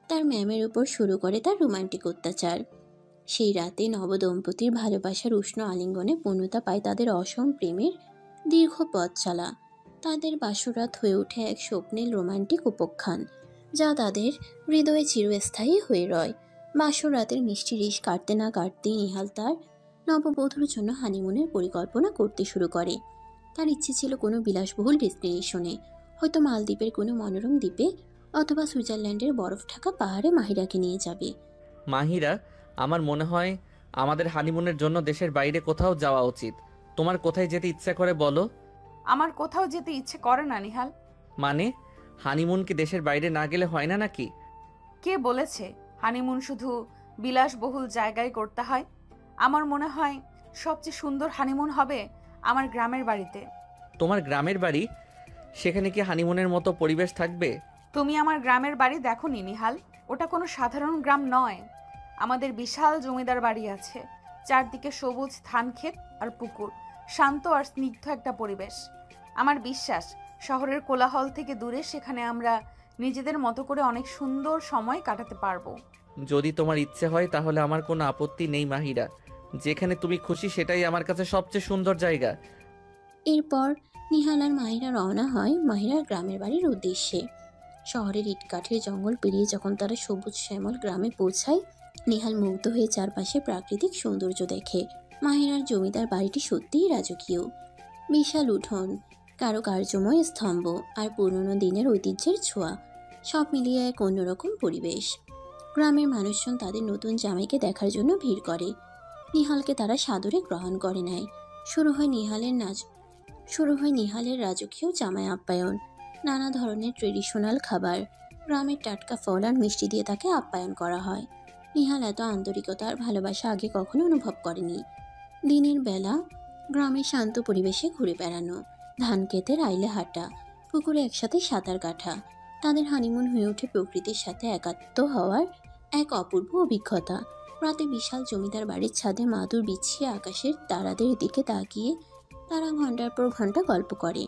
তার ম্যামের উপর শুরু করে তার রোমান্টিক অত্যাচার। সেই রাতে নবদম্পতির ভালোবাসার উষ্ণ আলিঙ্গনে পূর্ণতা পায় তাদের অসম প্রেমের দীর্ঘ পথ চলা। তাদের বাসরাত হয়ে ওঠে এক স্বপ্নের রোমান্টিক উপখ্যান, যা তাদের হৃদয়ে চিরস্থায়ী হয়ে রয়। বাসর রাতের মিষ্টি রিশ কাটতে না কাটতেই নিহাল তার নববধূর জন্য হানিমুনের পরিকল্পনা করতে শুরু করে। তার ইচ্ছে ছিল কোনো বিলাসবহুল ডেস্টিনেশনে, হয়তো মালদ্বীপের কোনো মনোরম দ্বীপে অথবা সুইজারল্যান্ডের বরফ ঢাকা পাহাড়ে মাহিরাকে নিয়ে যাবে। মাহিরা, আমার মনে হয় আমাদের হানিমুনের জন্য দেশের বাইরে কোথাও যাওয়া উচিত। তোমার কোথায় যেতে ইচ্ছা করে বলো? আমার কোথাও যেতে ইচ্ছে করে না নিহাল। মানে হানিমুন কি দেশের বাইরে না গেলে হয় না নাকি? কে বলেছে হানিমুন শুধু বিলাসবহুল জায়গায় করতে হয়? আমার মনে হয় সবচেয়ে সুন্দর হানিমুন হবে আমার গ্রামের বাড়িতে। তোমার গ্রামের বাড়ি? সেখানে কি হানিমুনের মতো পরিবেশ থাকবে? তুমি আমার গ্রামের বাড়ি দেখোনি নিহাল? ওটা কোনো সাধারণ গ্রাম নয়। আমাদের বিশাল জমিদার বাড়ি আছে, চারদিকে সবুজ ধানক্ষেত আর পুকুর, শান্ত আর স্নিগ্ধ একটা পরিবেশ। আমার বিশ্বাস শহরের কোলাহল থেকে দূরে সেখানে আমরা নিজেদের মতো করে অনেক সুন্দর সময় কাটাতে পারবো। যদি তোমার ইচ্ছে হয় তাহলে আমার কোনো আপত্তি নেই মাহিরা। যেখানে তুমি খুশি সেটাই আমার কাছে সবচেয়ে সুন্দর জায়গা। এরপর নিহাল আর মাহিরা রওনা হয় মাহিরার গ্রামের বাড়ির উদ্দেশ্যে। শহরের ইটকাঠের জঙ্গল পেরিয়ে যখন তারা সবুজ শ্যামল গ্রামে পৌঁছায়, নিহাল মুগ্ধ হয়ে চারপাশে প্রাকৃতিক সৌন্দর্য দেখে। মাহিরার জমিদার বাড়িটি সত্যিই রাজকীয়। বিশাল উঠোন, কারুকার্যময় স্তম্ভ আর পুরনো দিনের ঐতিহ্যের ছোঁয়া, সব মিলিয়ে এক অন্যরকম পরিবেশ। গ্রামের মানুষজন তাদের নতুন জামাইকে দেখার জন্য ভিড় করে। নিহালকে তারা সাদরে গ্রহণ করে নেয়। শুরু হয় নিহালের রাজকীয় জামাই আপ্যায়ন। নানা ধরনের ট্রেডিশনাল খাবার, গ্রামের টাটকা ফল আর মিষ্টি দিয়ে তাকে আপ্যায়ন করা হয়। নিহাল এত আন্তরিকতা আর ভালোবাসা আগে কখনো অনুভব করেনি। দিনের বেলা গ্রামের শান্ত পরিবেশে ঘুরে বেড়ানো, ধান ক্ষেতের আইলে হাঁটা, পুকুরে একসাথে সাঁতার কাটা, তাদের হানিমুন হয়ে ওঠে প্রকৃতির সাথে একাত্ম হওয়ার এক অপূর্ব অভিজ্ঞতা। রাতে বিশাল জমিদার বাড়ির ছাদে মাদুর বিছিয়ে আকাশের তারাদের দিকে তাকিয়ে তারা ঘন্টার পর ঘন্টা গল্প করে।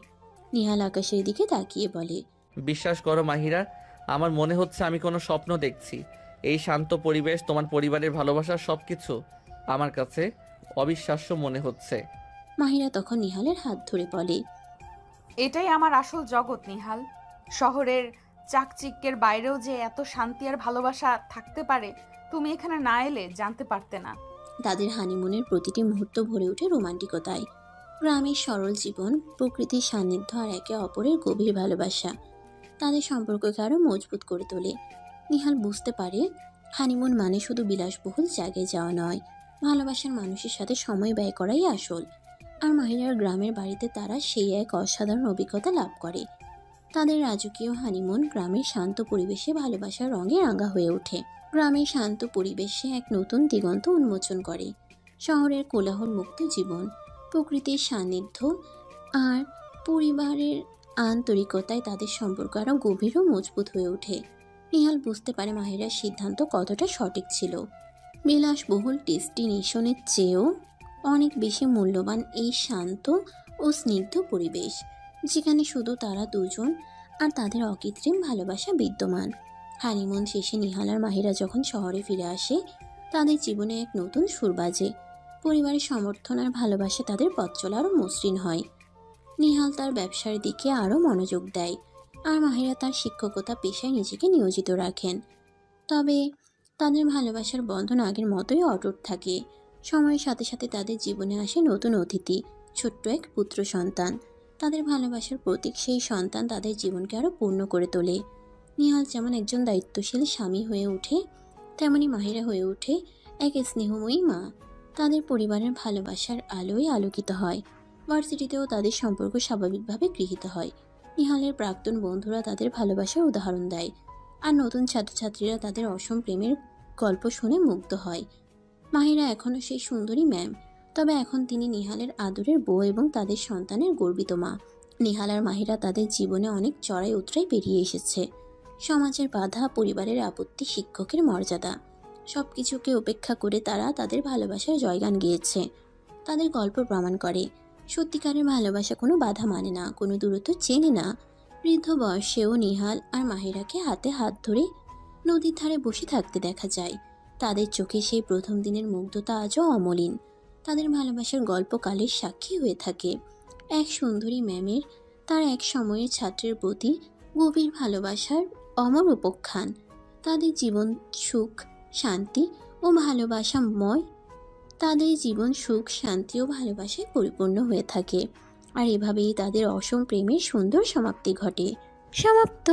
নিহাল আকাশের দিকে তাকিয়ে বলে, বিশ্বাস করো মাহিরা, আমার মনে হচ্ছে আমি কোনো স্বপ্ন দেখছি। এই শান্ত পরিবেশ, তোমার পরিবারের ভালোবাসা, সবকিছু আমার কাছে অবিশ্বাস্য মনে হচ্ছে। মাহিরা তখন নিহালের হাত ধরে বলে, এটাই আমার আসল জগৎ নিহাল। শহরের চাকচিক্যের বাইরেও যে এত শান্তি আর ভালোবাসা থাকতে পারে, তুমি এখানে না এলে জানতে পারতে না। তাদের হানিমুনের প্রতিটি মুহূর্ত ভরে ওঠে রোমান্টিকতায়। গ্রামের সরল জীবন, প্রকৃতির সান্নিধ্য আর একে অপরের গভীর ভালোবাসা তাদের সম্পর্ককে আরও মজবুত করে তোলে। নিহাল বুঝতে পারে হানিমুন মানে শুধু বিলাসবহুল জায়গায় যাওয়া নয়, ভালোবাসার মানুষের সাথে সময় ব্যয় করাই আসল। আর মাহিরার গ্রামের বাড়িতে তারা সেই এক অসাধারণ অভিজ্ঞতা লাভ করে। তাদের রাজকীয় হানিমুন গ্রামের শান্ত পরিবেশে ভালোবাসার রঙে রাঙা হয়ে ওঠে। গ্রামের শান্ত পরিবেশে এক নতুন দিগন্ত উন্মোচন করে। শহরের কোলাহল মুক্ত জীবন, প্রকৃতির সান্নিধ্য আর পরিবারের আন্তরিকতায় তাদের সম্পর্ক আরও গভীর ও মজবুত হয়ে ওঠে। নিহাল বুঝতে পারে মাহিরার সিদ্ধান্ত কতটা সঠিক ছিল। বিলাসবহুল ডেস্টিনেশনের চেয়েও অনেক বেশি মূল্যবান এই শান্ত ও স্নিগ্ধ পরিবেশ, যেখানে শুধু তারা দুজন আর তাদের অকৃত্রিম ভালোবাসা বিদ্যমান। হানিমুন শেষে নিহাল আর মাহিরা যখন শহরে ফিরে আসে, তাদের জীবনে এক নতুন সুর বাজে। পরিবারের সমর্থন আর ভালোবাসা তাদের পথ চলা আরও মসৃণ হয়। নিহাল তার ব্যবসার দিকে আরও মনোযোগ দেয়, আর মাহিরা তার শিক্ষকতা পেশায় নিজেকে নিয়োজিত রাখেন। তবে তাদের ভালোবাসার বন্ধন আগের মতোই অটুট থাকে। সময়ের সাথে সাথে তাদের জীবনে আসে নতুন অতিথি, ছোট্ট এক পুত্র সন্তান। তাদের ভালোবাসার প্রতীক সেই সন্তান তাদের জীবনকে আরও পূর্ণ করে তোলে। নিহাল যেমন একজন দায়িত্বশীল স্বামী হয়ে ওঠে, তেমনি মাহিরা হয়ে ওঠে এক স্নেহময়ী মা। তাদের পরিবারের ভালোবাসার আলোয় আলোকিত হয়। ভার্সিটিতেও তাদের সম্পর্ক স্বাভাবিকভাবে গৃহীত হয়। নিহালের প্রাক্তন বন্ধুরা তাদের ভালোবাসার উদাহরণ দেয়, আর নতুন ছাত্রছাত্রীরা তাদের অসম প্রেমের গল্প শুনে মুগ্ধ হয়। মাহিরা এখনও সেই সুন্দরী ম্যাম, তবে এখন তিনি নিহালের আদরের বউ এবং তাদের সন্তানের গর্বিত মা। নিহাল আর মাহিরা তাদের জীবনে অনেক চড়াই উতরাই পেরিয়ে এসেছে। সমাজের বাধা, পরিবারের আপত্তি, শিক্ষকের মর্যাদা, সব কিছুকে উপেক্ষা করে তারা তাদের ভালোবাসার জয়গান গেয়েছে। তাদের গল্প প্রমাণ করে সত্যিকারের ভালোবাসা কোনো বাধা মানে না, কোনো দূরত্ব চেনে না। বৃদ্ধ বয়সেও নিহাল আর মাহিরাকে হাতে হাত ধরে নদীর ধারে বসে থাকতে দেখা যায়। তাদের চোখে সেই প্রথম দিনের মুগ্ধতা আজও অমলিন। তাদের ভালোবাসার গল্প কালের সাক্ষী হয়ে থাকে। এক সুন্দরী ম্যামের তার এক সময়ের ছাত্রের প্রতি গভীর ভালোবাসার অমর উপখ্যান। তাদের জীবন সুখ, শান্তি ও ভালোবাসাময় তাদের জীবন সুখ, শান্তি ও ভালোবাসায় পরিপূর্ণ হয়ে থাকে। আর এভাবেই তাদের অসম প্রেমের সুন্দর সমাপ্তি ঘটে। সমাপ্ত।